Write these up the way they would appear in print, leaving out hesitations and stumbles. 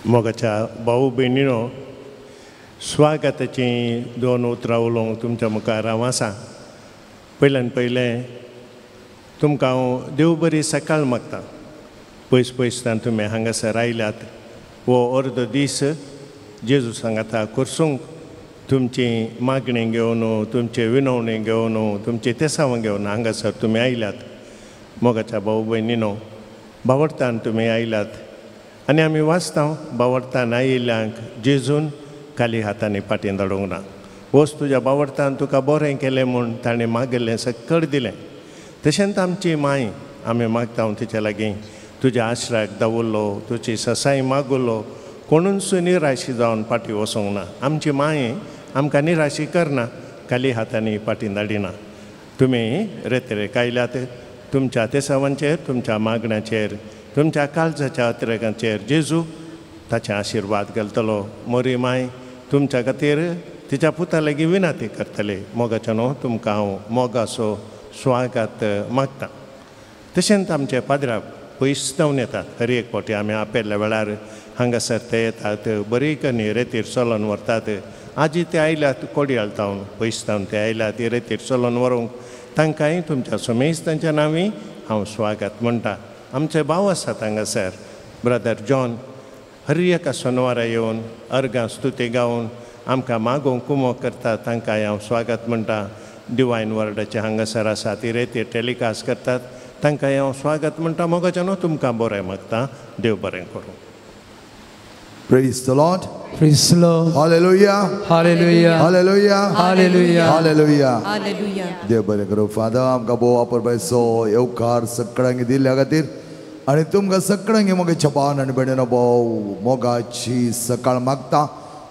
मोगाच्या भाऊ भयणीनो स्वागताची 2 उतरां उलोवंक तुमच्या मुखार हांव आसां. पयल्यान पयलें तुमकां हांव देव बरी सकाळ मागता. पयस पयसतान तुमी हांगासर आयल्यात. वो अर्दो दीस जेजू सांगाता करसूंक तुमची मागणी घेवन तुमचे विनवणी घेवन तुमचे तेसावां घेवन हांगासर तुमी आयल्यात. मोगाच्या भाऊ भयणीनो बावडतान तुमी आयल्यात आनी आमी वाचता बावडतान आयिल्ल्यांक जेजून खाली हातांनी फाटीं धाडूंक ना. वच तुज्या बावडतान तुका बरें केलें म्हूण ताणें मागिल्लें सकळ दिलें. तशेंच आमची माय आमी मागता तिच्या लागीं तुज्या आश्रयाक दावरलो तुजी ससाय मागुलो कोणूच निराशी जावन फाटीं वचोंक ना. आमची माय आमकां निराशी करना खाली हातांनी फाटीं धाडिना. तुमी रेतेरेक आयल्यात तुमच्या तेसावांचेर तुमच्या मागण्याचेर तुमच्या काळजाच्या अत्रेकांचेर जेजू ताचे आशिर्वाद घालतलो. मोरी माय तुमच्या खातीर तिच्या पुता लागीं विनाती करतले. मोगाच्यानो तुमकां हांव मोगाचो स्वागत मागता. तशेंच आमचे पाद्राक पयस जावन येतात. हर एक फावटी आमी आपेल्या वेळार हांगासर ते येतात बरी कनी रेतीर चलोन व्हरतात. आजी ते आयल्यात कोडयाळ तावन पयस जावन ते आयल्यात रेतीर चलोन व्हरूंक तांकांय तुमच्या सुमेस्तांच्या नांवी हांव स्वागत म्हणटा. आमचे भाव आसात हांगासर ब्रदर जॉन हर एका शेनवारा येवन अर्गां स्तुती गावन आमकां मागोवंक कुमो करतात. तांकांय हांव स्वागत म्हणटा. डिवायन वर्डाचे हांगासर आसा ती रेतीर टॅलिकास्ट करतात तांकांय हांव स्वागत म्हणटा. मोगाच्यानो तुमकां बरें मागता. देव बरें करूं. Praise the Lord. Praise the Lord. Hallelujah. Hallelujah. Hallelujah. Hallelujah. Hallelujah. Hallelujah. देव बरें करूं. फादर आमकां भोव वापरपाचो येवकार सगळ्यांक दिल्ल्या खातीर आनी तुमकां सगळ्यांक मोगे छपान आनी बेडेनो भोव मोगाची सकाळ मागता.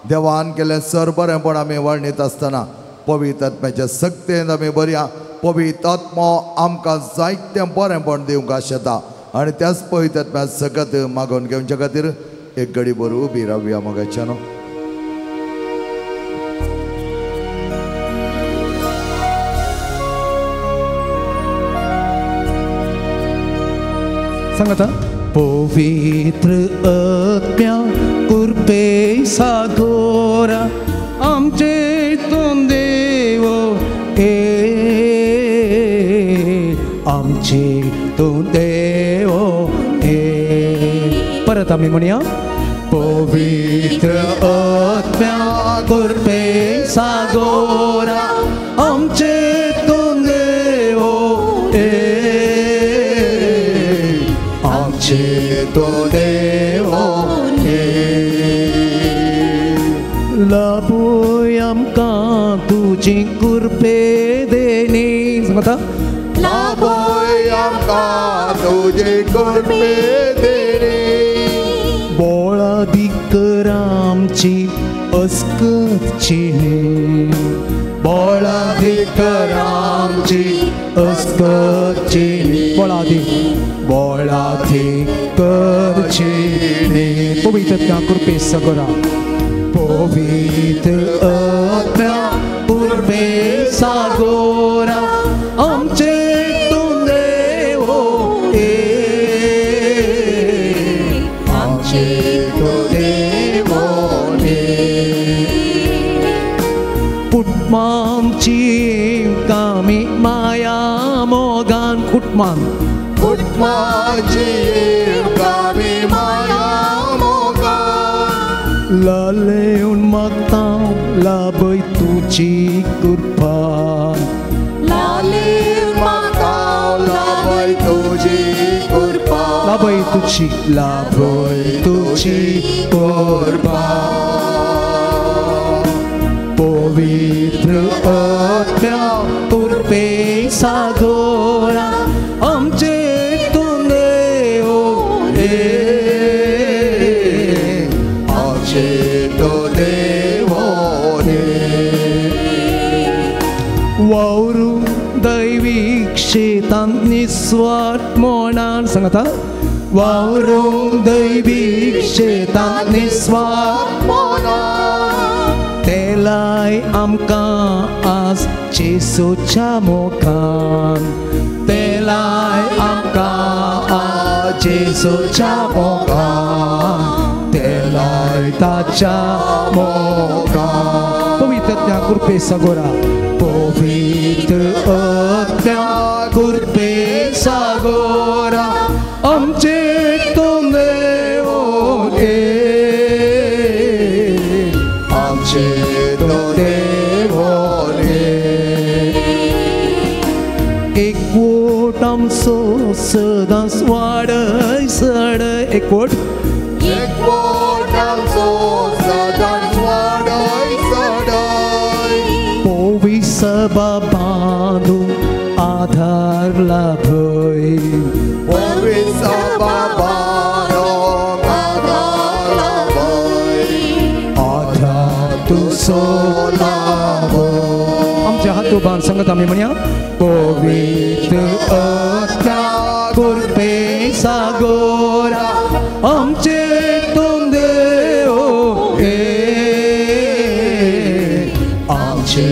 देवान केलें सर बरेंपण आमी वर्णीत आसतना पवित्र आत्म्याच्या सक्तेन आमी बरया. पवित्र आत्मो आमकां जायतें बरेंपण दिवंक आशेता आनी त्याच पवित्र आत्म्या सगत मागोवन घेवच्या खातीर एक घडी बरो उबी रावया. मोगाच्यानो सांगाता पवित्र आत्म्या कृपे सागोरा आमचे हितून देव आमचे हितून देव परत आमी म्हणया पवित्र आत्म्या कृपे सागोरा आमचे हितून देव आमचे तो देव लाभूय आमकां तुजी कृपे देणी. सांगता लाभूय आमकां तुजी कृपे देणी. बोळादिकर आमची अस्कतची बोळादिकर आमची अस्कतची बोळादिकरची पवित्र आत्म्या कृपे सागोरा पवित्र आत्म्या कृपे सागोरा आमचे हितून देव आमचे तो देव कुटुंबांची कामी माया मोगान कुटुंबान कुटुंबाची कामी माया मोगान लालेऊन मागता लाभय तुजी कृपा. लालेऊन मागता लाभय तुजी कृपा. लाभय तुजी कृपा. पवित्र आत्म्या कृपे सागोरा आमचे हितून देव आमचे तो देव वावरू दैवीक शेतांत निस्वार्थ मोणान. सांगाता वावरू दैवीक शेतांत निस्वार्थ मोणान तेलाय आमकां आज जेसूच्या मोगान. तेलाय आमकां आज जेसूच्या मोगान. तेलाय ताच्या मोगान पवित्र आत्म्या कृपे सागोरा पवित्र आत्म्या कृपे सागोरा आमचे तुमने ओगे आमचे तुमने एक वोट आमचो सदांच वाडय सडय एक वोट आमचो सदांच वाडय सडय पोवी सभा बांदून आधार लाभय पोवी सभा बांदून आधार लाभय आधार तुझो लाभय आमचे हात उबारून सांगत आमी म्हणया पवित्र आत्म्या कृपे सागोरा आमचे तुमने ओगे आमचे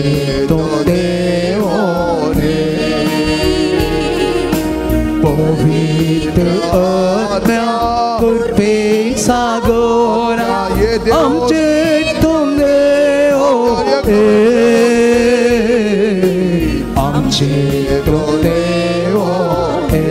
तुमने ओगे पवित्र आत्म्या कृपे सागोरा आमचे तुमने ओगे आमचे तुमने ओगे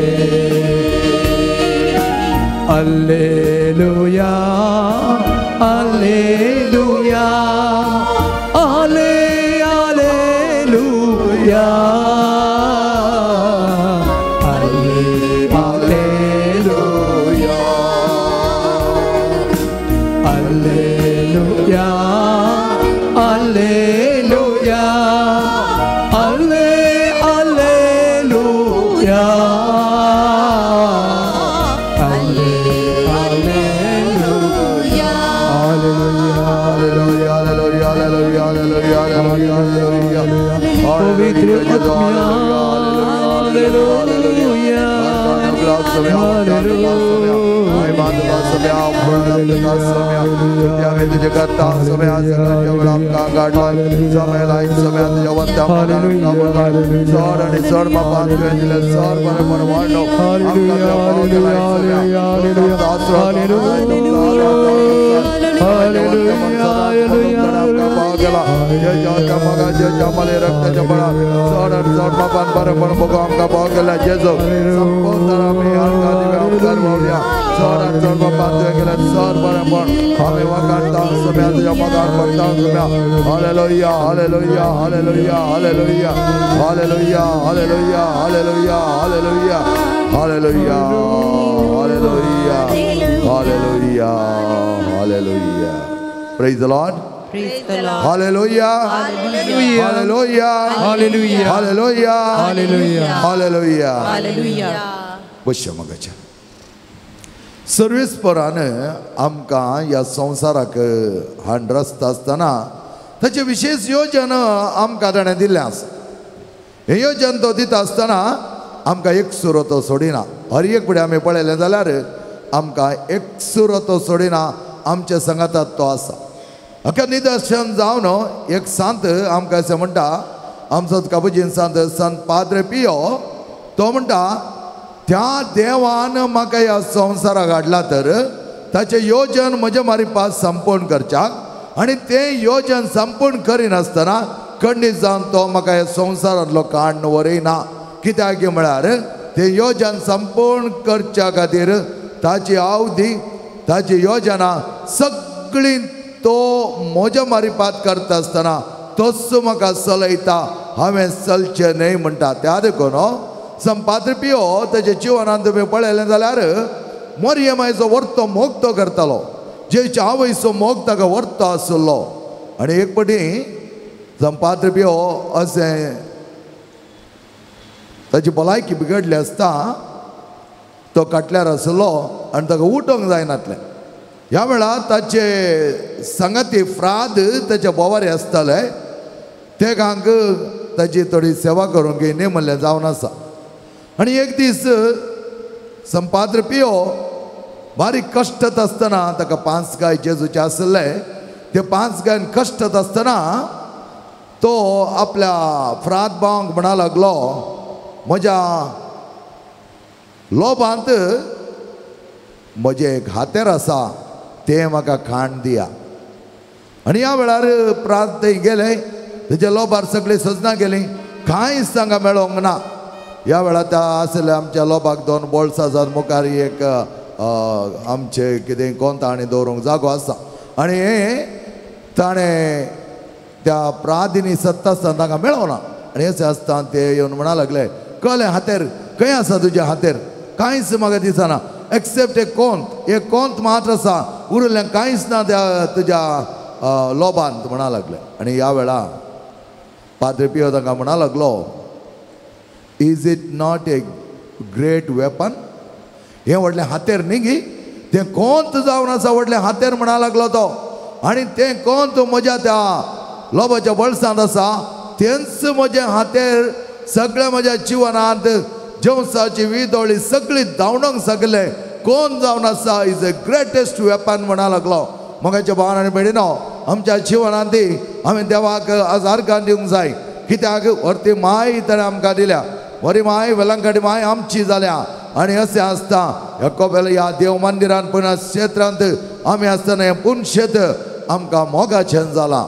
Alleluia, Alleluia, Alleluia, Alleluia, Alleluia, Alleluia, Alleluia. Praise the Lord. Praise the Lord. Hallelujah. Hallelujah. Hallelujah. Hallelujah. Hallelujah. Hallelujah. Hallelujah. Hallelujah. बश्य मगाच्या सर्वीस परान आमकां ह्या संवसाराक हाड रस्ता आसतना ताचे विशेष योजन आमकां ताणें दिल्लें आसा हें योजन तो दिता आसतना आमकां एक सुरो तो सोडिना हर एक फुडें आमी पळयलें जाल्यार आमकां एक सुरो तो सोडिना आमच्या संगातांत तो आसा हाका निदर्शन जावन एक सांत आमकां अशें म्हणटा आमचो काबुजीन सांत संत पाद्रे पियो तो म्हणटा त्या देवान म्हाका ह्या संवसाराक हाडला तर ताचें योजन म्हज्या मारिपास संपूर्ण करच्याक आनी तें योजन संपूर्ण करिनासतना खंडीत जावन तो म्हाका ह्या संवसारांतलो काण व्हरयना कित्याक म्हळ्यार तें योजन संपूर्ण करच्या खातीर ताची अवधी ताची योजना सगळी तो म्हज्या मारिपात करता आसतना तोच म्हाका चलयता हांवें चलचें न्हय म्हणटा त्या देखून संपाद्र पियो ताच्या जिवनांत तुमी पळयलें जाल्यार मोरयेमायचो वर्तो मोग तो करतालो जेचे आवयचो मोग ताका वर्तो आसलो आनी एक फावटी संपाद्र पियो अशें ताची भलायकी बिगडली आसता तो कटल्यार आसलो आनी ताका उठोंक जायनासलें ह्या वेळार ताचे संगती फ्राद ताचे बोवारे आसताले ते हांग ताची थोडी सेवा करूंक न्ही म्हणलें जावन आसा आनी एक दीस संपाद्र पियो बारीक कश्टांत आसतना ताका 5 गाय जेजूचे आसले ते 5 गायन कश्टांत आसतना तो आपल्या फ्राद भावांक म्हणा लागलो म्हज्या लोभांत म्हजें एक हातेर आसा तें म्हाका खाण दिया. आनी ह्या वेळार प्रार्थनेक गेले, तेच्या लोबार सगळीं सजना गेलीं, कांयच तांकां मेळोंक ना. ह्या वेळार त्या आसले आमच्या लोबाक 2 बोल्सां आसात, मुखार एक आमचे कितें कोंतां आनी दवरूंक जागो आसा. आनी ताणें त्या प्रार्थने सत्ता आसतना तांकां मेळोना. आनी अशें आसतना ते येवन म्हणा लागले, कळ्ळें हातेर खंय आसा तुज्या हातेर? कांयच म्हाका दिसना एक्सेप्ट एक कोंत मात्र आसा, उरलें कांयच ना त्या तुज्या लोबांत म्हणा लागले. आनी ह्या वेळार पाद्री पियो तांकां म्हणा लागलो, is it not a great weapon? हें व्हडलें हातेर न्ही गी, तें कोंत जावन आसा व्हडलें हातेर म्हणा लागलो तो. आनी तें कोंत म्हज्या त्या लोबाच्या बळसांत आसा, तेंच म्हजें हातेर सगळें म्हज्या जिवनांत जेवसाची विदोळी सगळी धांवडोंक सगलें कोण जावन आसा. इज ए ग्रेटेस्ट वेपन म्हणा लागलो. मोगाच्या भावान आनी भयणीनो, आमच्या जिवनांत आमी देवाक आर्गां दिवंक जाय. कित्याक व्हरती माय ताणें आमकां दिल्या, बरी माय वेलांकडी माय आमची जाल्या. आनी अशें आसता याकोबाल ह्या देव मंदिरांत पुण्या क्षेत्रांत आमी आसतना हें पूर्ण क्षेत्र आमकां मोगाचें जालां.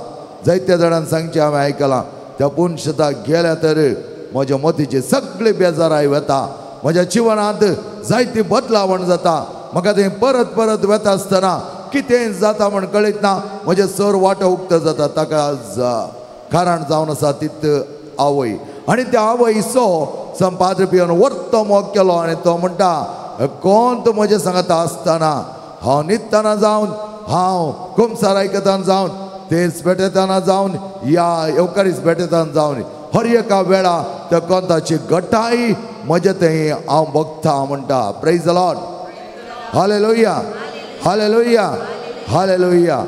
जायत्या जाणांन सांगचें हांवें आयकलां, त्या पूर्ण शेताक गेल्या तर म्हज्या मतीची सगळी बेजाराय वता, म्हज्या जिवनांत जायती बदलावण जाता. म्हाका तें परत परत वता आसतना कितें जाता म्हण कळीत ना, म्हजे सर वाटो उक्त जाता. ताका कारण जावन आसा तीत आवय. आनी त्या आवयचो संपाद्र पियोन वर्तो मोग केलो. आनी तो म्हणटा, कोंत म्हजे सांगता आसतना हांव न्हिदतना जावन, हांव कुमसार आयकतना जावन, तेच भेटतना जावन, या येवकारीस भेटतना जावन, हर एका वेळा त्या कोंताची घटाई म्हजे थंय हांव बगता म्हणटा. Praise the Lord. Hallelujah, hallelujah, hallelujah.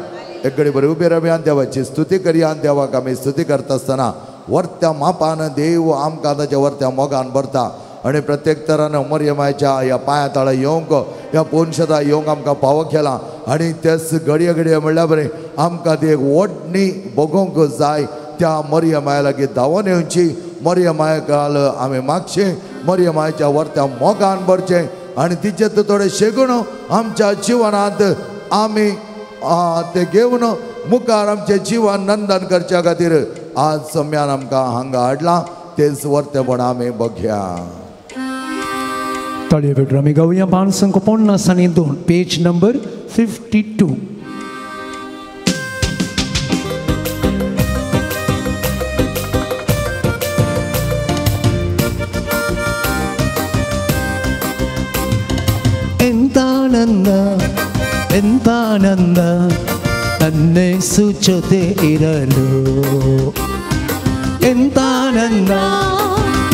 एक घडी बरें उबे रावया आनी देवाची स्तुती करया. आनी देवाक आमी स्तुती करता आसतना वर्त्या मापान देव आमकां ताच्या वर्त्या मोगान भरता. आनी प्रत्येक तरान मरियमाच्या ह्या पांया तळा येवंक, ह्या पोनशेता येवंक आमकां फावो केला. आनी तेच घडये घडये म्हणल्यार बरें आमकां ती एक व्हडणी बगोवंक जाय. त्या मरियमाया लागीं धांवून येवची, मरियमायकाल आमी मागचें, मरियमाच्या वर्त्या मोगान भरचें. आनी तिचें थोडें शेगून आमच्या जिवनांत आमी ते घेवन मुखार आमचें जिवन नंदन करच्या खातीर आज सम्यान आमकां हांगा हाडलां. तेच वर्तेपण आमी बघया. ताळयो भेटून आमी गावया 550 आनी 2 पेज नंबर 52. ಎಂತಾನಂದ ನನ್ನೇಸು ಜೊತೆ ಇರಲು, ಎಂತಾನಂದ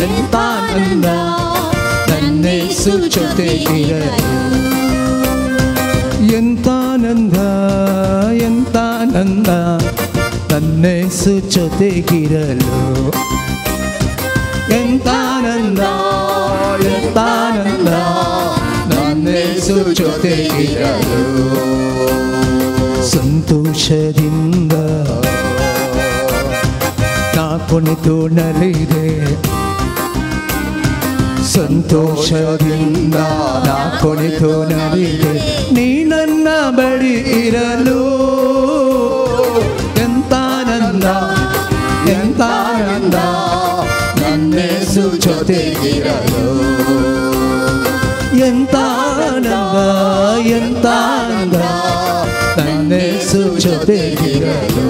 ಎಂತಾನಂದ ನನ್ನೇಸು ಜೊತೆ ಇರಲು, ಎಂತಾನಂದ ಎಂತಾನಂದ ನನ್ನೇಸು ಜೊತೆಗಿರಲು, ಎಂತಾನಂದ ಎಂತಾನಂದ ನನ್ನೇಸು ಜೊತೆಗಿರಲು. ಸಂತೋಷದಿಂದ ನಾ ಕುಣಿತು ನಲಿದೆ, ಸಂತೋಷದಿಂದ ನಾ ಕುಣಿತು ನಲಿದೆ, ನೀ ನನ್ನ ಬಳಿ ಇರಲು, ಎಂತಾನಂದ ಎಂತಾನಂದ ನನ್ನೇಸು ಜೊತೆಗಿರಲು, ಎಂತಾನಂದ ಎಂತಾನಂದ ನನ್ನೇಸು ಜೊತೆಗಿರಲು.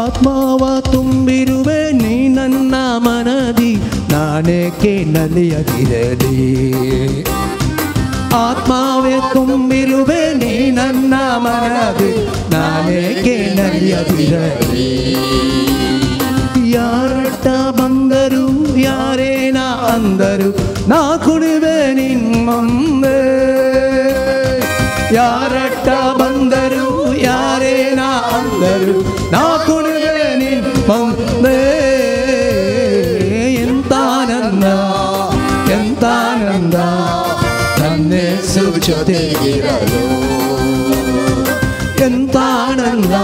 ಆತ್ಮವ ತುಂಬಿರುವೆ ನೀ ನನ್ನ ಮನದಿ, ನಾನೇಕೆ ನಲಿಯದಿರಲಿ, ಆತ್ಮವೇ ತುಂಬಿರುವೆ ನೀ ನನ್ನ ಮನದಿ, ನಾನೇಕೆ ನಲಿಯದಿರಲಿ. ಯಾರಟ್ಟ ಬಂದರು ಯಾರೇನ ಅಂದರು ನಾ ಕುಣಿವೆ ನಿಮ್ಮಂದೆ, ಯಾರಟ್ಟ ಬಂದರು ಯಾರೇನ ಅಂದರು ನಾ ಕುಣಿವೆ ನಿಮ್ಮಂದೆ, ಎಂತಾನಂದ ಎಂತಾನಂದ ನನ್ನೇಸು ನನ್ನೇಸು ಜೊತೆಗಿರಲು ಎಂತ ಆನಂದ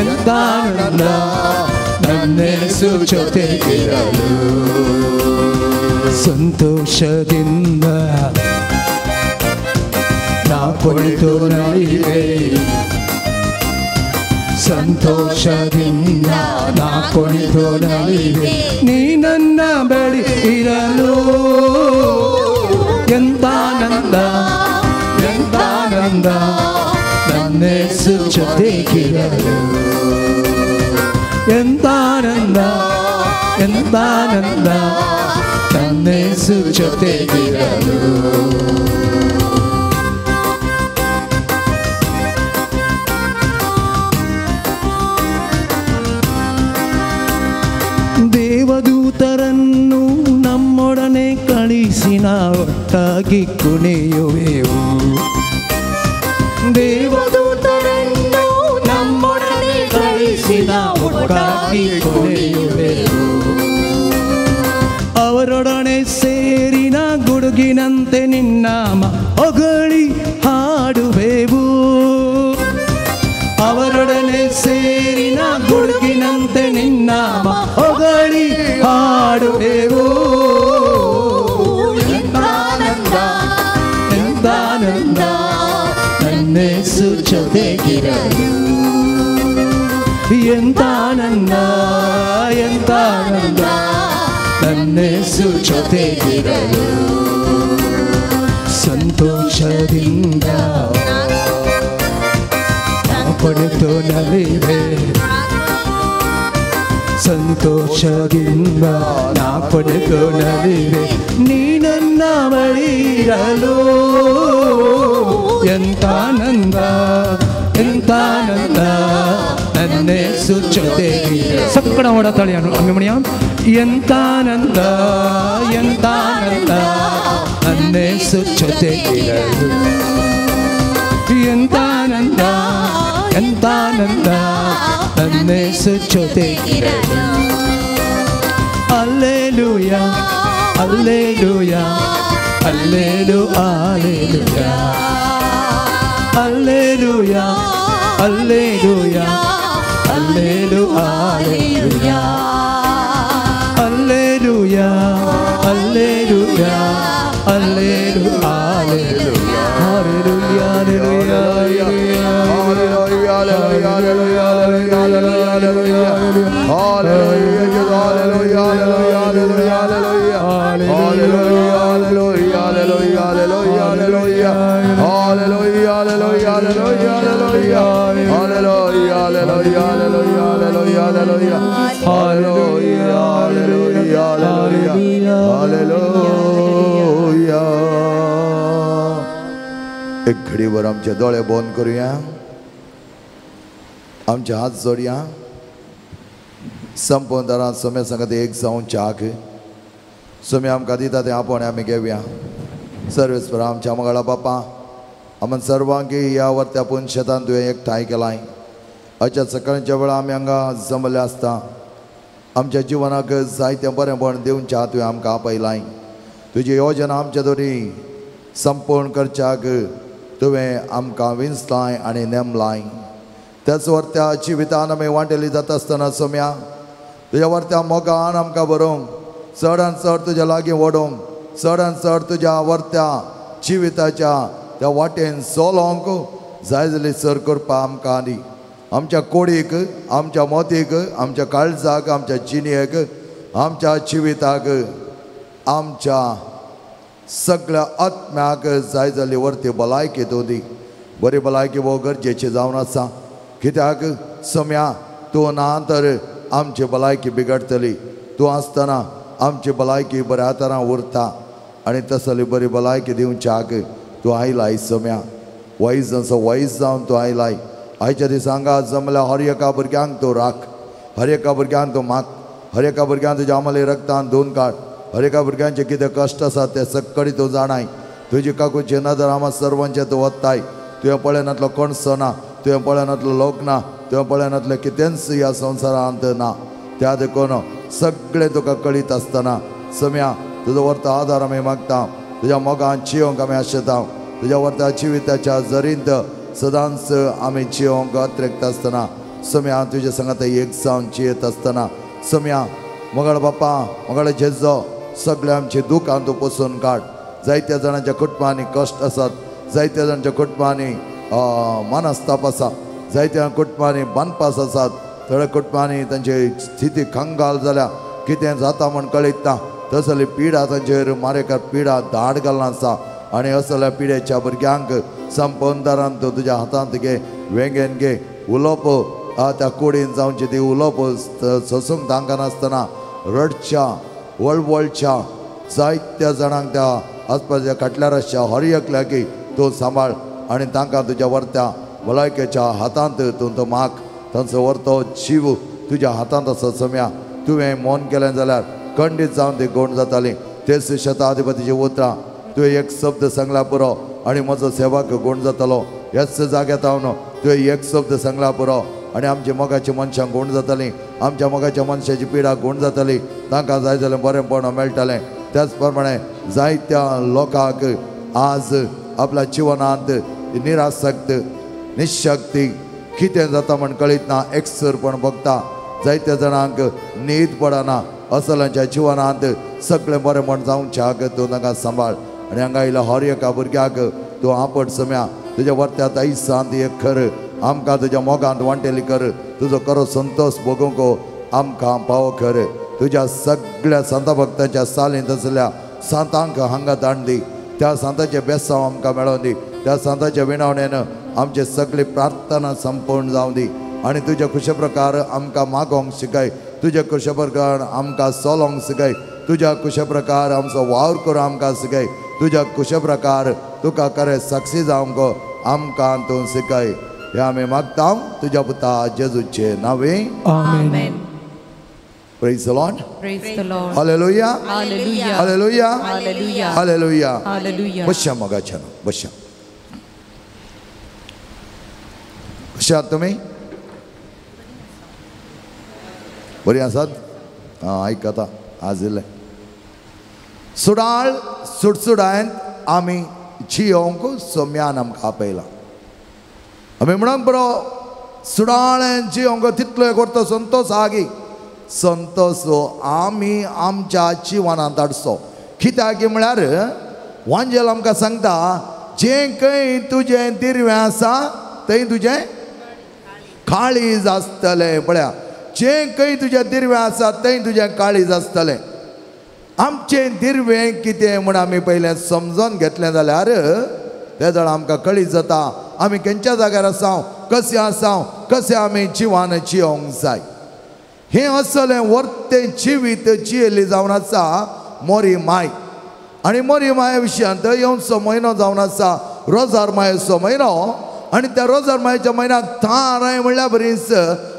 ಎಂತ ಆನಂದ ನನ್ನೇಸು ಜೊತೆಗಿರಲು ಸಂತೋಷದಿಂದ ನಾ ಕುಳಿತು ನಲಿವೆ ಸಂತೋಷದಿಂದ ನಾ ಕುಳಿತು ನಲಿವೆ ನೀ ನನ್ನ ಬಳಿ ಇರಲು ಎಂತ ಆನಂದ ಎಂತ ಆನಂದ ನನ್ನೇಸು ಜೊತೆಗಿರಲು ಎಂತ ಆನಂದ ಎಂತ ಆನಂದ ನನ್ನೇಸು ಜೊತೆಗಿರಲು ದೇವದೂತರನ್ನು ನಮ್ಮೊಡನೆ ಕಳಿಸಿ ನಾವು ಒಟ್ಟಾಗಿ ಕುಣಿಯುವೆವು ದೇವದೂತರನ್ನು ನಮ್ಮೊಡನೆ ಕಳಿಸಿ ನಾವು ಒಟ್ಟಾಗಿ ಕುಣಿಯುವೆವು ಅವರೊಡನೆ ಸೇರಿನ ಗುಡುಗಿನಂತೆ ನಿನ್ನಾಮ ಹೊಗಳಿ ಹಾಡುವೆವು ಅವರೊಡನೆ ಸೇರಿನ ಗುಡುಗಿನಂತೆ ನಿನ್ನಾಮ ಹೊಗಳಿ ಹಾಡುವೆವು ಎಂತಾನಂದ ಎಂತಾನಂದ ನನ್ನೇಸು ಜೊತೆಗಿರಲು ಎಂತಾನಂದ ಎಂತಾನಂದ ನನ್ನೇಸು ಜೊತೆಗಿರಲು ಸಂತೋಷದಿಂದ ಕುಳಿತು ನಲಿವೆ ಸಂತೋಷದಿಂದ ನಾ ಕುಳಿತು ನಲಿವೆ ನೀ ನನ್ನ ಬಳಿರಲು ಎಂತಾನಂದ ಎಂತಾನಂದ ನನ್ನೇಸು ಜೊತೆಗಿರಲು ಸಕ್ಕಡ ಹೊಡತಾಳೆ ಅಮ್ಮಣಿಯ ಎಂತಾನಂದ ಎಂತಾನಂದ ನನ್ನೇಸು ಜೊತೆಗಿರಲು ಎಂತಾನಂದ ಎಂತಾನಂದ ನನ್ನೇಸು ಜೊತೆಗಿರಲು ಅಲ್ಲೇಲೂಯ ಅಲ್ಲೇಲೂಯ ಅಲ್ಲೇಲು ಅಲ್ಲೇಲೂಯ ಅಲ್ಲೇಲೂಯ ಅಲ್ಲೇಲೂಯ ಅಲ್ಲೇಲು ಅಲ್ಲೇಲೂಯ ಅಲ್ಲೇಲೂಯ ಅಲ್ಲೇಲೂಯ ಅಲ್ಲೇಲು ಅಲ್ಲೇಲೂಯ एक घडीवर आमचे दोळे बंद करूया आमचे हात जोडया संपूर्ण दारांत सोम्या सांगत एक जावन चाक सोम्या आमकां दिता तें आपण आमी घेवया सर्वेस्पर आमच्या मंगळा बापा आमी सर्वांकी ह्या वर्त्या पूण शेतान तुवें एकठांय केलाय अच्या सकाळच्या वेळा आमी हांगा जमले आसता आमच्या जिवनाक जायतें बरेंपण दिवच्या तुवें आमकां आपयलाय तुजी योजना आमच्या दोरी संपूर्ण करच्याक तुवें आमकां विंचलाय आनी नेमलाय त्याच वर्त्या जिवितान आमी वांटेली जाता आसतना सोम्या तुज्या वर्त्या मोगान आमकां बरोवंक चडान चड तुज्या लागीं व्हडोवंक चडान चड तुज्या वर्त्या जिविताच्या त्या वाटेन चलोवंक जाय जाल्यार सर करपा आमकां दी आमच्या कोडीक आमच्या मोतीक आमच्या काळजाक आमच्या जिणेक आमच्या जिविताक आमच्या सगळ्या आत्म्याक जाय जाल्यार वर्ती भलायकी तूं दी बरी भलायकी वो गरजेची जावन आसा कित्याक सोम्या तूं ना तर आमची भलायकी बिगडटली तूं आसतना आमची भलायकी बऱ्या तरां उरता आनी तसली बरी भलायकी दिवच्याक तूं आयलाय सोम्या वयस असो वयस जावन तूं आयलाय आयच्या दिसांगा जमल्या हर एका भुरग्यांक तूं राख हर एका भुरग्यांक तूं माग हर एका भुरग्यांक तुज्या आमले रक्तान धुवन काड हर एका भुरग्यांचे कितें कश्ट आसा ते सक्कडी तूं जाणाय तुजी काकूची नदर आमा सर्वांचे तूं वत्ताय तुवें पळयनातलो कणसो ना तुवें पळयनातलो लोक ना तुवें पळयनातलें कितेंच ह्या संवसारांत ना त्या देखून सगळें तुका कळीत आसतना सोम्या तुजो व्हरता आदार आमी मागता तुज्या मोगान जियोंक आमी आशेता तुझ्या वर्ता जिविताच्या जरींत सदांच आम्ही जिवंक अतिरिक्त असतना सम्या तुझ्या संगात एक जावन जियेत असतना सम्या मगळ बाप्पा मगळ जेजो सगळे आमचे दुखां तूं पुसून काड. जायत्या जाणांच्या कुटुंबांनी कश्ट आसात, जायत्या जाणांच्या कुटुंबांनी मनस्ताप आसा, जायत्या कुटुंबांनी बांदपास आसात, थोड्या कुटुंबांनी तांची स्थिती कंगाल जाल्या, कितें जाता म्हण कळीत ना. तसली पिडा तांचेर मारेकार पिडा धाड घालना आसा आनी असल्या पिड्याच्या भुरग्यांक संपवनदारान तूं तुज्या हातांत घे, वेंगेन घे, उलोवप त्या कुडीन जावची ती उलोवप सोसूंक तांकां नासतना रडच्या वळवळच्या जायत्या जाणांक त्या आसपासच्या काटल्यार आसच्या हर एकल्याकी तूं सांबाळ आनी तांकां तुज्या वर्त्या भलायकेच्या हातांत तूं तो माग. तांचो वर्तो जीव तुज्या हातांत आसा सम्या. तुवें मौन केलें जाल्यार खंडीत जावन ती गोड जाताली. तेच शताधिपतीची उतरां तुवें एक शब्द सांगला पुरो आनी म्हजो सेवक गोड जातालो. ह्याच जाग्यात हांव तुवें एक शब्द सांगला पुरो आनी आमच्या मोगाच्या मनशांक गोड जातालीं, आमच्या मोगाच्या मनशाची पिडा गोड जाताली, तांकां जाय जाल्यार बरेंपण मेळटालें. त्याच प्रमाणे जायत्या लोकांक आज आपल्या जिवनांत निरासक्त निशक्ती कितें जाता म्हण कळीत ना, एकसरपण भोगता. जायत्या जाणांक न्हीद पडना. असल्यांच्या जिवनांत सगळें बरेंपण जावच्याक तूं तांकां सांबाळ आनी हांगा आयल्या हर एका भुरग्याक तूं आपट सम्या. तुज्या वर्त्यांत आयसांत एक खर आमकां तुज्या मोगांत वांटेली कर. तुजो खरो संतोष भोगूंक आमकां पावो कर. तुज्या सगळ्या संत भक्तांच्या सालींत आसल्या सांतांक हांगा धाड दी. त्या सांताचे बेसांव आमकां मेळोवन दी. त्या सांताच्या विणावणेन आमचे सगळी प्रार्थना संपूर्ण जावं दी आनी तुज्या खुशे प्रकार आमकां मागोवंक शिकय. तुज्या खुशे प्रकार आमकां चलोवंक शिकय. तुज्या खुशे प्रकार आमचो वावर करूं आमकां शिकय. तुज्या खुशे प्रकार तुका खरें साक्षी जावंक आमकां तूं शिकय. हे आमी मागता तुज्या पुता जेजूचे नांवे. आमेन. Praise the Lord. Praise the Lord. Hallelujah. Hallelujah. Hallelujah. Hallelujah. Hallelujah. Hallelujah. बशा मोगाच्यान बशा. कशे आहात तुमी? बरी आसात? आयक आतां आज येयलें. सुडाळ सुटसुडायन आमी जियोंक सम्यान आमकां आपयला. आमी म्हणूंक बरो सुडाळें जियोंक तितलो करता संतोश आगी. संतोष आमी आमच्या जिवनांत हाडचो. कित्याक म्हळ्यार वांजेल आमकां सांगता जें खंय तुजें दिर्वें आसा थंय तुजें काळीज आसतलें. पळया, जें खंय तुजें दिर्वें आसा थंय तुजें काळीज आसतलें. आमचें दिर्वें कितें म्हूण आमी पयलें समजोन घेतलें जाल्यार तें जाण आमकां कळीत जाता आमी खंयच्या जाग्यार आसांव, कशें आसांव, कशें आमी जिवन जियोंक जाय. हें असलें वर्तें जिवीत जियेली जावन आसा मोरी माय. आनी मोरी माये विशयांत येवचो म्हयनो जावन आसा रोजार मायेचो म्हयनो. आनी त्या रोजार मायेच्या म्हयन्याक थाराय म्हणल्या बरीच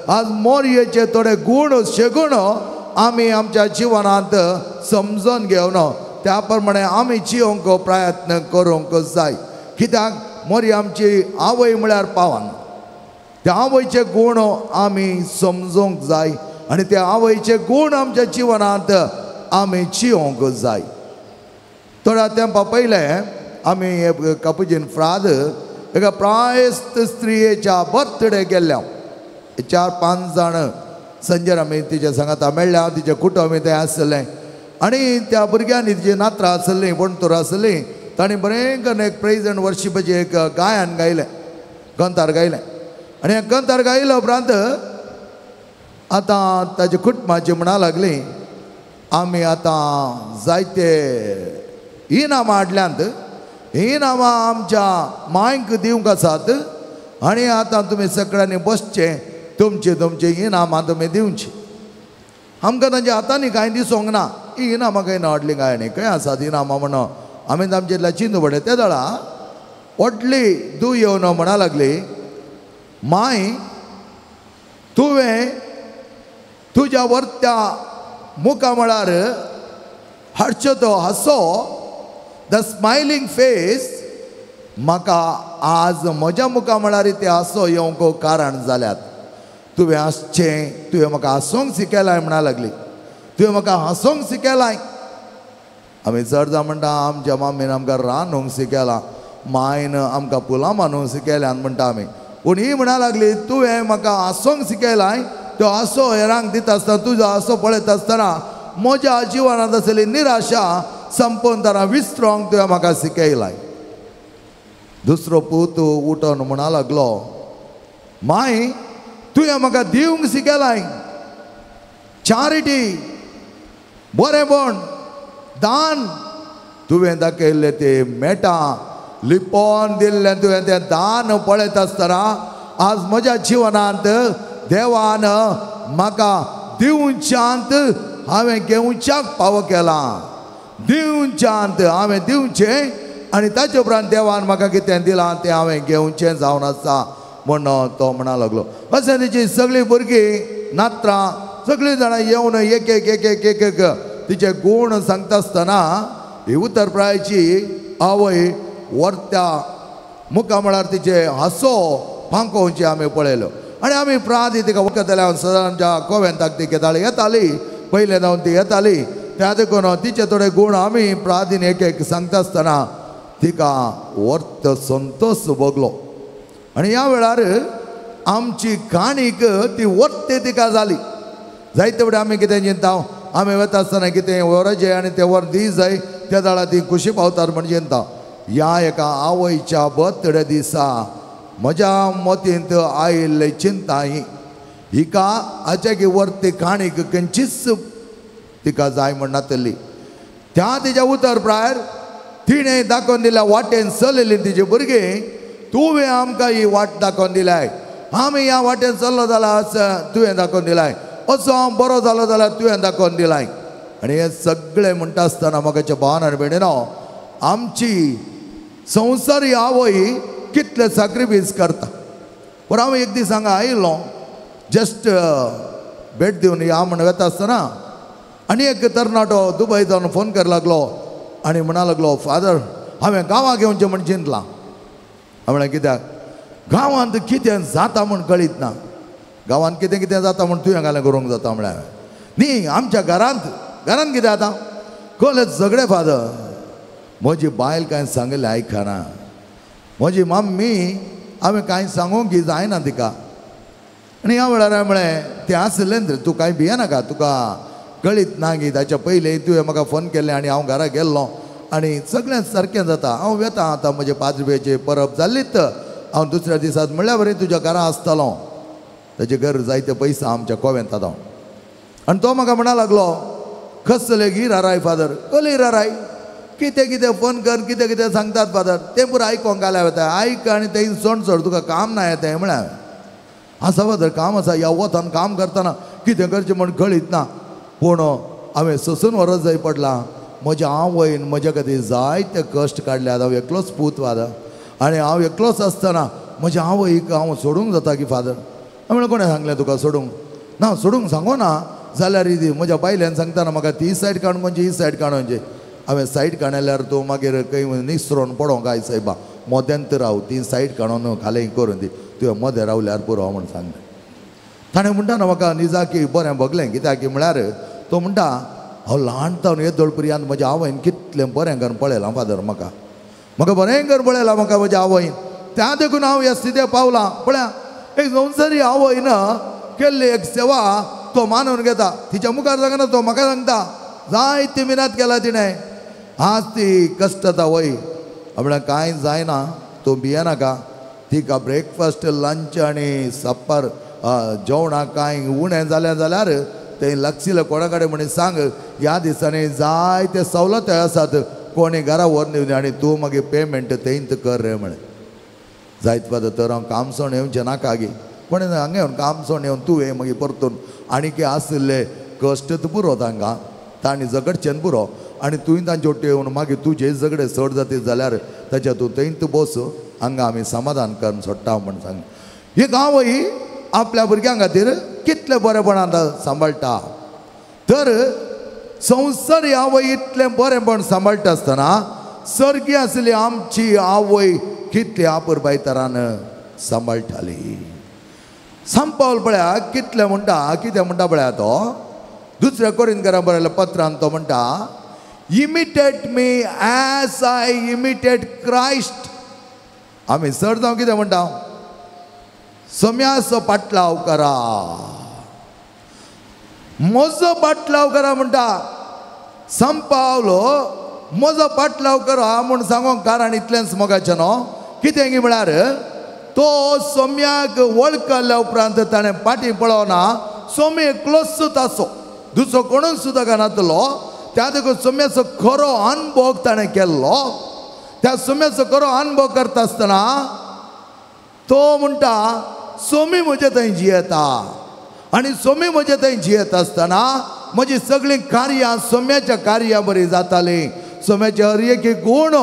आज मोरयेचे थोडे गूण शेगूण आमी आमच्या जिवनांत समजून घेवन त्या प्रमाणे आमी जियोंक प्रयत्न करूंक जाय. कित्याक मोरी आमची आवय म्हळ्यार पावन. त्या आवयचे गूण आमी समजूंक जाय आनी त्या आवयचे गूण आमच्या जिवनांत आमी जियोंक जाय. थोड्या तेंपा पयलें आमी कापुजीन फ्राद एका प्रायस्त स्त्रियेच्या बर्थडे गेल्ल्या. 4-5 जाण संजेर आमी तिच्या सांगाता मेळ्ळ्या. तिचे कुटुंब थंय आसलें आनी त्या भुरग्यांनी तिची नात्रां आसलीं, पणतूर आसलीं. ताणें बरें करून एक प्रेज एंड वर्शिपाचें एक गायन गायलें, गंतार गायलें. आनी हें गंतार गायल्या उपरांत आतां ताच्या कुटुंबाची म्हणा लागलीं आमी आतां जायते इनामां हाडल्यांत. इनामां आमच्या मांयक दिवंक आसात आनी आतां तुमी सगळ्यांनी बसचें, तुमची इनामां तुमी दिवची. आमकां तांच्या हातांनी कांय दिसूंक ना. ही इनामां खंय ना हाडलीं काय न्ही, खंय आसात इनामां म्हणून आमी आमचे चिंतू पडले. ते जाणा व्हडली धूव येवन म्हणा लागली, माय तुवें तुज्या वर्त्या मुखा म्हळ्यार हाडचो तो हांसो, द स्मायलिंग फेस, म्हाका आज म्हज्या मुखा म्हळ्यार ते हांसो येवंक कारण जाल्यात. तुवें हांसचें, तुवें म्हाका हांसोंक शिकयलाय म्हणा लागली. तुवें म्हाका हांसोंक शिकयलाय. आमी चड जाण म्हणटा आमच्या मामीन आमकां रांदूंक शिकयलां. मायन आमकां पुला मानून शिकयल्यान म्हणटा आमी. पूण ही म्हणा लागली तुवें म्हाका हांसोंक शिकयलाय, तो हांसो हेरांक दिता आसतना तुजो हांसो पळयत आसतना म्हज्या जिवनांत आसली निराशा संपूर्णपणान विसरोंक तुवें म्हाका शिकयलाय. दुसरो पूत उठोन म्हणा लागलो, माय तुवें म्हाका दिवंक शिकयलाय, चॅरिटी, बरेंपण, दान तुवें दाखयल्लें तें मेळटा. लिपोवन दिल्लें तुवें तें दान पळयत आसतना आज म्हज्या जिवनांत देवान म्हाका दिवच्यांत हांवें घेवच्याक फावो केला. दिवच्यांत हांवें दिवचें आनी ताचे उपरांत देवान म्हाका कितें दिलां तें हांवें घेवचें जावन आसा म्हणून तो म्हणा लागलो. अशें तिची सगळीं भुरगीं नात्रां सगळीं जाणां येवन एक एक एक एक एक एक तिचे गूण सांगता आसतना ही उत्तरप्रायची आवय वर्त्या मुखार म्हळ्यार तिचे हांसो फांकोवचें आमी पळयलो. आनी आमी प्रादी तिका वखदल्या सदांच्या कोवेंताक ती येताली, पयले जावन ती येताली. त्या देखून तिचे थोडे गूण आमी प्रादीन एक एक सांगता आसतना तिका वर्त संतोष भोगलो. आनी ह्या वेळार आमची काणीक ती वर्ते तिका जाली. जायते फुडें आमी कितें चिंता, आमी वता आसतना कितें वराचें आनी तें वर दी जाय त्या दाळा ती खुशी पावतात म्हण चिंता. ह्या एका आवयच्या बर्थडे दिसा म्हज्या मतींत आयिल्ली चिंता हिका हाचे की वर्ते काणीक खंयचीच तिका जाय म्हण नातली. त्या तिच्या उतर प्रायर तिणें दाखोवन दिल्या वाटेन चलयली तिची भुरगीं, तुवें आमकां ही वाट दाखोवन दिल्याय, आमी ह्या वाटेन चल्लो जाल्यार तुवें दाखोवन दिलाय, असो हांव बरो जालो जाल्यार तुवें दाखोवन दिलाय. आनी हें सगळें म्हणटा आसतना म्हाका भावान भयणीनो आमची संवसारी आवय कितले सॅक्रिफायस करता. पूण हांव एक दीस हांगा आयिल्लो जस्ट भेट दिवन या म्हण वता आसतना आनी एक तरणाटो दुबय जावन फोन कर लागलो आनी म्हणा लागलो, फादर हांवें गांवां घेवचें म्हण चिंतलां. हांवें म्हळें कित्याक? गांवांत कितें जाता म्हण कळीत ना. गांवांत कितें कितें जाता म्हण तुवें घालें करूंक जाता म्हळ्यार न्ही. आमच्या घरांत कितें जाता कळ्ळें झगडे फादर. म्हजी बायल कांय सांगलें आयकना. म्हजी मम्मी हांवें कांय सांगूंक जायना तिका. आनी ह्या वेळार हांवें म्हळें तें आसलें तूं कांय भियेनाका, तुका कळीत ना गी. ताच्या पयलीं तुवें म्हाका फोन केल्लें आनी हांव घरा गेल्लो आनी सगळें सारकें जाता. हांव वेता आतां म्हजे पांचवेची परब जाल्लीत. हांव दुसऱ्या दिसाक म्हणल्यार बरें तुज्या घरा आसतलो. ताचें घर जायते पयसा आमच्या कोव्यांत आतां. आनी तो म्हाका म्हणा लागलो, कसले गिराराय फादर, कसली गिराराय, कितें कितें फोन कर, कितें कितें सांगतात फादर, तें पुरो आयकोंक घाल्या वता. आयक आनी तें सोड सोड, तुका काम ना येता म्हळ्यार. आसा फादर काम आसा, ह्या वतान काम करतना कितें करचें म्हण कळीत ना. पूण हांवें सोंसून व्हरत जाय पडलां. म्हज्या आवयन म्हज्या खातीर जायते कश्ट काडल्यात. हांव एकलोच पूत फादर आनी हांव एकलोच आसतना म्हज्या आवयक हांव सोडूंक जाता की फादर? हांवें म्हळें कोणें सांगलें तुका सोडूंक? ना सोडूंक सांगो ना जाल्यार म्हज्या बायल्यान सांगतना म्हाका ती सायड काणूंची ही सायड काणूंची. हांवें सायड काणल्यार तूं मागीर खंय निसरोन पडो काय सायबा, मोद्यांत राव, ती सायड काणून खालें करून दी, तुवें मदें रावल्यार पुरो म्हण सांगलें. ताणें म्हणटा ना म्हाका निजाकी बरें भोगलें. कित्याक म्हळ्यार तो म्हणटा हांव ल्हानतावन येदोळ पर्यंत म्हज्या आवयन कितलें बरें करून पळयलां फादर. म्हाका बरें करून पळयलां म्हाका म्हज्या आवयन. त्या देखून हांव ह्या स्थितीक पावलां. पळया एक संवसारी आवयन केल्ली एक सेवा तो मानून घेता. तिच्या मुखार सांगना तो म्हाका सांगता जायती मिनत केला तिणें. आज ती कश्टात वय. म्हळ्यार कांय जायना, तूं भियेनाका. तिका ब्रेकफास्ट लंच आनी सप्पर जेवणाक कांय उणें जालें जाल्यार तें लागशिल्लें कोणा कडेन म्हणून सांग. ह्या दिसांनी जायते सवलती आसात, कोणी घरा व्हरून दिवनी आनी तूं मागीर पेमेंट तेंत कर रे म्हण. जायत फादर तर हांव काम सोडून येवचें नाका गे. कोणें हांगा येवन काम सोडून येवन तूं हे मागीर परतून आनी कितें आसले कश्ट पुरो तांकां, तांणी झगडचें पुरो. आनी तुवें तांचे वट्टी येवन मागीर तुजे झगडे चड जाता जाल्यार ताच्या तूं थंयत बस, हांगा आमी समाधान करून सोडटा म्हण सांग. ही गांवय आपल्या भुरग्यां खातीर कितले बरेपणान सांबाळटा. तर संवसारी आवय इतलें बरेंपण सांबाळटा आसतना सर्गी आसली आमची आवय कितली आपुरबाय तरान सांबाळटाली. सांपावल पळया कितलें म्हणटा, कितें म्हणटा पळया तो दुसऱ्या कोरिंथकारांक बरयल्ल्या पत्रांत तो म्हणटा, imitate me as I imitate Christ. आमी चड जावं कितें म्हणटा सोम्याचो पाटलाव करा म्हजो पाटलाव करा म्हणटा संपावलो म्हजो पाटलाव करा म्हूण सांगोंक कारण इतलेंच मोगाचें न्हू कितें गी म्हळ्यार तो सोम्याक वळखल्या उपरांत ताणें फाटीं पळोवना सोमी एकलोच आसो दुसरो कोणूच सुद्दां नासलो त्या देखून सोम्याचो खरो अनुभव ताणें केल्लो त्या सोम्याचो खरो अनुभव करता आसतना तो म्हणटा सोमी म्हजे थंय जियेता आनी सोमी म्हजे थंय जियेत आसतना म्हजी सगळीं कार्यां सोम्याच्या कार्यां बरी जातालीं सोम्याचे हर एक गूण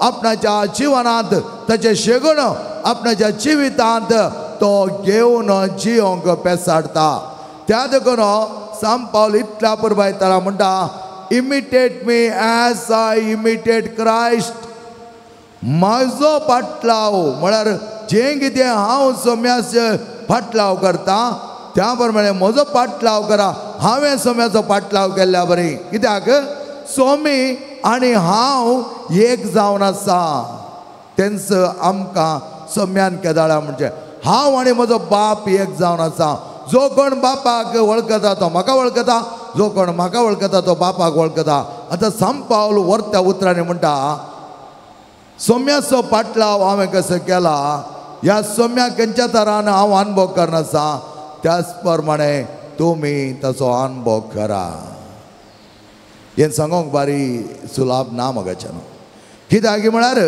आपणाच्या जिवनांत ताचे शेगूण आपणाच्या जिवितांत तो घेवन जियोंक पेसाडता त्या देखून सांत पावल इतल्या पुरबाय तारा म्हणटा imitate me as I imitate Christ म्हजो पाटलाव म्हळ्यार जें कितें हांव सोम्याचे पाटलाव करता त्या प्रमाणे म्हजो पाटलाव करा हांवें सोम्याचो पाटलाव केल्ल्या बरी कित्याक सोमी आनी हांव एक जावन आसा तेंच आमकां सोम्यान केदाळ्या म्हणजे हांव आनी म्हजो बाप एक जावन आसा जो कोण बापाक वळखता तो म्हाका वळखता जो कोण म्हाका वळखता तो बापाक वळखता आतां सांत पावल वर्त्या उतरांनी म्हणटा सोम्याचो पाटलाव हांवें कसो केला ह्या सोम्या खंयच्या तरान हांव अनुभव करनासा त्याच प्रमाणे तुमी ताचो अनुभव करा हें सांगोंक बारी सुलाभ ना म्हागाचें न्हू कित्याक म्हळ्यार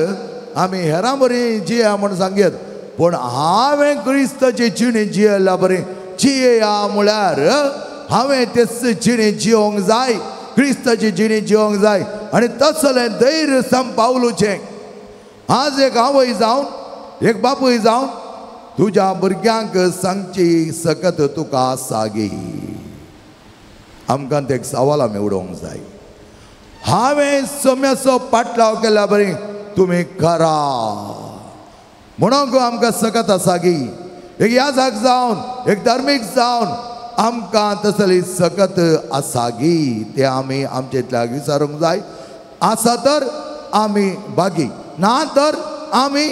आमी हेरां बरी जिया म्हूण सांगयत पूण हांवें क्रिस्ताची जिणी जियेल्या बरी जियेया म्हळ्यार हांवें तेच जिणी जियोंक जाय क्रिस्ताची जिणी जियोंक जाय आनी तसलें धैर्य सांत पावलुचें आज एक आवय जावन एक बापूय जावन तुज्या भुरग्यांक सांगची सकत तुका सागी आमकां ते सवाल आमी उडोवंक जाय हांवें सोम्याचो पाटलाव केल्या बरी तुमी करा म्हणून आमकां सकत आसागी एक याजक जावन एक धार्मीक जावन आमकां तसली सकत आसागी ते आमी आमचे इतल्याक विचारूंक जाय आसा तर आमी बागी ना तर आमी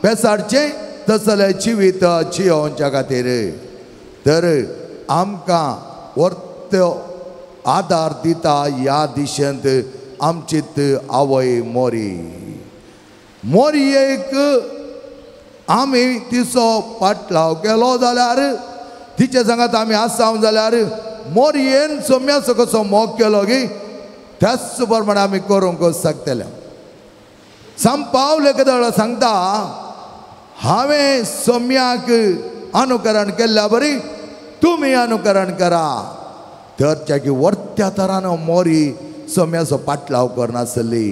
पेसाडचें तसलें जिवीत जियोवच्या खातीर तर आमकां वर्त्यो आदार दिता ह्या दिशेंत आमचीत आवय मोरी मोरयेक आमी तिचो पाटलाव केलो जाल्यार तिचे सांगात आमी आसाव जाल्यार मोरयेन सोम्याचो कसो मोग केलो गी त्याच प्रमाणे आमी करूंक शकतले सांत पावल एकदां सांगता हांवें सोम्याक अनुकरण केल्ल्या बरी तुमी अनुकरण करा तर की वर्त्या तरान मोरी सोम्याचो पाटलाव करनासली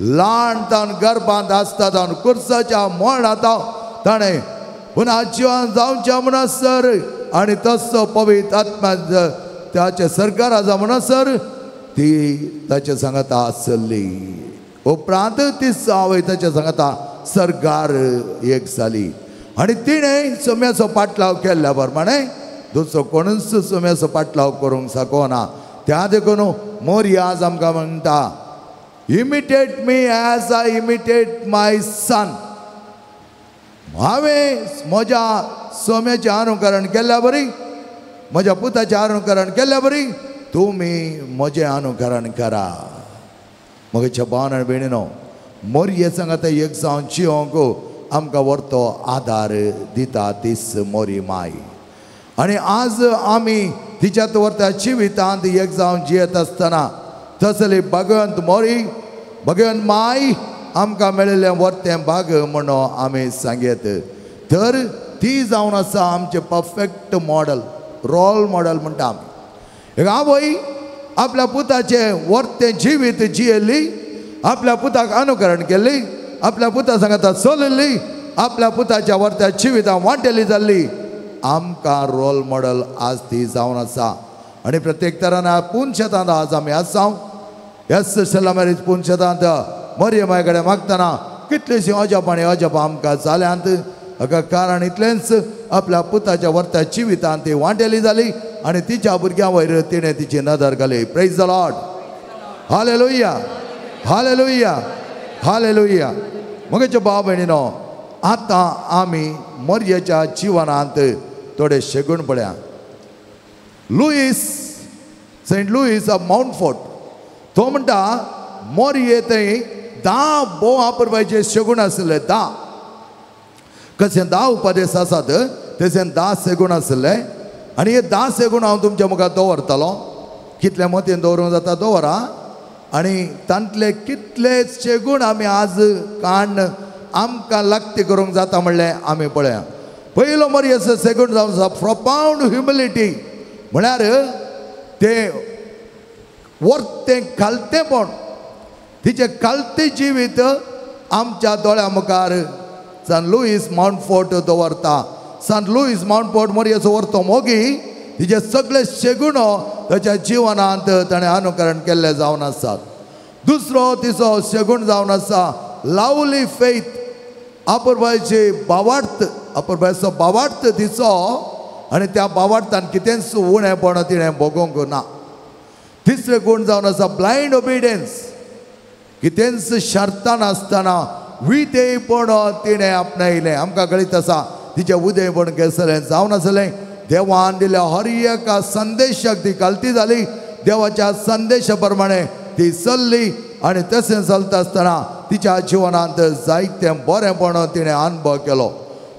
ल्हान तावन गर्भांत आसता तावन कुर्साच्या मळांत ताणें पुन्हा जिवन जावच्या म्हणसर आनी तसो पवित्र आत्मा त्याचे सरकार आसा म्हणसर ती ताचे सांगता आसली उपरांत ती आवय ताच्या सांगता सरकार एक जाली आनी तिणें सोम्याचो पाटलाव केल्ल्या प्रमाणे दुसरो कोणूच सोम्याचो पाटलाव करूंक शकना त्या देखून मोरी आज आमकां म्हणटा imitate me as I imitate my son हांवें म्हज्या सोम्याचें अनुकरण केल्ल्या बरी म्हज्या पुताचें अनुकरण केल्ल्या बरी तुमी म्हजें अनुकरण करा म्हज्या भावन आनी भयणीनो मोरये सांगात एक जावन जियोंक आमकां व्हरतो आदार दिता तीच मोरी माय आनी आज आमी तिच्यात व्हरता जिवितांत एक जावन जियेत आसतना तसली भगवंत मोरी भगवंत माय आमकां मेळिल्लें व्हरतें भाग म्हणून आमी सांगयत तर ती जावन आसा आमचें परफेक्ट मॉडल रोल मॉडल म्हणटा आमी एक आवय आपल्या पुताचें व्हरतें जिवीत जियेली आपल्या पुताक अनुकरण केल्ली आपल्या पुता सांगता चलली आपल्या पुताच्या व्हरत्या जिवितां वांटेली जाल्ली आमकां रोल मॉडल आज ती जावन आसा आनी प्रत्येक तरान पुनशेतांत आज आमी आसाव येस सलामेरीज पुनशेतांत मरियमाय कडेन मागतना कितलीशीं अजापां आमकां जाल्यांत हाका कारण इतलेंच आपल्या पुताच्या व्हरत्या जिवितांत ती वांटेली जाली आनी तिच्या भुरग्यां वयर तिणें तिची नदर घाली praise the Lord hallelujah hallelujah hallelujah म्हगे भाव भयणीनो आता आमी मोरयेच्या जिवनांत थोडे शेगूण पळया. लुईस, सेंट लुईस ऑफ माउंटफोर्ट, तो म्हणटा मोरये थंय 10 बोव वापरपाचे शेगूण आसले. 10 कशें 10 उपदेश आसात तशें 10 शेगूण आसले. आनी हे 10 शेगूण हांव तुमच्या मुखार दवरतलो. कितले मतीन दवरूंक जाता दवरा. आनी तांतले कितलेच शेगूण आमी आज काण आमकां लागती करूंक जाता म्हणलें आमी पळया. पयलो मोरयेचो शेगूण जावन आसा प्रोफाउंड ह्युमिलिटी, म्हळ्यार तें वर्तें खालतेपण, तिचें खालतें जिवीत आमच्या दोळ्या मुखार सान लुईस माउंटफोर्ट दवरता. सान लुईस माउंटफोर्ट मोरयेचो व्हरतो मोगी तिचे सगळे शेगूण ताच्या जिवनांत ताणें अनुकरण केल्ले जावन आसात. दुसरो तिचो शेगूण जावन आसा लवली फेथ, आपुरबायची बावार्थ, आपुरबायचो बावार्थ तिचो. आनी त्या बावार्थान कितेंच उणेपण तिणें भोगूंक ना. तिसरे गूण जावन आसा ब्लायंड ओबिडियन्स, कितेंच शर्तां नासतना विधेयपण तिणें आपणायलें. आमकां कळीत आसा तिचें उदेयपण केसलें जावन आसलें. देवान दिल्या हर एका संदेशाक ती कालती जाली. देवाच्या संदेशा प्रमाणे ती चल्ली आनी तशें चलता आसतना तिच्या जिवनांत जायतें बरेंपण तिणें अनुभव केलो.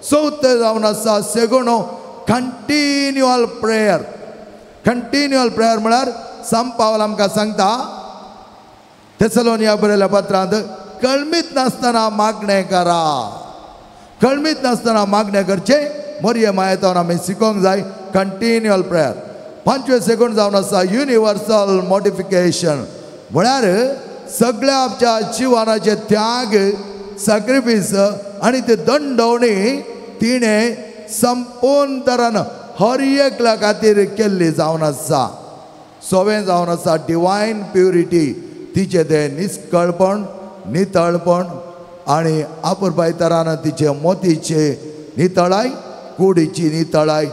चवथें जावन आसा शेगूण कंटिन्युअल प्रेयर. कंटिन्युअल प्रेयर म्हळ्यार सांत पावल आमकां सांगता थेसलोनिया बरयल्या पत्रांत कळमीत नासतना मागणें करा. कळमीत नासतना मागणें करचें मोरये मायेतावन आमी शिकोवंक जाय. कंटिन्युअल प्रेयर. 5वें शेगूण जावन आसा युनिवर्सल मॉडिफिकेशन, म्हळ्यार सगळ्या आमच्या जिवनाचे त्याग, सॅक्रिफीस आनी ती दंडवणी तिणें संपूर्ण तरान हर एकल्या खातीर केल्ली जावन आसा. 6वें जावन आसा डिवायन प्युरिटी, तिचें तें निश्कळपण, नितळपण आनी आपुरबाय तरान तिचे मोतीचे नितळाय, कुडीची नितळाय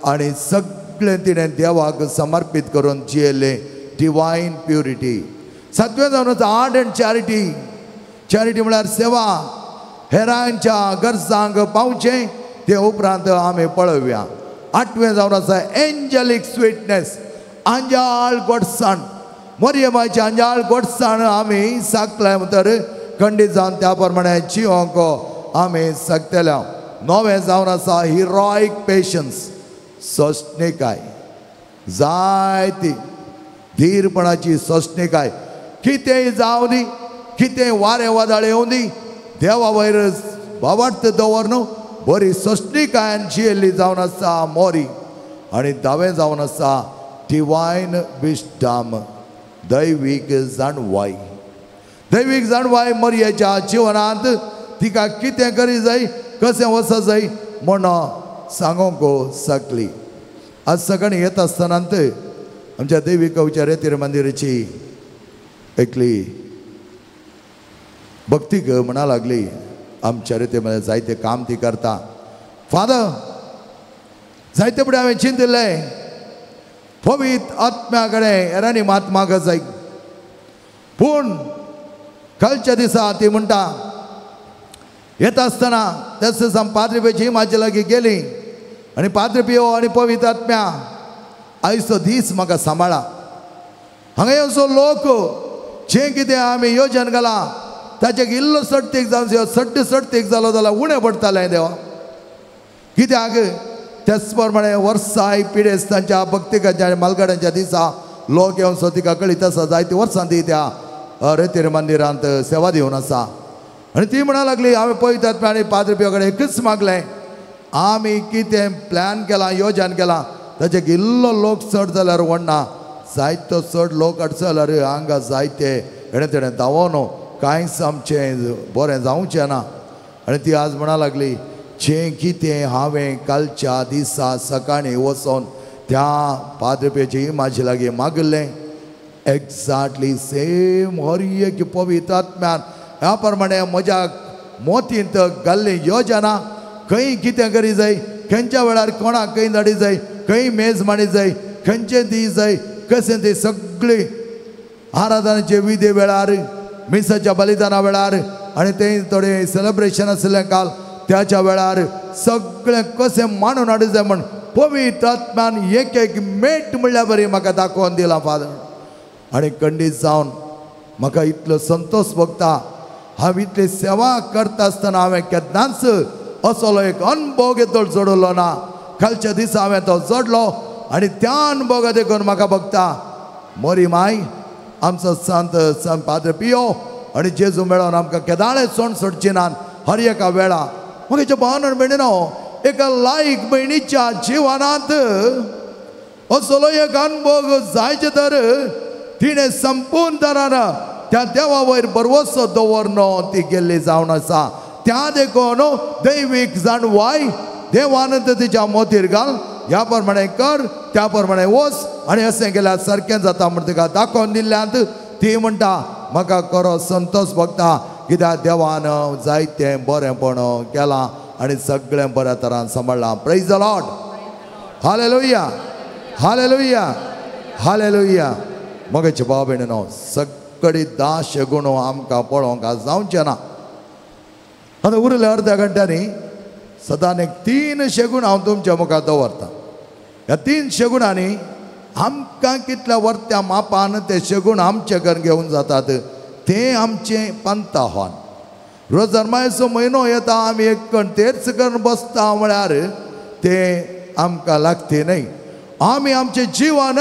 आनी सगळें तिणें देवाक समर्पीत करून जियेलें, डिवायन प्युरिटी. 7वें जावन आसा आर्ट एंड चॅरिटी. चॅरिटी म्हळ्यार सेवा, हेरांच्या गरजांक पावचें ते उपरांत आमी पळोवया. 8वें जावन आसा एंजलीक स्वीटनेस, अंजाळ गोडसाण. मोरयेमाचे अंजाळ गोडसाण आमी साकले तर खंडीत जावन त्या प्रमाणे जिवोंक आमी सकतल्या. 9वें जावन आसा हिरोईक पेशन्स, सोंसणीकाय, जायती धीरपणाची सोंसणीकाय. कितेंय जावं दी, कितेंय वारें वादळ येवं दी, देवा वयर बावार्थ दवरन बरी सोंसणीकायन जियेल्ली जावन आसा मोरी. आनी 10वें जावन आसा डिवायन विस्डम, दैवीक जाणवाय. दैवीक जाणवाय मोरयेच्या जिवनांत तिका कितें करी जाय, कशें वचत जाय म्हण सांगूंक शकली. आज सकाळीं येता आसतनांत आमच्या दैवीक रेतीर मंदिराची एकली भक्तीक म्हणा लागली, आमच्या रेतीमध्ये जायते काम ती करता. फादर, जायते फुडें हांवें चिंतिल्लें पवित्र आत्म्या कडेन हेरांनी मात मागत जाय. पूण कालच्या दिसा ती म्हणटा येता आसतना त्याच दिसा पाद्री पेची म्हाजे लागीं गेली आनी पाद्री पियो आनी पवित्र आत्म्या आयचो दीस म्हाका सांबाळा. हांगा येवचो लोक जें कितें आमी येवजन घाला ताचें इल्लो सडतीक जावन सडतीक जालो जाल्यार उणें पडटालें देवा. कित्याक त्याच प्रमाणे वर्साय पिडेस्तांच्या भक्तिकाच्या मालगाड्यांच्या दिसा लोक येवन तिका कळीत आसा जायती वर्सां ती त्या रेतीर मंदिरांत सेवा दिवन आसा. आनी ती म्हणा लागली हांवें पळयतात आनी पाद्री पियो कडेन एकच मागलें, आमी कितें प्लॅन केलां येवजन केलां ताचे इल्लो लोक चड जाल्यार व्हडना, जायतो चड लोक हाडचो जाल्यार हांगा जायते हेणें तेणें धांवोन कांयच आमचें बरें जावचें ना. आनी ती आज म्हणा लागली जें कितें हांवें कालच्या दिसा सकाळीं वचोन त्या पाद्री पेची म्हाजे लागीं मागलें एक्झॅक्टली सेम हर एक पवित्र आत्म्यान ह्या प्रमाणे म्हज्या मोतींत घाल्ली योजना. खंय कितें करी जाय, खंयच्या वेळार कोणाक खंय धाडी जाय, खंय मेज मांडी जाय, खंयचें दी जाय, कशें ती सगळी आराधनाचे विधी वेळार, मिसाच्या बलिदाना वेळार आनी तें थोडें सेलेब्रेशन आसलें काल त्याच्या वेळार सगळे कसे मांडून हाडूं जाय म्हण पवित्र आत्म्यान एक एक मेट म्हणल्या बरी म्हाका दाखोवन दिला फादर आनी खंडीत जावन म्हाका इतलो संतोष भोगता हांव इतली सेवा करता आसतना हांवें केन्नाच असलो एक अनुभव घेतलो जोडलो ना कालच्या दिसा हांवें तो जोडलो आनी त्या अनुभवा देखून म्हाका भोगता मोरी माय आमचो संत पाद्र पियो आनी जेजू मेळोन आमकां केदाळे सण सोडची नात हर एका वेळा म्हज्या भावना भयणीनो एका लायक भयणीच्या जिवनांत असलो एक अनुभव जायचे तर तिणें संपूर्ण तरान त्या देवा वयर भरवोसो दवरनो ती गेल्ली जावन आसा त्या देखून दैवीक जाणवाय देवान तिच्या मोतीर घाल ह्या प्रमाणे कर त्या प्रमाणे वच आनी अशें केल्यार सारकें जाता म्हण तिका दाखोवन दिल्ल्यांत ती म्हणटा म्हाका खरो संतोष भोगता कित्याक देवान जायतें बरेंपण केलां आनी सगळें बऱ्या तरान सांबाळ्ळां praise the Lord hallelujah hallelujah hallelujah मोगेचे भाव भयणीनो सगळी 10 शेगूण आमकां पळोवंक जावचें ना आतां उरल्या अर्ध्या घंट्यांनी सदां एक 3 शेगूण हांव तुमच्या मुखार दवरता ह्या 3 शेगुणांनी आमकां कितल्या वर्त्या मापान ते शेगूण आमचे घर घेवन जातात ते आमचें पंथाहवान रोजर्मायचो म्हयनो येता आमी एक तेच करून बसता म्हळ्यार ते आमकां लागते न्हय आमी आमचें जिवन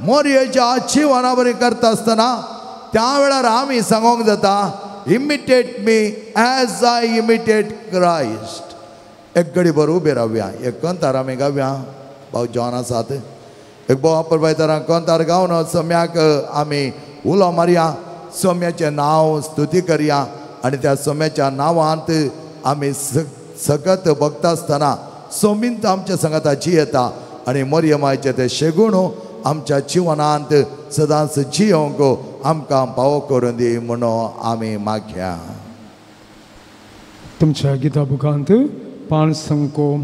मोरयेच्या जिवना बरें करता आसतना त्या वेळार आमी सांगोंक जाता imitate me as I imitate Christ एक घडी भर उबे रावया एक कंतार आमी गावया भाव जॉन आसात एक भाव अप्रभायतारां कंतार गावन सम्याक आमी उलो मारया सोम्याचें नांव स्तुती करया आनी त्या सोम्याच्या नांवांत आमी सगत भोगता आसतना सोमींत आमच्या संगताची येता आनी मोरयमायचे ते शेगूण आमच्या जिवनांत सदांच जियोंक आमकां पावो करून दी म्हणून आमी मागया तुमच्या गिता बुकांत 532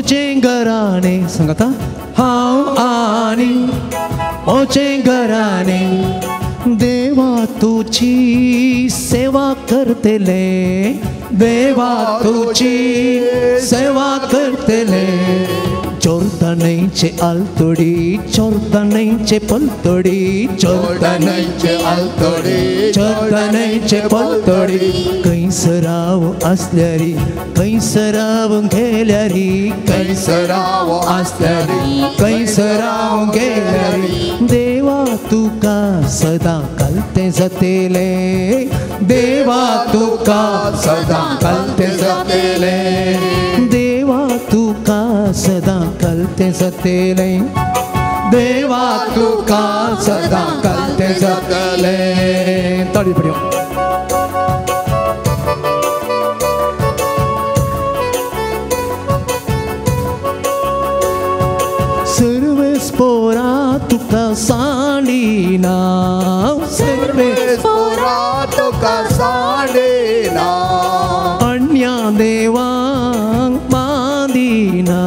33 घराणे सांगता हांव आनी म्हजें घराणे देवा तुजी सेवा करतले देवा तुजी सेवा करतले चोरतानैचे आलतोडी चोरतानैचे पलतोडी चोरतानैचे आलतोडी चोरतानैचे पलतोडी कैसराव असल्यारी कैसराव गेल्यारी कैसराव असल्यारी कैसराव गेल्यारी देवा तुका सदा कलते जातेले देवा तुका सदा कलते जातेले देवा तुका सदा कलते जातेले देवा तुका सदा कलते जातेले ताळी पडयो सर्वेस पोरा तुका सांडिना सर्वेस पोरा तुका सांडिना अन्या देवांक मानिना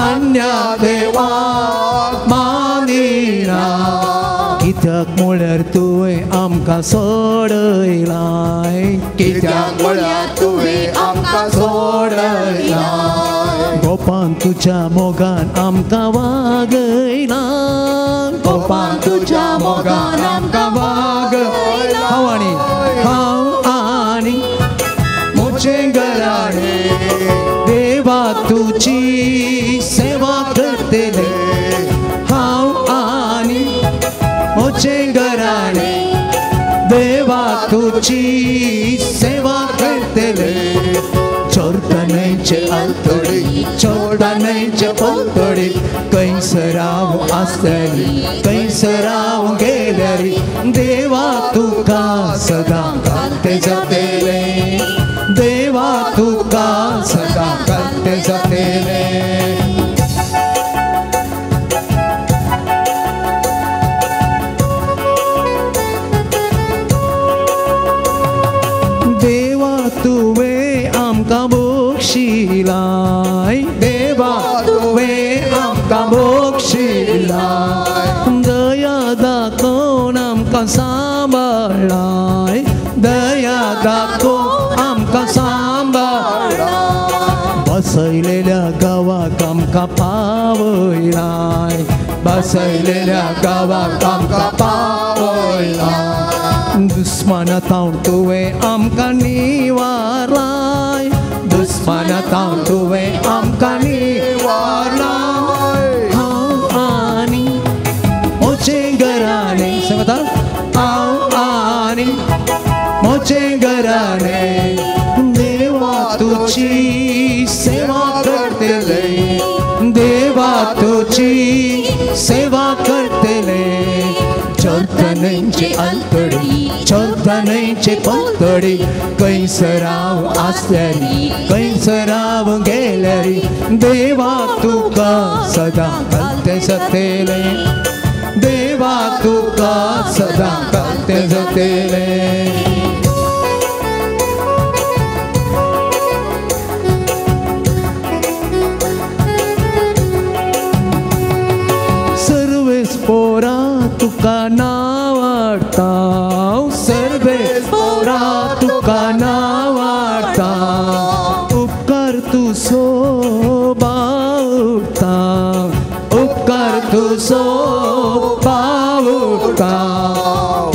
अन्या देवांक मानिना कित्याक म्हळ्यार तुवें आमकां सोडयलाय कित्याक म्हळ्यार तुवें आमकां सोडयलाय गोपान तुज्या मोगान आमकां वागयला गोपान तुज्या मोगान आमकां वागयला हांव आनी म्हजें घराणे देवा तुजी सेवा करतले हांव आनी म्हजें घराणे देवा तुजी सेवा करतले चोरटणेचे आलतडी चोरटणेचे पलतडी कैसराव आसतली कैसराव गेल्यारी देवा तुका सदा कालते जातेले देवा तुका सदा कालते जातेले देवा तुवे आमकां बक्षिलाय देवा तुवे आमकां बक्षिलाय दया दाखोवन आमकां सांबाळाय दया दाखोवन आमकां सांबाळाय बसयलेल्या गांवाक आमकां पावयलाय बसयलेल्या गांवाक आमकां पावयलाय दुस्मानातां तुवें आमकां निवारलाय दुस्मानातां तुवें आमकां निवारलाय हांव आनी म्हजें घराणें सांगता हांव आनी म्हजें घराणें देवा तुजी सेवा करतले देवा तुजी सेवा करतले चोरटणेचे आलतडी चोरटणेचे पलतडी कैसराव आसल्यारी कैसराव गेल्यारी देवा तुका सदा कालते जातेले देवा तुका सदा कालते जातेले पोरा तुका नावाडता सर्वेस पोरा तुका नावाडता उपकार तुजो बावडता उपकार तुजो बावडता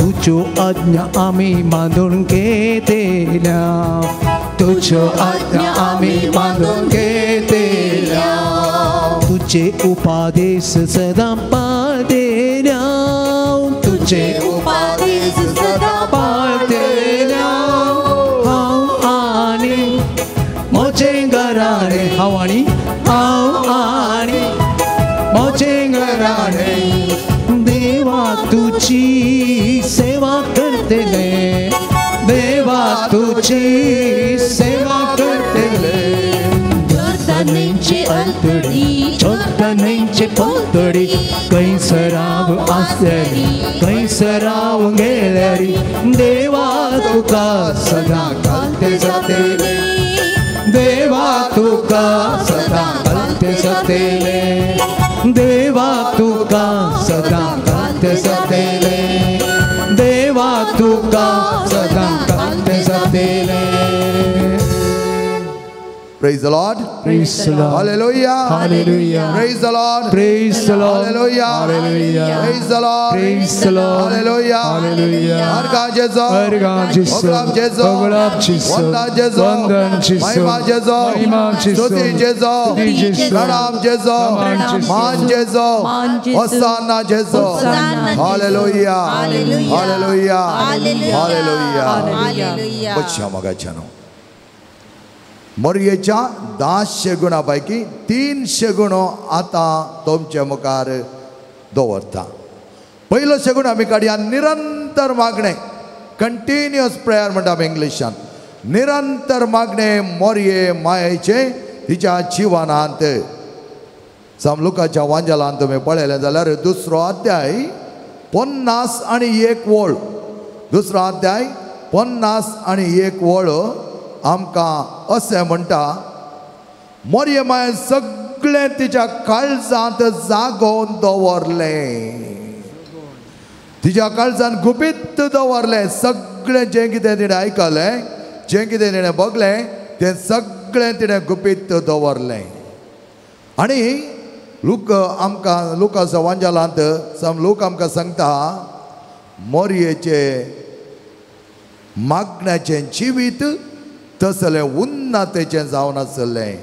तुज्यो आज्ञा आमी मानून घेतल्या तुज्यो आज्ञा आमी मानून घेतल्या तुझे उपादेश सदा पाळतेल्या तुझे उपादेश सदा पाळतेल्या हांव आनी म्हजें घराणें हांव आनी म्हजें घराणें देवा तुजी सेवा करतले देवा तुजी सेवा करतले चोरटणेचे आलतडी चोरटणेचे पलतडी कैसराव आसल्यारी कैसराव गेल्यारी देवा तुका सदा कालते जातेले देवा तुका सदा कालते जातेले देवा तुका सदा कालते जातेले देवा तुका सदा कालते जातेले Praise the Lord. Praise the Lord. Hallelujah. Hallelujah. Praise the Lord. Praise the Lord. Hallelujah. Hallelujah. Praise the Lord. Praise the Lord. Hallelujah. Hallelujah. Harga Jesu. Harga Jesu. Oglap Jesu. Oglap Jesu. Wanda Jesu. Vandan Jesu. Mahima Jesu. Mahima Jesu. Stuti Jesu. Stuti Jesu. Pranam Jesu. Pranam Jesu. Man Jesu. Hosanna Jesu. Hallelujah. Hallelujah. Hallelujah. Hallelujah. बच्चा मगा चनो मोरयेच्या 10 गुणांपैकी 300 गुण आता तुमच्या मुखार दवरता पहिलो गुण आमी काडया निरंतर मागणे कंटिन्युअस प्रेयर म्हणटा आमी इंग्लिशान निरंतर मागणे मोरये मायेचे तिच्या जिवनांत सम लुकाच्या वांजलांत तुमी पळयलें जाल्यार 2रो अध्याय 51 वळ 2रो अध्याय 51 वळ आमकां अशें म्हणटा मोरये माये सगळें तिच्या काळजांत जागोवन दवरलें तिच्या काळजांत गुपीत दवरलें सगळें जें कितें तिणें आयकलें जें कितें तिणें बघलें तें सगळें तिणें गुपीत दवरलें आनी लुकाच्या वांजलांत लोक आमकां सांगता मोरयेचे मागण्याचें जिवीत तसलें उन्नतेचें जावन आसलें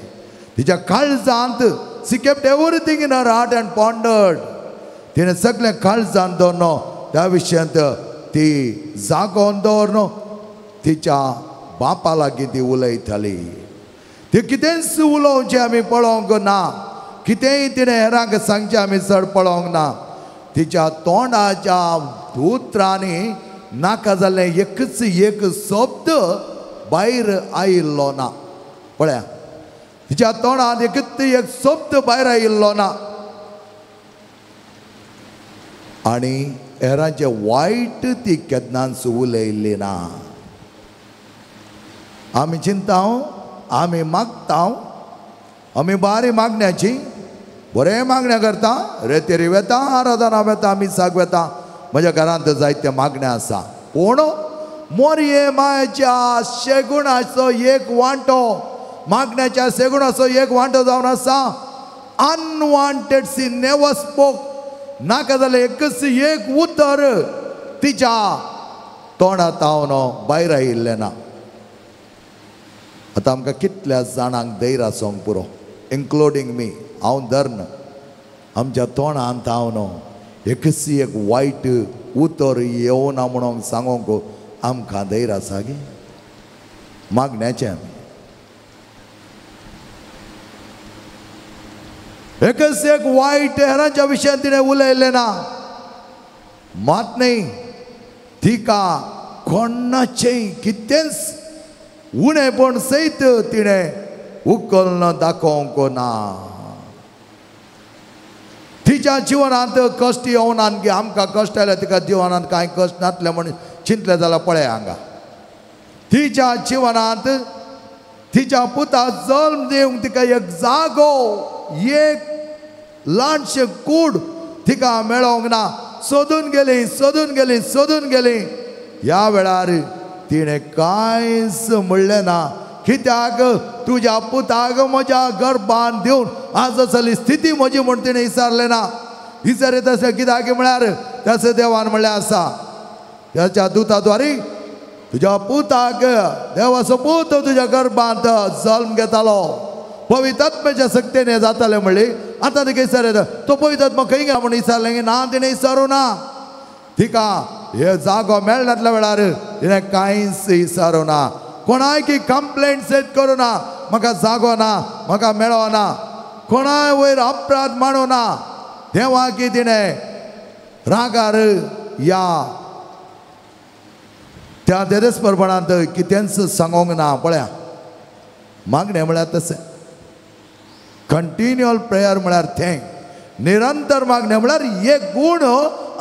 तिच्या काळजांत she kept everything in her heart and pondered तिणें सगळें काळजांत दवरनो त्या विशयांत ती जागोवन दवरनो तिच्या बापा लागीं ती उलयताली ते कितेंच उलोवचें आमी पळोवंक ना, कितेंय तिणें हेरांक सांगचें आमी चड पळोवंक ना. तिच्या तोंडाच्या उतरांनी नाका जाल्लें एकच एक शब्द भायर आयिल्लो ना. पळया, तिच्या तोंडात एकच एक शब्द भायर आयिल्लो ना. आनी हेरांचे वायट ती केन्नाच उलयल्ली ना. आमी चिंताव, आमी मागताव, आमी बारी मागण्याची बरे मागण्या करता, रेतेरी वेता, आराधना वेता, आमी साग वेता. म्हज्या घरांत जायते मागण्या आसा. पूण मोरये मायेच्या शेगुणाचो एक वांटो, मागण्याच्या शेगुणाचो एक वांटो जावन आसा. Unwanted she never spoke. नाका जाल्यार एकच एक उतर तिच्या तोंडांतावन भायर आयिल्लें ना. आतां आमकां कितल्या जाणांक धैर्य आसोंक पुरो, इन्क्लुडींग मी. हांव धरन आमच्या तोंडांत हांव एकच एक वायट उतर येवना म्हणून सांगोंक आमकां धैर्य आसा गे मागण्याचें. आमी एकच एक वायट हेरांच्या विशयान तिणें उलयलें ना. मात न्ही, तिका कोणाचेंय कितेंच उणेपण सयत तिणें उखलून दाखोवंक ना. तिच्या जिवनांत कश्ट येवना की आमकां कश्ट आयले तिका जिवनांत कांय कश्ट नासले म्हणून चिंतले जाल्यार पळय हांगा. तिच्या जिवनांत तिच्या पुता जल्म दिवंक तिका एक जागो, एक ल्हानशें कूड तिका मेळोंक ना. सोदून गेली, सोदून गेली, सोदून गेली. ह्या वेळार तिणें कांयच म्हणलें ना. कित्याक तुज्या पुताक म्हज्या गर्भान दिवन आज जाली स्थिती म्हजी म्हूण तिणें विचारलें ना. विचारीत आसलें कित्याक म्हळ्यार त्याच देवान म्हणलें आसा त्याच्या दुताद्वारे तुज्या पुताक देवाचो पूत तुज्या गर्भांत जल्म घेतालो, पवित्र आत्म्याच्या सक्तीन हें जातालें म्हणली. आतां तिका विचारत तो पवित्र आत्मा खंय गेला म्हूण विचारलें. ना, तिणें विचारूं ना. तिका हे जागो मेळनातल्या वेळार तिणें कांयच विचारूं ना. कोणाय की कंप्लेंट सेट करूं ना, म्हाका जागो ना, म्हाका मेळना. कोणाय वयर अपराध मानूं ना. देवा की तिणें रागार या त्या देदेस्परपणांत कितेंच सांगोंक ना. पळया, मागणें म्हळ्यार तशें. कंटिन्युअल प्रेयर म्हळ्यार थँक. निरंतर मागणें म्हळ्यार एक गूण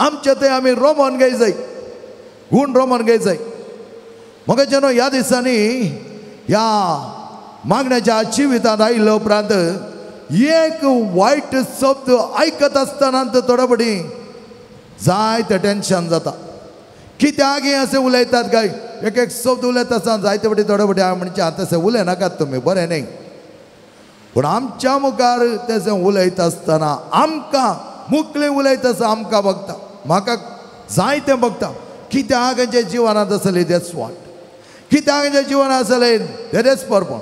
आमचे थंय आमी रोमन घेवंक जाय. गूण रोमन घेवंक जाय. म्हाका जेन्ना ह्या दिसांनी ह्या मागण्याच्या जिवितांत आयिल्ले उपरांत एक वायट शब्द आयकत आसतना थोडे बडी जायते टेन्शन जाता. कित्याक हें अशें उलयतात काय, एक एक शब्द उलयत आसतना जायते बडी थोडे बडी हांव म्हणचे तशें उलयनाकात तुमी, बरें न्ही. पूण आमच्या मुखार तशें उलयत आसतना आमकां मुखलें उलयत आसा आमकां बघता, म्हाका जायतें बघता. कित्याक जे जिवनांत आसलें देसवाट, कित्याक जे जिवनांत आसलें देदेस्परपण,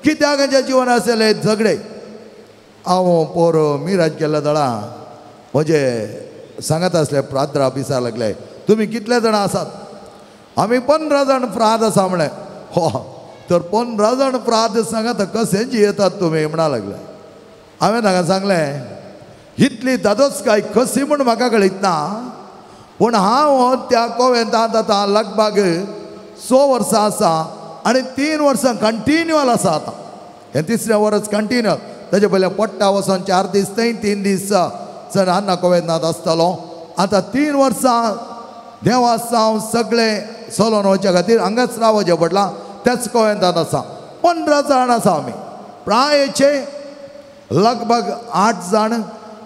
कित्याक जे जिवनांत आसलें झगडे. हांव पोर मिराज केल्ल्या दळा म्हजे सांगत आसले प्रार्थना ऑफिसार लागले तुमी कितले जाण आसात. आमी 15 जाण फ्राद आसा म्हळें. हो तर 15 जाण फ्राद सांगात कशें जियेतात तुमी म्हणा लागले. हांवें ताका सांगलें इतली दादोसकाय कशी म्हूण म्हाका कळीत ना. पूण हांव त्या कोवेंतांत आतां लगभग 6 वर्सां आसा आनी 3 वर्सां कंटिन्युअल आसा. आतां हें 3रे वर्स कंटिन्युअल. ताचे पयलें पडटा वचोन 4 दीस थंय 3 दीस सर अन्ना कोवेंतांत आसतालो. आतां 3 वर्सां देवा सावन सगळें चलोवन वचे खातीर हांगाच रावचें पडलां. त्याच कोवेंतांत आसा. 15 जाण आसा आमी. प्रायेचे लगभग 8 जाण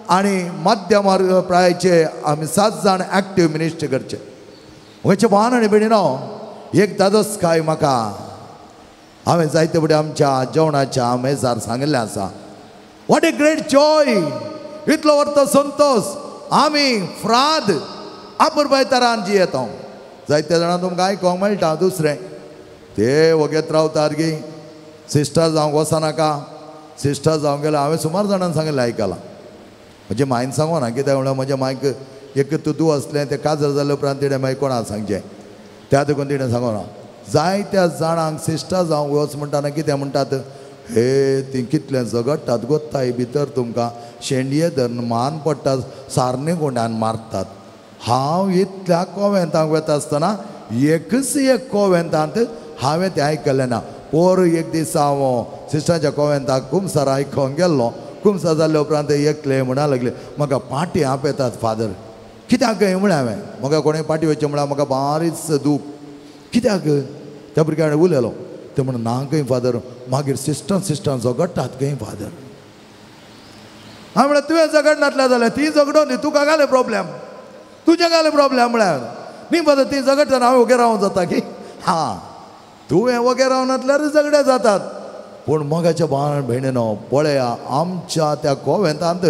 आनी मध्यम प्रायेचे आमी 7 जाण एक्टीव मिनिस्टर करचे. म्हजे भावान आनी भयणीनो, एक दादोसकाय म्हाका हांवें जायते बडी आमच्या जेवणाच्या मेजार सांगिल्लें आसा. What a great Joy. इतलो व्हरतो संतोश आमी फ्राद आपुरबाय तरान जियेता. जायते जाणां तुमकां आयकोंक मेळटा दुसरें ते वगेत रावतात गे सिस्टर जावंक वचनाका. सिस्टर जावंक गेल्यार हांवें सुमार जाणांक सांगिल्लें आयकलां. म्हजे मायन सांगो ना कित्याक म्हळ्यार म्हज्या मायक एक तूं आसलें तें काजर जाले उपरांत तिणें मागीर कोणाक सांगचें त्या देखून तिणें सांगो ना. जायत्या जाणांक सिस्टर जावंक वच म्हणटाना कितें म्हणटात हे ती कितलें झगडटात गोत्ताय भितर तुमकां शेंडये धरून मान पडटात सारणे गोंड्यान मारतात. हांव इतल्या कॉवेंतांक वता आसतना एकच एक कॉवेंतांत हांवें तें आयकलें ना. पोर एक दीस हांव सिस्टराच्या कॉवेंताक कुमसार आयकोंक गेल्लो. कुमसार जाल्ले उपरांत एकले म्हणा लागले म्हाका पाटी आपयतात फादर. कित्याक म्हळें हांवें म्हाका कोणें पाटी वयचें म्हळ्यार म्हाका बारीच दूख. कित्याक त्या भुरग्यान उलयलो. ते म्हणून ना खंय फादर मागीर सिस्टर झगडटात खंय फादर. हांवें म्हळ्यार तुवें झगडनातलें जाल्यार ती झगडो न्ही तुका घाले प्रॉब्लेम तुजें घाले प्रॉब्लेम म्हळ्यार न्ही फादर ती झगडटना हांवें वगे रावूं जाता की हां तुवें वगे रावनातल्यार झगडे जातात. पूण मोगाच्या भाव भयणीनो पळया आमच्या त्या कॉवेंतांत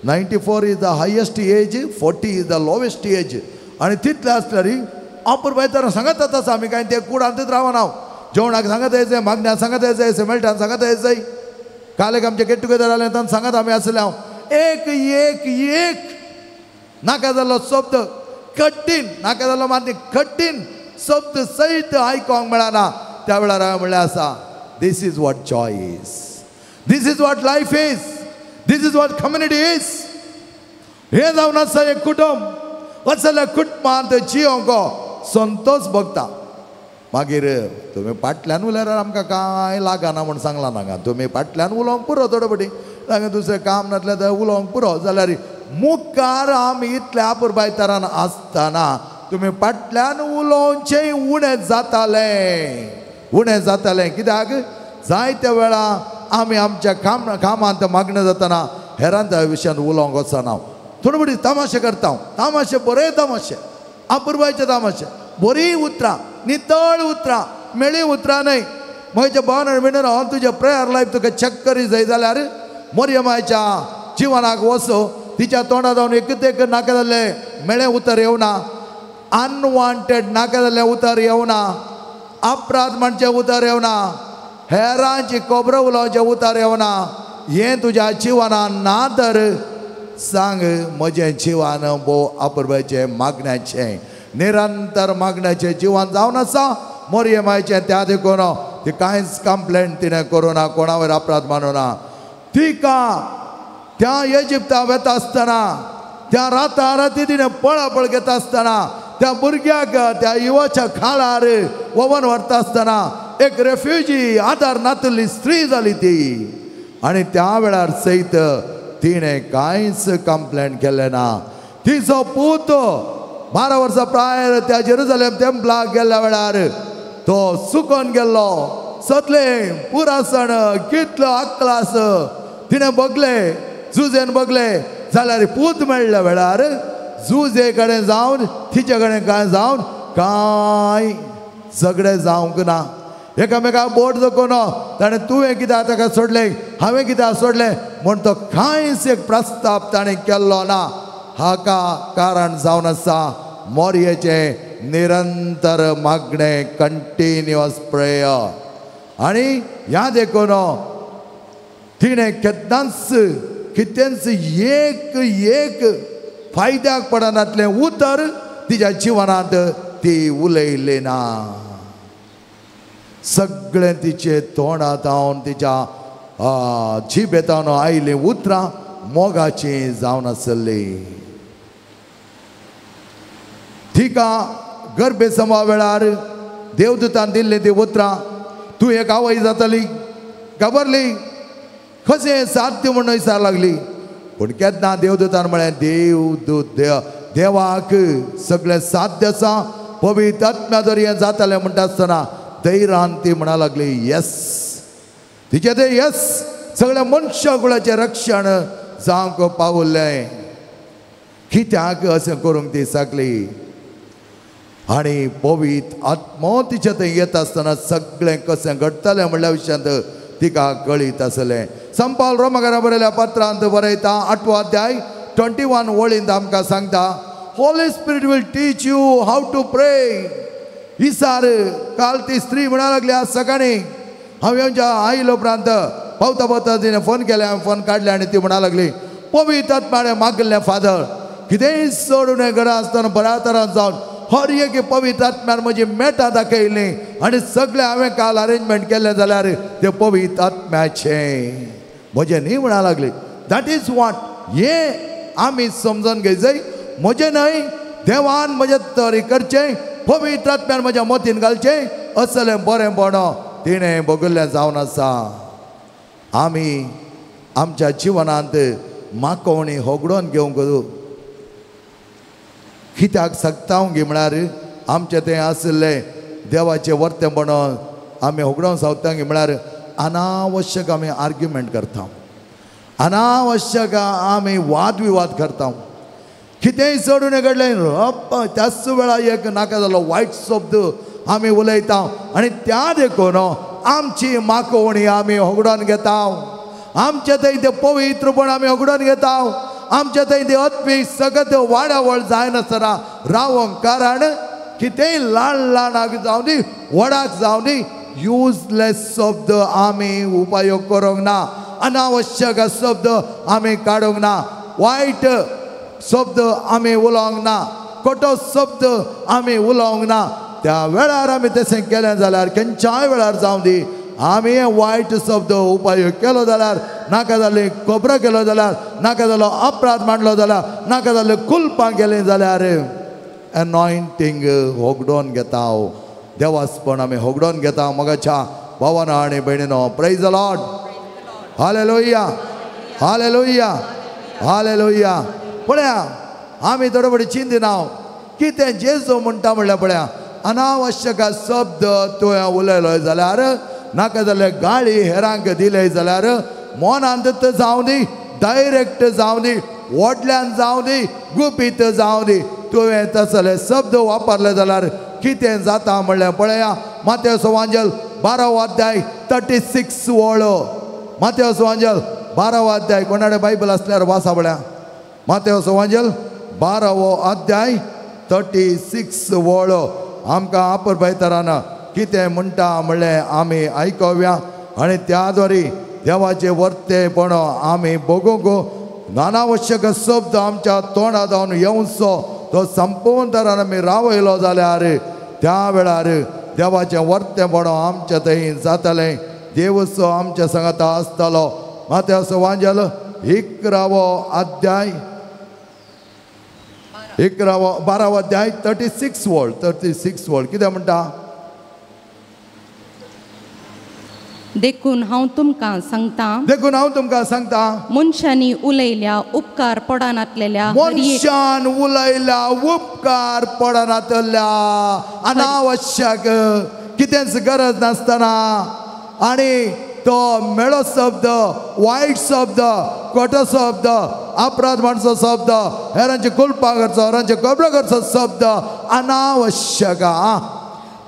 94 is the highest age 40 is the lowest age. आनी तितले आसल्यार आपूर बायतार सांगत आतां आमी कांय ते कुडांतच रावना. हांव जेवणाक सांगत येयचें मागण्याक सांगत येयचें सेमेल्टान सांगत येयचें. काल एक आमचें गेट टुगेदर जालें तातूंत सांगत आमी आसले. हांव एक एक एक नाका जाल्लो शब्द कठीण नाका जाल्लो मात कठीण शब्द सयत आयकोंक मेळना. त्या वेळार हांवें म्हणलें आसा this is what joy is. This is what life is. This is what community is. हे जावन आसा एक कुटुंब असल्या कुटुंबांत जियोंक संतोष भोगता. मागीर तुमी फाटल्यान उलयल्यार आमकां कांय लागना म्हूण सांगलां नाका. तुमी फाटल्यान उलोवंक पुरो थोडे फावटी तांकां दुसरें काम नासलें थंय उलोवंक पुरो जाल्यार मुखार आमी इतल्या पुरबायतारान आसतना तुमी फाटल्यान उलोवचेंय उणें जातालें. कित्याक जायत्या वेळा आमी आमच्या कामांत मग्न जातना हेरांच्या विशयान उलोवंक वचना. थोडे फावटी तमाशे करता. तमाशे बरे तमाशे अपुरबायचे तमाशे बरी उतरां नितळ उतरां मेळी उतरां न्हय. म्हज्या भावना म्हणून हांव तुजें प्रेयर लायफ तुका चॅक करी जाय जाल्यार मोरयमाच्या जिवनाक वचो. तिच्या तोंडां जावन एकच एक नाका जाल्लें मेळें उतर येवना. अनवॉन्टेड नाका जाल्लें उतर येवना. अपराध म्हणचें उतर येवना. हेरांची खोबरो उलोवचें उतर येवना. हें तुज्या जिवनान ना तर सांग म्हजें जिवन भोव अपुरबायचें मागण्याचें निरंतर मागण्याचें जिवन जावन आसा. मोरयमायचें त्या देखून ती कांयच कंप्लेंट तिणें करुना कोणा वयर अपराध मानूना. तिका त्या इजिप्ता वेता आसतना त्या राती तिणें पळापळ घेता आसतना त्या भुरग्याक त्या युवाच्या खाळार ववन व्हरता आसतना एक रेफ्युजी आदार नातली स्त्री जाली ती. आनी त्या वेळार सयत तिणें कांयच कंप्लेंट केलें ना. तिचो पूत 12 वर्सां प्रायर त्या जेरुसलेम टेंपलाक गेल्ल्या वेळार तो सुकोन गेल्लो. सतले पुरासण कितलो आक्लास तिणें बगले जुजेन बगले जाल्यार पूत मेळ्ळ्या वेळार जुजे कडेन जावन तिचे कडेन जावन कांय झगडे जावंक ना. एकामेकाक बोट जोकोन ताणें तुवें कित्याक ताका सोडलें हांवें कित्याक सोडलें म्हूण तो कांयच एक प्रस्ताव ताणें केल्लो ना. हाका कारण जावन आसा मोरयेचें निरंतर मागणें कंटिन्युअस प्रेयर. आनी ह्या देखून तिणें कितेंच एक एक फायद्याक पडनातलें उतर तिच्या जिवनांत ती उलयली ना. सगळें तिचे तोंडांत हांव तिच्या जिबेतान आयलीं उतरां मोगाचीं जावन आसली. तिका गर्भे समा वेळार देवदूतान दिल्लीं ती उतरां तूं एक आवय जातली घाबरली कशें साध्य म्हणून विचार लागली. पूण केन्ना देवदूतान म्हळें देवाक सगळें साध्य आसा पवित्र आत्म्या जर हें जातालें म्हणटा आसतना धैर्यान ती म्हणा लागली येस. तिचे ते येस सगळ्या मनशाकुळाचें रक्षण जावंक पावलें. कित्याक अशें करूंक ती सांगली. आनी पवित्र आत्मो तिचे थंय येता आसतना सगळें कशें घडटलें म्हणल्या विशयांत तिका कळीत आसलें. संपाल रोमाकारा बरयल्या पत्रांत बरयता 8वो अध्याय 21 वळींत आमकां सांगता Holy Spirit will teach you how to pray. इसार काल ती स्त्री म्हणा लागली आज सकाळी हांव येवच्या आयलो उपरांत पावता तिणें फोन केले हांवें फोन काडले आनी ती म्हणा लागली पवित्र आत्म्यान मागलें फादर कितेंय सोडून घरा आसतना बऱ्या तरान जावन हर एक पवित्र आत्म्यान म्हजी मेटां दाखयली आनी सगळें हांवें काल अरेंजमेंट केलें जाल्यार ते पवित्र आत्म्याचें म्हजें न्ही म्हणा लागली. दॅट इज वॉट हे आमी समजून घेवचें. म्हजें न्हय, देवान म्हजें तरी करचें, पवित्र आत्म्यान म्हज्या मतीन घालचें, असलें बरेंपण तिणें भोगल्लें जावन आसा. आमी आमच्या जिवनांत माकोवणी होगडोन घेवंक कित्याक सांगता गे म्हळ्यार आमचें तें आसलें देवाचें वर्तेपण आमी होगडोन सांगता गे म्हळ्यार अनावश्यक आमी आर्ग्युमेंट करता, अनावश्यक आमी वाद विवाद करता. कितेंय चडून घडलें त्याच वेळार एक नाका जालो वायट शब्द आमी उलयता आनी त्या देखून आमची माकोवणी आमी होगडोन घेता. आमचे थंय ते पवित्रपण आमी होगडोन घेता. आमचे थंय ते अत्मी सगत वाडावळ जायनासतना रावंक कारण कितेंय ल्हान ल्हानाक जावं दी व्हडाक जावं दी युजलेस शब्द आमी उपयोग करूंक ना, अनावश्यक शब्द आमी काडूंक ना, वायट शब्द आमी उलोवंक ना, खोटो शब्द आमी उलोवंक ना. त्या वेळार आमी तशें केलें जाल्यार खंयच्याय वेळार जावं दी आमी वायट शब्द उपयोग केलो जाल्यार, नाका जाल्ली खबरो केलो जाल्यार, नाका जालो अपराध मांडलो जाल्यार, नाका जाल्ले कुलपां गेलीं जाल्यार एनॉयंटींग होगडोन घेता, देवासपण आमी होगडोन घेता. मोगाच्या भावानो आनी भयणीनो, praise the Lord, hallelujah, hallelujah, hallelujah. पळया आमी थोडे बडी चिंतिना कितें जेजू म्हणटा म्हणल्यार पळया अनावश्यक शब्द तुवें उलयलो जाल्यार, नाका जाल्यार गाळी हेरांक दिले जाल्यार मोनांत जावं दी, डायरेक्ट जावं दी, व्हडल्यान जावं दी, गुपीत जावं दी, तुवें तसले शब्द वापरले जाल्यार कितें जाता म्हणल्यार पळया माथेव सुवांजल 12 अध्याय 36 वळो. माथेव सुवांजल 12 अध्याय कोणाडे बायबल आसल्यार वाचा पळया. माथेव सुवांजल 12 अध्याय 36 वळो. आमकां आपुरबायतरान कितें म्हणटा म्हणलें आमी आयकोव्या आनी त्या द्वारे देवाचे वर्तेपण आमी बगूंक. अनावश्यक शब्द आमच्या तोंडा जावन येवचो तो संपूर्ण तरान आमी रावयलो जाल्यार त्या वेळार देवाचें वर्तेपण आमच्या थंय जातलें. देवच आमच्या सांगाता आसतलो. माथेव सुवांजल 11 अध्याय 12 अध्याय 36 वळ. 36 वळ कितें म्हणटा? देखून हांव तुमकां सांगता, देखून हांव तुमकां सांगता, मनशांनी उलयल्या उपकार पडनातलेल्या, मनशान उलयल्या उपकार पडनातल्या अनावश्यक कितेंच गरज नासतना आनी तो मेळो शब्द, वायट शब्द, खोटो शब्द, अपराध माणसो शब्द, हेरांचे कुलपा करचो, हेरांचे कबरो करचो शब्द अनावश्यक.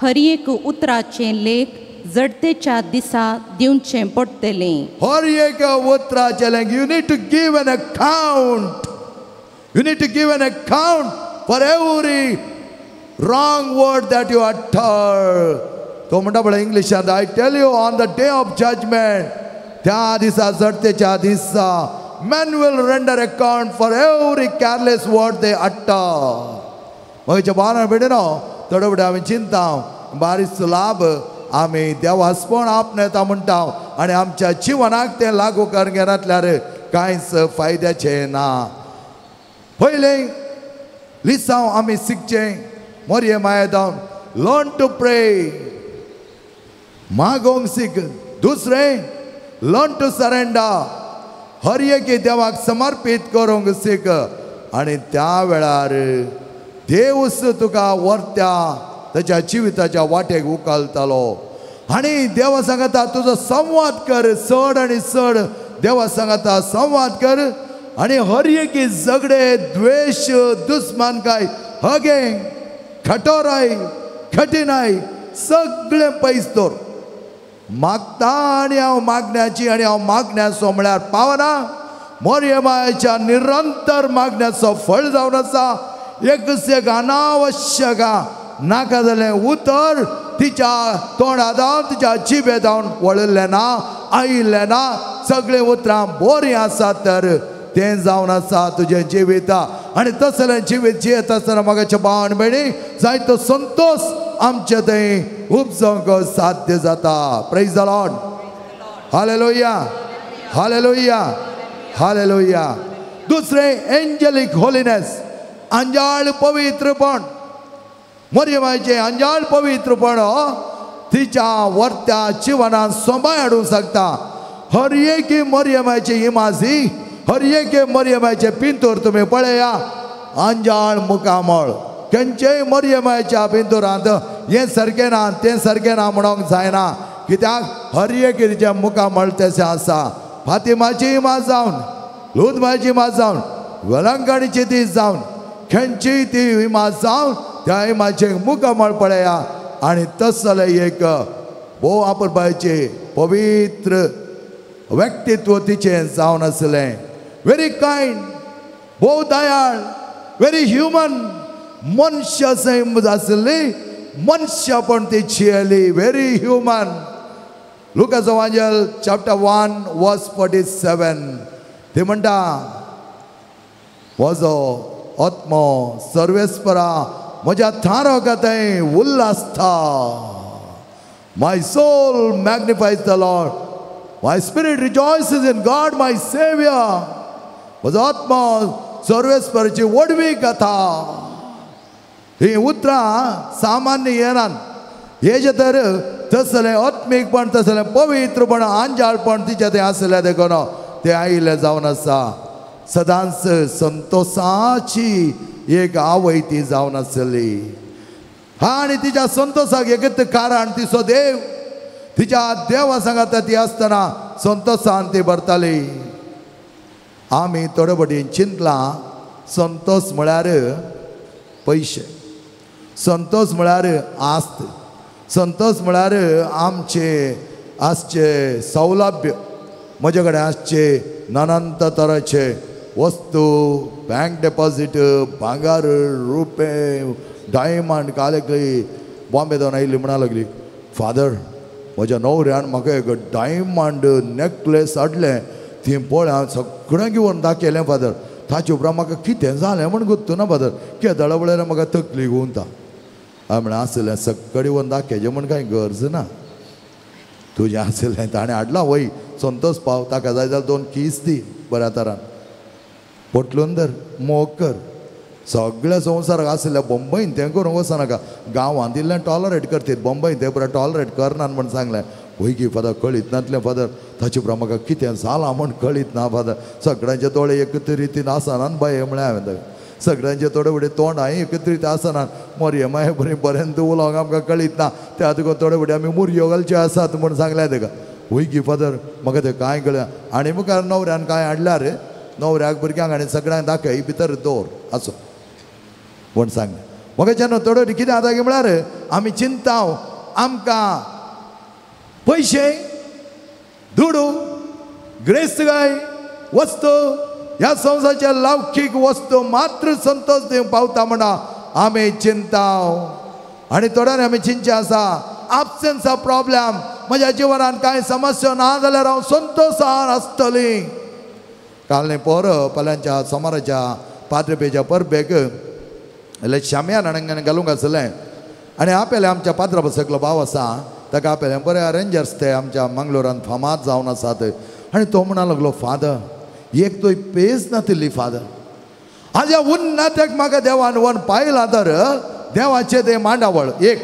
हर एक उतराचे लेख जडतेच्या दिसा दिवचें पडटले. हर एक उतराचे लेख you need to give an account. You need to give an account for every wrong word that you utter. तो म्हणटा पळय इंग्लिशांत, I tell you on the day of judgment, त्या दिसा जडतेच्या दिसा men will render account for every careless word they utter. म्हज्या भावान भयणीनो, थोडे फुडें आमी चिंता बारीक लाभ आमी देवासपण आपणेता म्हणटा आनी आमच्या जिवनाक तें लागू करून घेतल्यार कांयच फायद्याचें ना. पयलें लिसांव आमी शिकचें मोरये मायेदावन लर्न टू प्रे, मागोंक सीख. दुसरें लर्न टू सरेंडर, हर एक देवाक समर्पीत करूंक सीख. आनी त्या वेळार देवच तुका व्हरत्या ताच्या जिविताच्या वाटेक उखलतलो. आनी देवा सांगता तुजो संवाद कर, चड आनी चड देवा सांगता संवाद कर. आनी हर एक झगडे, द्वेष, दुस्मानकाय, हगे, खटोराय, कठिनाय सगळें पयस दवर. मागता आनी हांव मागण्याची आनी हांव मागण्याचो म्हळ्यार पावना. मोरयेमायेच्या निरंतर मागण्याचो फळ जावन आसा. एक अनावश्यक नाका जालें उतर तिच्या तोंडा जावन तिच्या जिबे जावन वळिल्लें ना, आयिल्लें ना. सगळीं उतरां बरीं आसात तर तें जावन आसा तुजें जिवीत आनी तसलें जिवीत जियेत आसतना म्हाका भाव भयणी जायतो संतोष आमचे थंय उपजोवंक साध्य जाता. Praise the Lord. Hallelujah hallelujah hallelujah. दुसरें एंजेलिक होलिनेस, अंजाळ पवित्रपण. मरियमाचें अंजाळ पवित्रपण तिच्या वर्त्या जिवनात सोबाय हाडूंक शकता. हर एक मरियमाची इमाजी, हर एक मरियमाचे पिंतूर तुम्ही पळया अंजाळ मुकामळ. खंयचेय मरियमाच्या पिंतुरांत हें सारकें ना तें सारकें ना म्हणूंक जायना, कित्याक हर एक तिच्या मुकामळ तशें आसा. फातिमाची इमाज जावन, लुदमाची इमाज जावन, वलंगणीची ती जावन, खंयचीय ती इमाज जावन त्या इमाचें मुकामळ पळया. आनी तसलें एक भोव वापरपाचें पवित्र व्यक्तित्व तिचें जावन आसलें. व्हेरी कायंड, भोव दयाळ, व्हेरी ह्युमन. मनशां आसली, मनशापण ती जियेली. Very human. लुकास एवांजल चॅप्टर 1 वर्स 47 ते म्हणटा म्हजो आत्मो सर्वेस्परा म्हज्या थारकाथंय उल्हासता. My soul magnifies the Lord, my spirit rejoices in God my saviour. म्हजो आत्मो सर्वेस्पराची वडवी गाता. ही उतरां सामान्य येनात. हेजे तर तसलें आत्मीकपण, तसलें पवित्रपण, अंजाळपण तिच्या थंय आसलें देखून तें आयिल्लें जावन आसा. सदांच संतोषाची एक आवय ती जावन आसली. आनी तिच्या संतोषाक एकच कारण तिचो देव. तिच्या देवा सांगात ती आसतना संतोषान ती भरताली. आमी थोडे बटीन चिंतलां संतोष म्हळ्यार पयशे, संतोष म्हळ्यार आस्त, संतोष म्हळ्यार आमचे आसचे सौलभ्य. म्हजे कडेन आसचे अनंत तराचे वस्तू, बँक डिपॉझिट, भांगार, रुपे, डायमंड. कालकली बॉम्बे जावन आयिल्ली म्हणा लागली, फादर म्हज्या न्हवऱ्यान म्हाका एक डायमंड नेकलेस हाडलें, ती पळय हांव सगळें घेवन दाखयलें फादर. ताचे उपरांत म्हाका कितें जालें म्हण गुत्तू ना फादर. केदळ पळयल्यार म्हाका तकली गुंवता. हांवें म्हणलें आसलें सगळें घेवन दाखयचें म्हण कांय गरज ना. तुजें आसलें ताणें हाडलां वय संतोष पाव. ताका जाय जाल्यार 2 कीस दी बऱ्या तरान, पोटलून धर, मोग कर. सगळ्या संवसाराक आसलें बंबईन तें करूंक वचनाका. गांवांत इल्लें टॉलरेट करतात, बंबईन तें बरें टॉलरेट करनात म्हण सांगलें. वय की फादर कळीत नातलें फादर. ताचे उपरांत म्हाका कितें जालां म्हण कळीत ना फादर. सगळ्यांचे दोळे एकत्र रितीन आसनात बाये म्हळ्यार हांवें ताका. सगळ्यांचे थोडे फुडें तोंडाय एकत्रीत आसनात. मरियमाय बरें बरें उलोवंक आमकां कळीत ना. त्या खातीर थोडे फुडें आमी मुरयो घालच्यो आसात म्हण सांगलें ताका. वय की फादर म्हाका तें कांय कळना. आनी मुखार न्हवऱ्यान कांय हाडल्यार न्हवऱ्याक भुरग्यांक आनी सगळ्यांक दाखय भितर दवर आसो म्हण सांगलें. म्हाका जेन्ना थोडे कितें जाता की म्हळ्यार आमी चिंताव आमकां पयशे, दुडू, ग्रेसगाय, वस्तू, ह्या संवसाराच्या लौकीक वस्तू मात्र संतोष दिवंक पावता म्हणा आमी चिंताव. आनी थोड्यांनी आमी चिंतचे आसा एब्सन्स ऑफ प्रॉब्लेम. म्हज्या जिवनांत कांय समस्या ना जाल्यार हांव संतोशान आसतलीं. काल पोर फाल्यांच्या सोमाराच्या पाद्रपेच्या परबेक शामियान हांगा घालूंक आसलें. आनी आपयलें आमच्या पाद्रा बसकलो भाव आसा ताका आपयलें. बरे अरेंजर्स ते आमच्या मंगलोरांत फामाद जावन आसात. आनी तो म्हणा लागलो फादर एक तो पेज नातिल्ली फादर. हाज्या उन्नत्याक म्हाका देवान वन पायला तर देवाचें तें मांडावळ. एक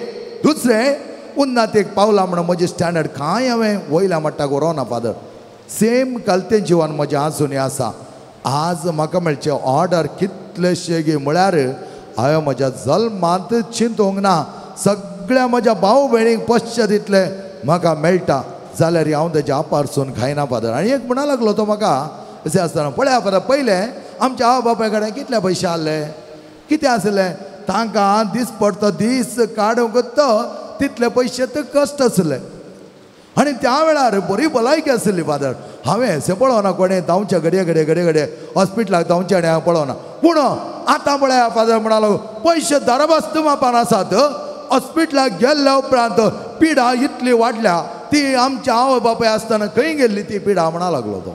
दुसरें उन्नतेक पावला म्हणून म्हजें स्टँडर्ड कांय हांवें वयल्या मट्टाक व्हरोना फादर. सेम कालतें जिवन म्हजें आजुनूय आसा. आज म्हाका मेळचें ऑर्डर कितलेशे गे म्हळ्यार हांवें म्हज्या जल्मांत चिंतूंक ना. सगळ्या म्हज्या भाव भयणीक पश्चात इतलें म्हाका मेळटा जाल्यार हांव तेज्या आपारसून खायना फादर. आनी एक म्हणा लागलो तो म्हाका अशें आसतना पळया फादर पयलें आमच्या आवय बापाय कडेन कितले पयशे आहले, कितें आसलें तांकां दीस पडतो दीस काडूंक तितले पयशे ते कश्ट आसले. आनी त्या वेळार बरी भलायकी आसली फादर. हांवें अशें पळोवना कोणें धांवच्या घडये घडये घडये घडये हॉस्पिटलाक धांवचे आनी हांव पळोवना. पूण आतां पळया फादर म्हणालो पयशे दरबस्त मापान आसात. हॉस्पिटलाक गेल्ल्या उपरांत पिडा इतली वाडल्या ती आमच्या आवय बापाय आसतना खंय गेल्ली ती पिडा म्हणा लागलो तो.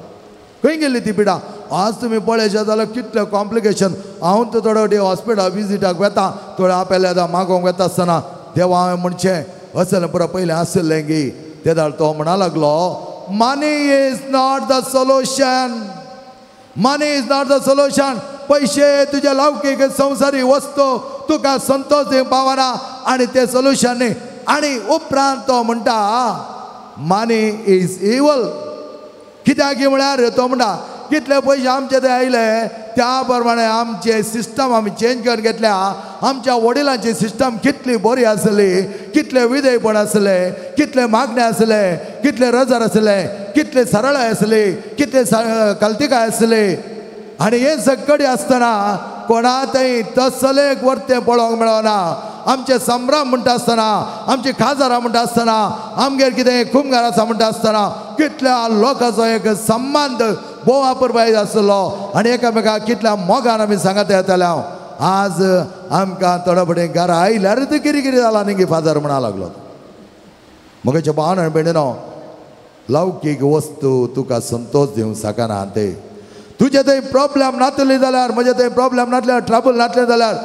खंय गेल्ली ती पिडा. आज तुम्ही पळयचे जाल्यार कितले कॉम्प्लिकेशन हांव तर थोडे फावटी हॉस्पिटल विजिटाक वता थोडे आपल्याला आतां मागोवंक वता आसतना देवा हांवें म्हणचें असल पुरो पयलें आसलें गी ते दाळ तो म्हणा लागलो money is not the solution money is not the solution पैसे तुझे लौकिक संवसारी वस्तू तुका संतोष दिवंक पावना आनी ते सोल्युशन न्ही आनी उपरांत तो म्हणटा मनी इज इवल कित्याक म्हळ्यार तो म्हणटा कितले पयशे आमचे ते आयले त्या प्रमाणे आमचे सिस्टम आमी चेंज करून घेतल्या आमच्या वडिलांची सिस्टम कितली बरी आसली कितले विधेयपण आसले कितले मागणे आसले कितले रजर आसले कितले सरळ आसले कितले कल्तिकाय आसले आनी हे सगळे आसतना कोणातय तसले एक वर्ते पळोवंक मेळना आमचे संभ्रम म्हणटा आसतना आमची खाजारां म्हणटा आसतना आमगेर कितें कुमगार आसा म्हणटा आसतना कितल्या लोकांचो एक संबंध भोव वापरपाक आसलो आनी एकामेकाक कितल्या मोगान आमी सांगत येताले आज आमकां थोडे फटें घरा आयल्यार ते कितें कितें जालां न्ही फादर म्हणा लागलो मोगाच्या भावन आनी भयणीनो लौकीक वस्तू तुका संतोष दिवंक शकना ते तुजे थंय प्रॉब्लेम नातले जाल्यार म्हजे थंय प्रॉब्लेम नातले ट्रबल नातले जाल्यार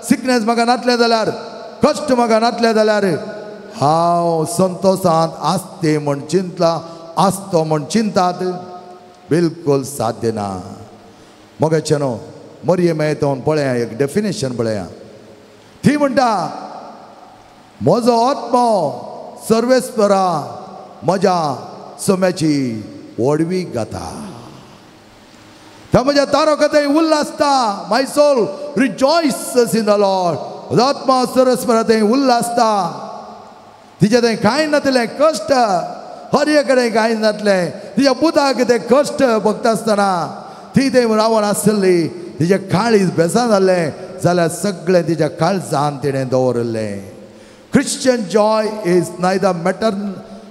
सिकनेस म्हाका नातले जाल्यार कश्ट म्हाका नातले जाल्यार हांव संतोषांत आसते म्हण चिंतला आसतो म्हण चिंतात बिलकुल साध्य ना मोगाचे न्हू मरये मेळतो पळया एक डेफिनेशन पळया ती म्हणटा म्हजो आत्मो सर्वेस्परा म्हज्या सोम्याची वडवी गाता त्या म्हज्या तारकांतय उल्हासता my soul रिजॉयसेस in the Lord आत्मा सर्वेस्परा थंय उल्हासता तिचे थंय कांय नातलें कश्ट हर एक कडेन कांय नातलें तिच्या पुताक ते कश्ट भोगता आसतना ती थंय रावून आसली तिचे काळीज बेसान जाल्लें जाल्यार सगळें तिच्या काळजान तिणें दवरलें Christian joy is neither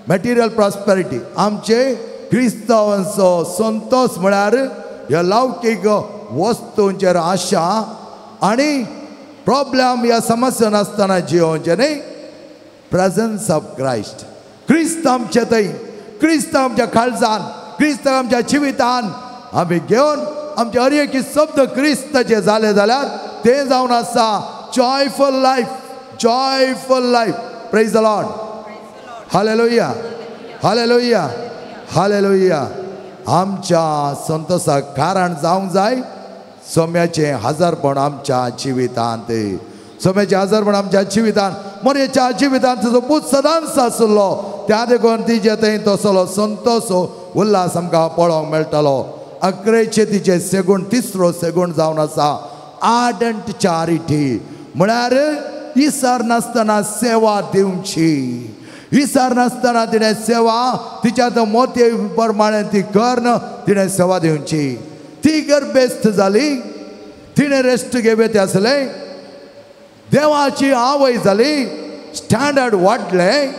material prosperity आमचे क्रिस्तांवांचो संतोष म्हळ्यार ह्या लौकीक वस्तूंचेर आशा आनी प्रॉब्लेम ह्या समस्या नासतना जियोवचें न्ही प्रेझन्स ऑफ क्रायस्ट क्रिस्त आमचे थंय क्रिस्त आमच्या काळजान क्रिस्त आमच्या जिवितान आमी घेवन आमचे हर एक शब्द क्रिस्ताचे जाले जाल्यार ते जावन आसा joyful life praise the Lord hallelujah hallelujah hallelujah आमच्या संतोषाक कारण जावंक जाय सोम्याचे हजारपण आमच्या जिवितांत सोम्याचे हजारपण आमच्या जिवितांत मरयेच्या जिवितांत जो पूत सदांच आसलो त्या देखून तिचे थंय तसलो संतोष उल्हास आमकां पळोवंक मेळटलो 11 तिचे सेगूण 3रो सेगूण जावन आसा आर्डंट चॅरिटी म्हळ्यार इसार नासतना सेवा दिवची विसार नासतना तिणें सेवा तिच्या मोते प्रमाणे ती करन तिणें सेवा दिवची ती गर्भेस्त जाली तिणें रेस्ट घेवचे आसले देवाची आवय जाली स्टँडर्ड वाडलें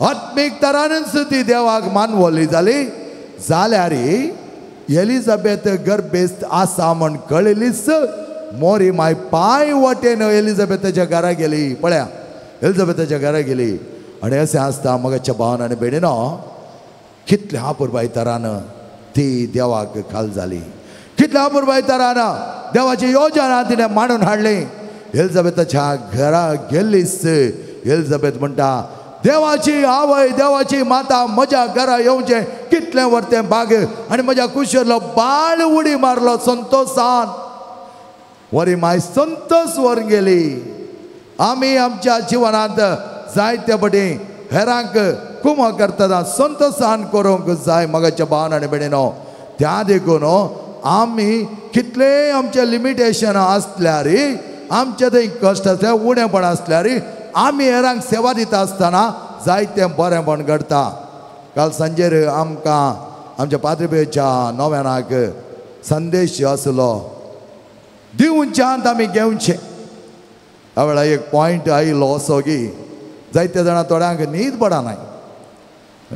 आत्मीक तरानच ती देवाक मानवली जाली जाल्यार एलिझाबेथ गर्भेस्त आसा म्हण कळिल्लीच मोरी माय पांय वटेन एलिझाबेथाच्या घरा गेली पळया एलिझाबेथाच्या घरा गेली आनी अशें आसता मोगाच्या भावन आनी भयणीनो कितल्या अपुरबाय तरान ती देवाक खाल जाली कितल्या अपुरबाय तरान देवाची योजना तिणें मांडून हाडली एलिझाबेथाच्या घरा गेल्लीच एलिझाबेथ म्हणटा देवाची आवय देवाची माता म्हज्या घरा येवचें कितलें वर्तें बाग आनी म्हज्या कुशीरलो बाळ उडी मारलो संतोषान वरी माय संतोष व्हरून गेली आमी आमच्या जिवनांत जायते बटी हेरांक कुम करतना संतोषान करूंक जाय मोगाच्या भावन आनी भयणीनो त्या देखून आमी कितले आमचे लिमिटेशन आसल्यार आमचे थंय कश्ट आसल्यार उणेपण आसल्यार आमी हेरांक सेवा दिता आसतना जायतें बरेंपण घडटा काल सांजेर आमकां आमच्या पाद्रीबेच्या नव्यानाक संदेश आसलो दिवच्यात आमी घेवचें ह्या वेळार एक पॉयंट आयलो असो की जायते जाणां थोड्यांक न्हीद पडना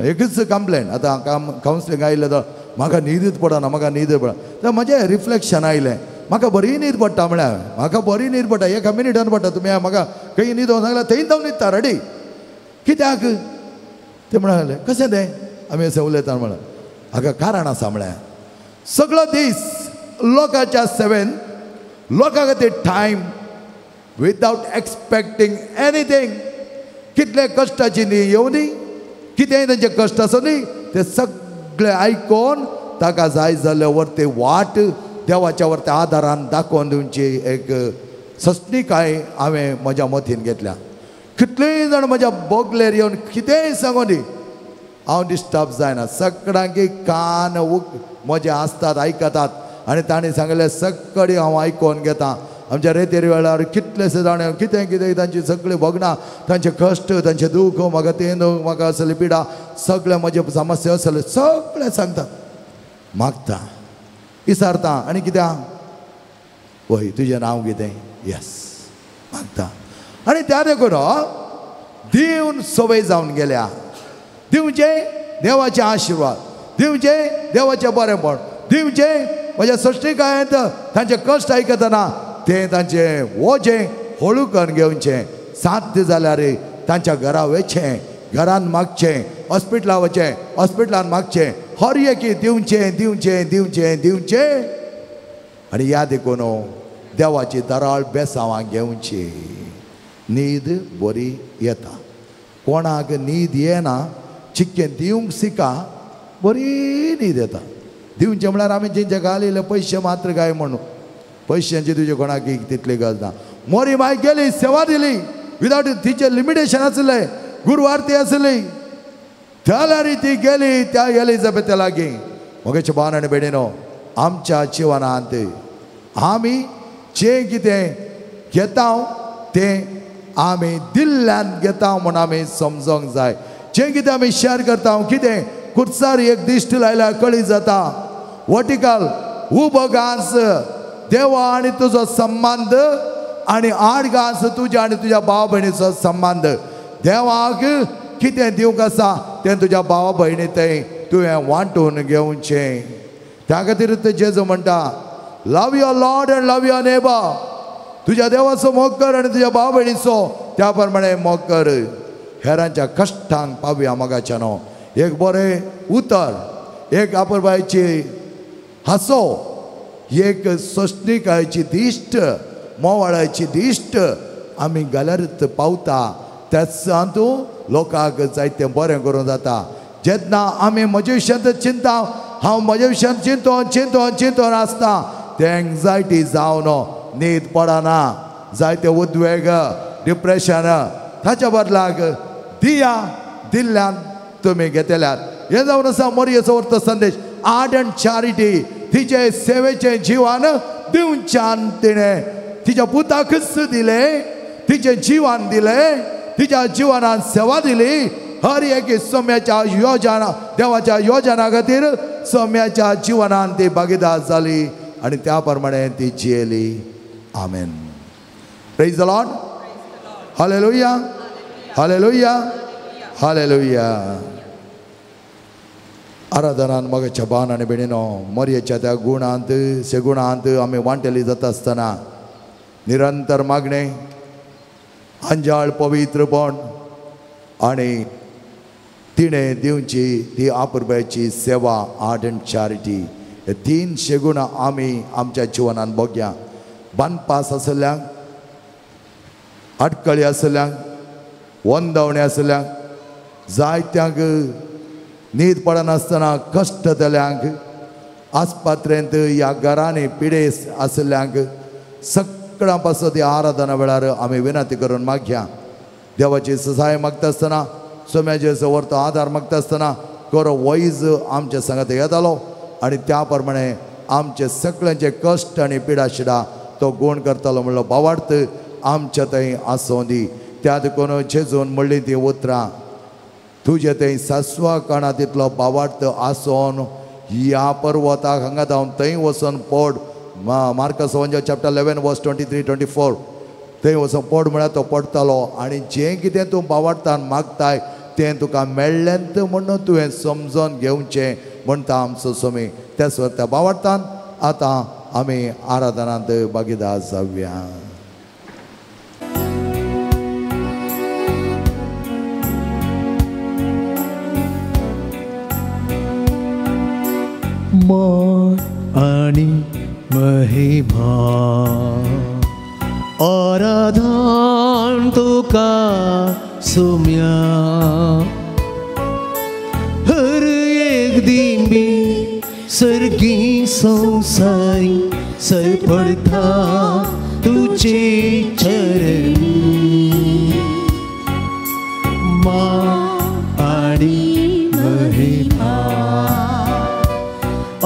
एकच कंप्लेंट आतां कावन्सिलींग आयिल्लें तर म्हाका न्हीदच पडना म्हाका न्हीद पडना तर म्हजें रिफ्लेक्शन आयलें म्हाका बरी न्हीद पडटा म्हळ्यार म्हाका बरी न्हीद पडटा 1 मिनिटान पडटा तुमी म्हाका खंय न्हीद सांगल्यार थंय जावन न्हिदता रेडी कित्याक ते म्हणाले कशें तें आमी अशें उलयता म्हळ्यार हाका कारण आसा म्हळ्यार सगळो दीस लोकांच्या सेवेन लोकां खातीर टायम विदाउट एक्सपेक्टींग एनीथींग. कितले कश्टाची न्ही येवं न्ही, कितेंय तांचे कश्ट आसूं न्ही, ते सगळे आयकोन ताका जाय जाल्ले वरते वाट देवाच्या वरते आदारान दाखोवन दिवची एक सस्तीकाय हांवें म्हज्या मतीन घेतल्या. कितलेय जाण म्हज्या बोगलेर येवन कितेंय सांगूं न्ही, हांव डिस्टर्ब जायना. सगळ्यांक कान म्हजे आसतात, आयकतात, आनी ताणें सांगलें सगळें हांव आयकोन घेता. आमच्या रेतेर वेळार कितलेशे जाण कितें कितें तांची सगळीं भोगणां, तांचे कश्ट, तांचे दूख, म्हाका तें दूख, म्हाका असली पिडा, सगळे म्हजे समस्या असले सगळे सांगतात. मागता, विचारता, आनी कित्याक वय तुजें नांव कितें, यस मागता. आनी त्या देखून दिवन सवय जावन गेल्या. दिवचे देवाचे आशिर्वाद, दिवचे देवाचें बरेंपण, दिवचे म्हज्या सश्टीकायेंत तांचे कश्ट आयकतना ते तांचे वोजे हळू करून घेवचें. साध्य जाल्यार तांच्या घरा वयचें, घरान मागचें, हॉस्पिटलां वचें, हॉस्पिटलान मागचें, हर एकी दिवचें दिवचें दिवचें दिवचें. आनी ह्या देखून देवाची दराळ बेसांवां घेवची. न्हीद बरी येता. कोणाक न्हीद येना चिक्कें दिवंक शिका, बरी न्हीद येता. दिवचें म्हळ्यार आमी जेंचे घालिल्ले पयशे मात्र काय म्हणून पयशांची तुजे कोणाक तितली गरज ना. मोरी माय गेली, सेवा दिली, विदाउट तिचे लिमिटेशन आसले, गुरुवार ती आसली, जाल्यार ती गेली त्या एलिझाबेथा लागीं. मोगेचे भावन आनी भयणीनो, आमच्या जिवनांत आमी जें कितें घेता तें आमी दिल्ल्यान घेता म्हूण आमी समजोंक जाय. जें कितें आमी शेअर करता, कितें कुर्सार एक दिश्ट लायल्यार कळी जाता. वर्टिकल उबो घास देवा आनी तुजो संबंध, आनी आड घास तुज्या आनी तुज्या भाव भयणीचो संबंध. देवाक कितें दिवंक आसा तें तुज्या भावा भयणी थंय तुवें वांटून घेवचें. त्या खातीर जेजू म्हणटा, love your Lord and love your neighbour. तुज्या देवाचो मोग कर आनी तुज्या भाव भयणीचो त्या प्रमाणे मोग कर. हेरांच्या कश्टांक पावया मोगाच्या न्हू. एक बरें उतर, एक आपुरबायची हांसो, एक सोंसणीकायेची दिश्ट, मोवाळाची दिश्ट आमी घाल्यारच पावता. त्याच लोकांक जायतें बरें करूं जाता. जेन्ना आमी म्हज्या विशयांत चिंता, हांव म्हज्या विशयांत चिंतोन चिंतोन चिंतोन आसता, तें एंग्जायटी जावन न्हीद पडना, जायते उद्वेग, डिप्रेशन. ताच्या बदलाक दिया, दिल्ल्यान तुमी घेतल्यात. हे जावन आसा मोरयेचो अर्थ संदेश. आर्डंट चॅरिटी, तिचे सेवेचें जिवन दिवच्यान तिणें तिच्या पुताकच दिलें, तिचें जिवन दिलें, तिच्या जिवनान सेवा दिली. हर एक सोम्याच्या योजना, देवाच्या योजना खातीर सोम्याच्या जिवनान ती भागीदार जाली आनी त्या प्रमाणे ती जियेली. Amen. Praise the Lord. Hallelujah, hallelujah, hallelujah. आराधनान मोगाच्या भावन आनी भयणीनो, मोरयेच्या त्या गुणांत सेगुणांत आमी वांटेली जाता आसतना निरंतर मागणें, अंजाळ पवित्रपण आनी तिणें दिवची ती आपुरबायची सेवा, आर्डंट चॅरिटी. हे 300 गुण आमी आमच्या जिवनान भोगया. बानपास आसल्यांक, आटकळी आसल्यांक, वंदवणे आसल्यांक, जायत्यांक न्हीद पडनासतना कश्ट जाल्यांक, आस्पात्रेंत ह्या घरांनी पिडेस आसल्यांक सगळ्यां पासून ती आराधना वेळार आमी विनंती करून मागया. देवाची सहाय मागता आसतना, सोम्याचेचो वर्त आदार मागता आसतना खरो वैज आमच्या संगात येतालो आनी त्या प्रमाणे आमचे सगळ्यांचे कश्ट आनी पिडा शिडा तो गुण करतालो म्हणलो भावार्थ आमच्या थंय आसूं दी. त्या देखून जेजून म्हणली ती उतरां, तुजे थंय सासवा काणा तितलो भावार्थ आसून ह्या पर्वताक हांगा जावन थंय वचून पड. मार्कस चॅप्टर 11 वर्स 23-24 थंय वचून पड म्हळ्यार तो पडटालो. आनी जें कितें तूं भावार्थान मागताय तें तुका मेळ्ळेंत म्हणून तुवें समजोन घेवचें म्हणटा आमचो स्वामी. त्याच त्या भावार्थान आतां आमी आराधनांत भागीदार जावया. मोग आणि महिमा आराधन तुका सुम्या हर एक दिन भी सर्गी संसारी सर पड़ता तुझे चरण माँ आड़ी महिमा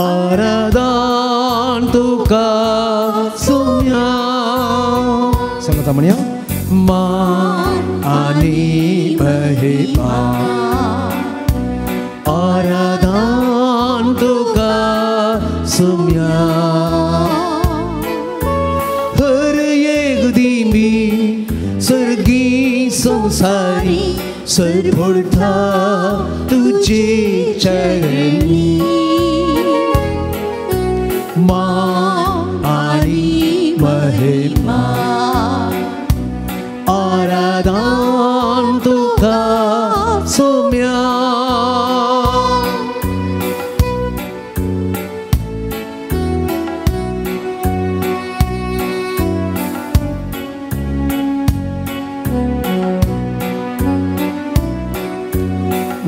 आराधन तुका सुम्या sama temannya माँ आनी महिमा आराधन तुका सुम्या हर एक दिन भी सर्गी संसारी सर पड़ता तुझे चरणी माँ आनी महिमा आराधन तुका सुम्या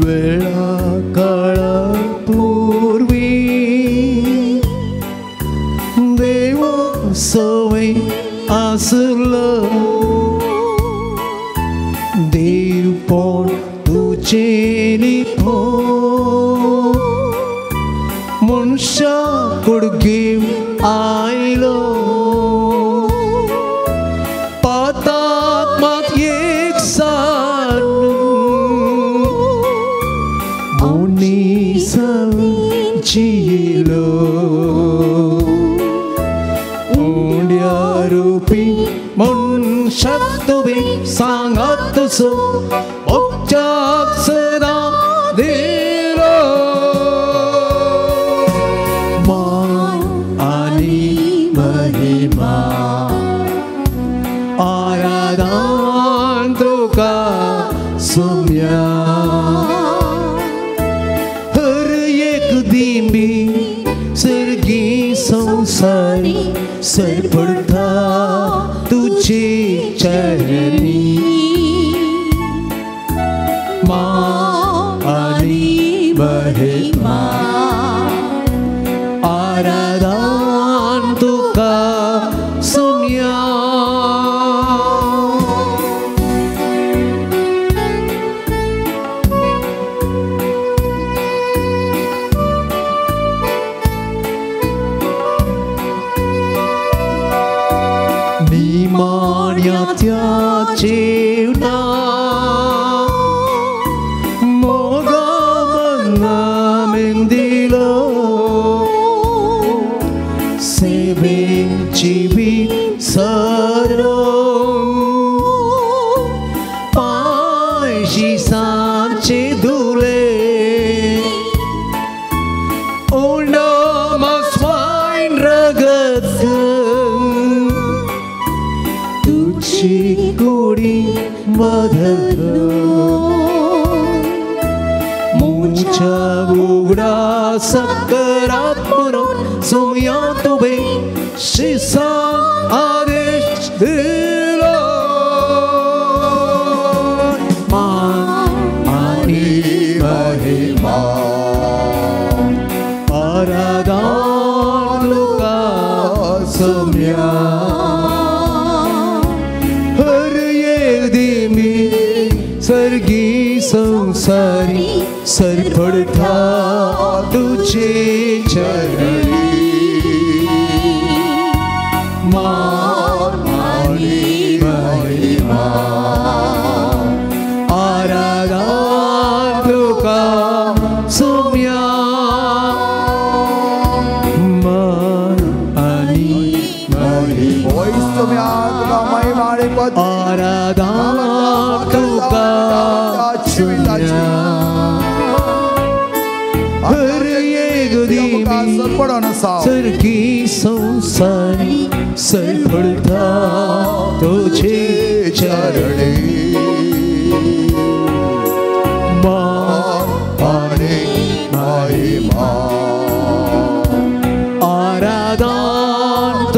वेळा काळापूर्वी देव सवय असलं देव पण तुझे लिपो मनुष्या कुडगे आयलो पातात्मात एक साण जिलो रूपी मन शब्दवे सांगत सो उपचाक सदा दिलो माँ आनी महिमा आराधन तुका सुम्या सर्गी संसारी सर पड़ता तुझे चरणी माँ आनी महिमा आराधन तुका सुम्या Mania Civna Moga Mendilo Sebe Cibi Sarong Paishi Sanche Dule Onda Maswain Ragat Chikuri madhalo Mucha bugra sakarat mano Sumya tube shisa adesh dilo Maan ani mahima Aradhan luka sumya सर्गी संसारी sir पड़ता तुझे चरणी माँ आनी महिमा आराधन तुका सुम्या माँ आनी महिमा आराधन तुका हर एक दिन सर्गी संसारी सर पड़ता तुझे चरणी माँ आनी महिमा आराधन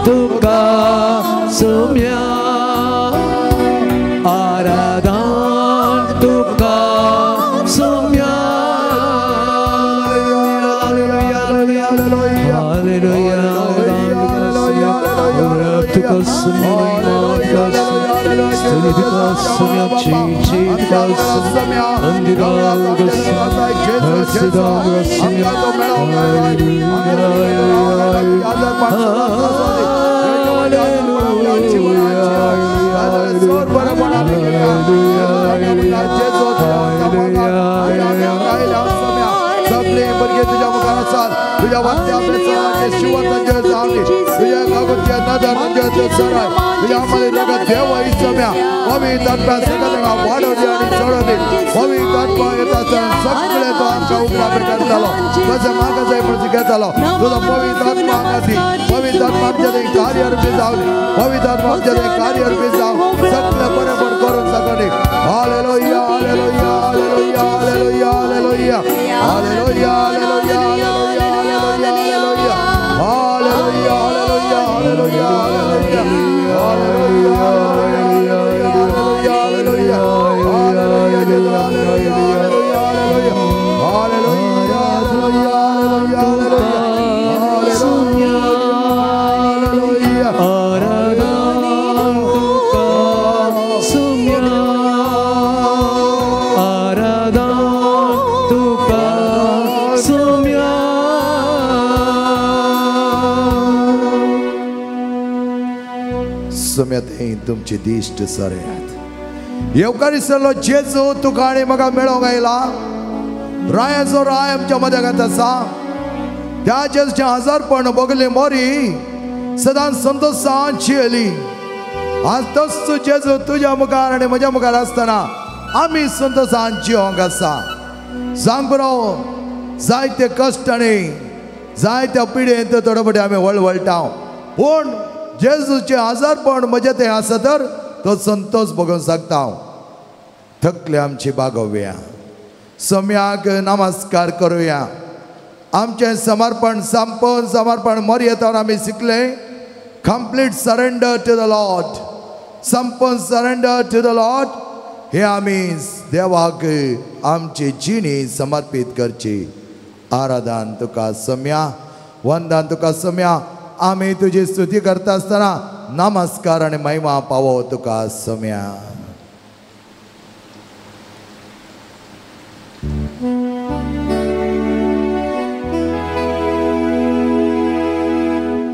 तुका सोम्या आराधन तुका सोम्या तुझ्या वाट्या प्रसादाचे शिवता जय जावली तुझ्या गागुत्या नदर जय तो सराय तुझ्या आम्हाला जगात देव इसम्या पवित्र आत्मा सगळ्यांना वाढवली आणि चढवली पवित्र आत्मा येतात सगळे तो आमच्या उघडा भेटत झालो कसं मागं जाय पण घेत आलो तुझा पवित्र आत्मा अंगाती पवित्र आत्मा आमच्या कार्य अर्पे जावली पवित्र आत्मा आमच्या कार्य अर्पे जाव सगळं बरोबर करून सगळे hallelujah hallelujah hallelujah hallelujah hallelujah hallelujah hallelujah तुमचे दिष्ट सरेत येवकारिसलो जेजू तुका आणि म्हाका मेळोंक आयला रायाचो राय आमच्या मध्यांत आसा त्या जेजूचे हजारपण बगले मोरी सदां संतोषान जियेली आज तोच जेजू तुझ्या मुखार आणि म्हज्या मुखार आसतना आमी संतोषान जियोंक आसा सांग बरो जायते कश्ट आणि जायत्या पिडेंत थोडे आमी वळवळटा पूण जेजूचे हजारपण म्हजे ते आसा तर तो संतोष बघून सांगता थकले आमची बागोवया सम्याक नमस्कार करूया आमचे समर्पण संपूर्ण समर्पण मर्यादावर आम्ही शिकले complete surrender to the Lord संपूर्ण सरेंडर टू द लॉर्ड हे आम्ही देवाक आमची जिणी समर्पित करची आराधन तुका सम्या वंदन तुका सम्या आम्ही तुझी स्तुती करता असताना नमस्कार आणि महिमा पावो तुका सम्या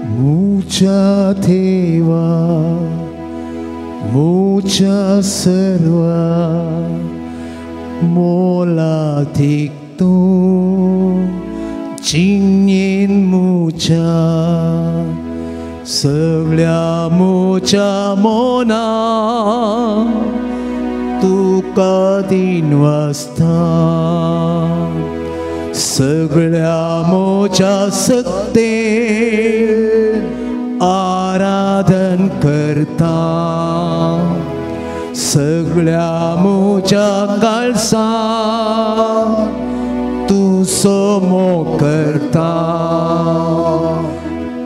मुच्या देवा मुच्या सर्वा मोलाधिक तू चिन्येन मुच्या सगळ्या मुच्या मोना तुका दिनवासता सगळ्या मोच्या सक्ते आराधन करता सगळ्या मोच्या काळसा तू सोमो करता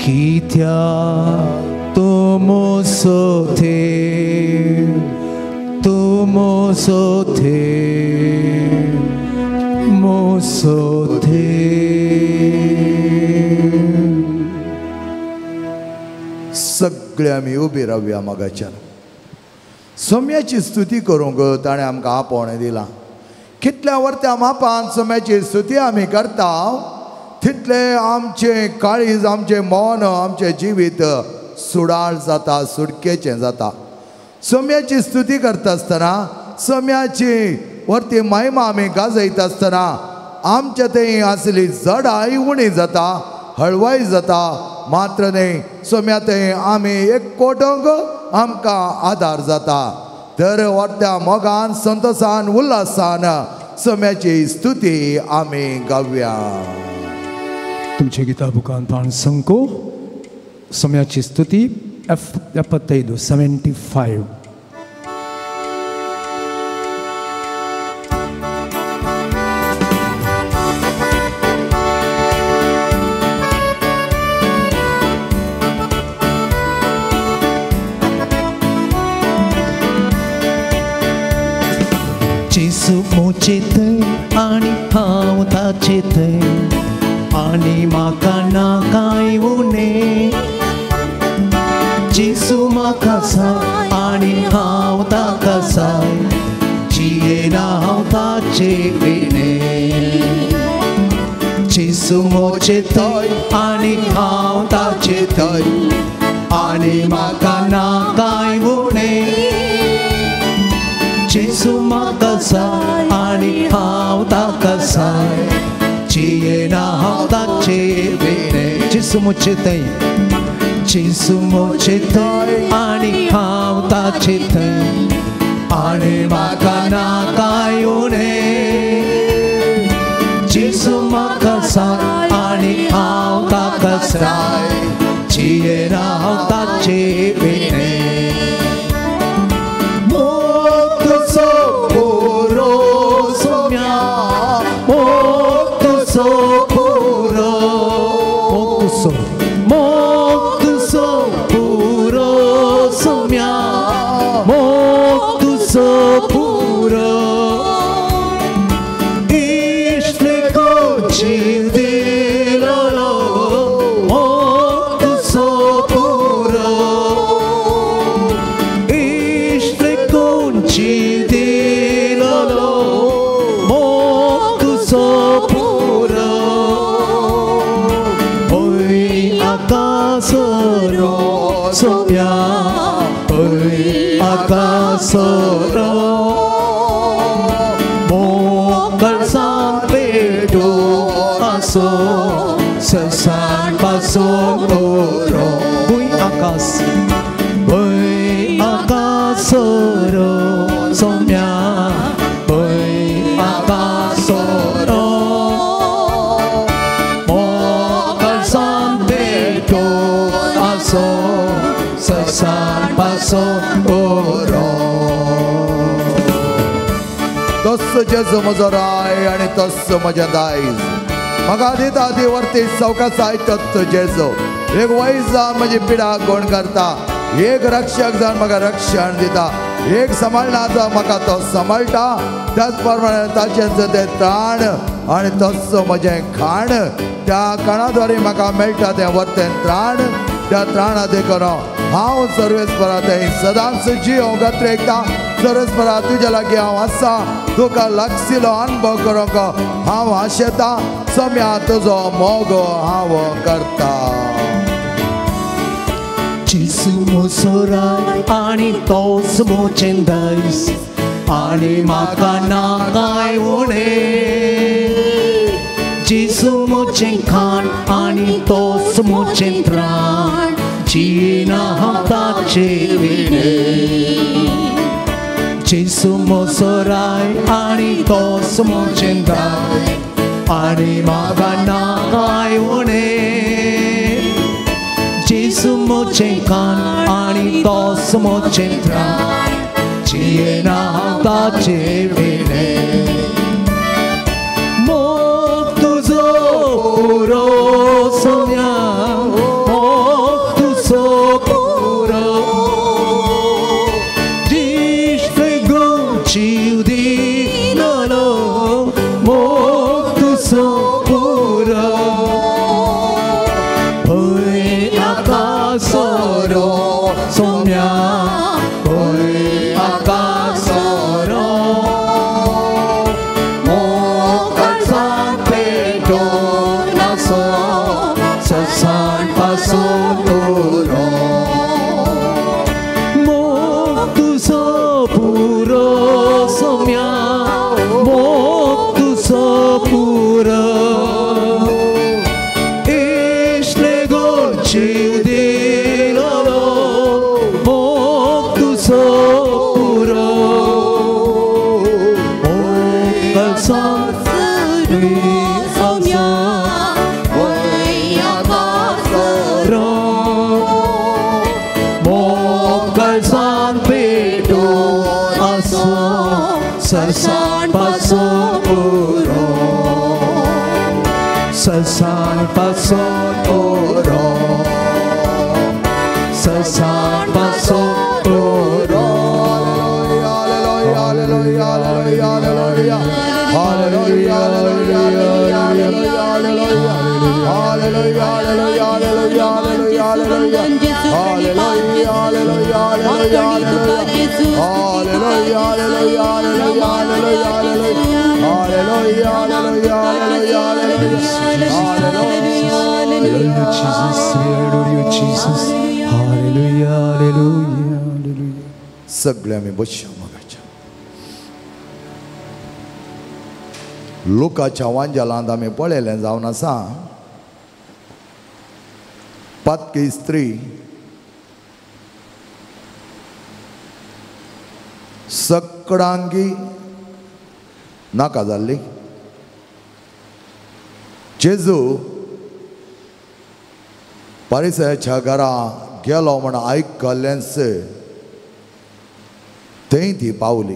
कित्या तो मोसोथे तो मोसोथे मोसोथे सगळे आमी उबी रावया मगाच्यान सोम्याची स्तुती करूंक ताणें आमकां आपोवणें दिलां कितल्या वर्त्या मापान सोम्याची स्तुती आमी करता तितले आमचे काळीज आमचे मन आमचे जिवीत सुडाळ जाता सुडकेचें जाता सोम्याची स्तुती करता आसतना सोम्याची वर्ती महिमा आमी गाजयता आसतना आमच्या थंय आसली जडाय उणी जाता हळवाय जाता मात्र न्ही सोम्या थंय आमी एकवटूंक आमकां आदार जाता तर वर्त्या मोगान संतोषान उल्हासान सोम्याची स्तुती आमी गावया तुमचे गिता बुकान पान संको सोम्याची स्तुती 75 जेसू मोचे थंय आनी हांव ताचे थंय आनी म्हाका ना कांय उणें जेसू म्हाका जाय आनी हांव ताका जाय जियेना हांव ताचे विणें जेसू मोचे थंय आनी हांव ताचे थंय आनी म्हाका ना कांय उणें जेसू म्हाका जाय आनी हांव ताका जाय जियेना हांव ताचे विणें जेसू मोचे थंय जेसू मोचे थंय आनी हांव ताचे थंय आनी म्हाका ना कांय उणें जेसू म्हाका जाय आनी हांव ताका जाय जियेना हांव ताचे विणें मोक्तुजो पुरो सोम्या मोक्तुजो पुरो मोक्तुजो पुरो सोम्या मोक्तुजो पुरो इश्टे कोची दिलोलो मोक्तुजो पुरो इश्टे कोची दिलोलो मोक्तुजो पुरो oi akasoro soya oi akasoro mokal sampedo aso sesan pasoro oi akasoro soya oi akasoro sesan paso oro तस्स जेजू म्हजो राय आनी तस्स म्हजें दायज म्हाका दिता ती वर्ती सवकासाय तत्त जेजू एक वैज जावन म्हजी पिडा कोण करता एक रक्षक जावन म्हाका रक्षण दिता एक सांबाळना जावन म्हाका तो सांबाळटा त्याच प्रमाणे ताचें तें ताण आनी तस्स म्हजें खाण त्या खाणाद्वारे म्हाका मेळटा तें वर्तें त्राण त्या त्राणा देखून हांव सर्वेस्परा थंय सदांच जीव गत्रेकता सर्वेस्परा तुज्या लागीं हांव आसा तुका लागशिल्लो अनुभव करूंक हांव आशेता सम्या तुजो मोग हांव करता जेसू म्हजो राय आनी तोच मोचें दायज आनी म्हाका ना कांय उणें जेसू मोचें खाण आनी तोच मोचें त्राण जियेना हांव ताचे विणें जेसू म्हजो राय आनी तोच मोचें दायज आनी म्हाका ना कांय उणें जेसू मोचें खाण आनी तोच मोचें त्राण जियेना हांव ताचे विणें मोक्तुजो पुरो सोम्या मोक्तुजो पुरो दिश्टे गोंचीव दिलोलो मोक्तुजो पुरो oi akasoro sombia oi akasoro mokal sampedo naso sesan pasuturo moktuso puro sombia moktuso puro Ciu di lolo moktuso puro mokal sampedo naso oi akasoro mokal sampedo naso sesan pasuturo sesan pasuturo sesan pasuturo Hallelujah, hallelujah, hallelujah, hallelujah. सगळे आमी बसया मगाच्या लोकाच्या वांजलांत आमी पळयलें जावन आसा पातकी स्त्री सकडांगी नाका जाल्ली जेजू परिसयाच्या घरा गेलो म्हण आयकल्लेंच थंय ती पावली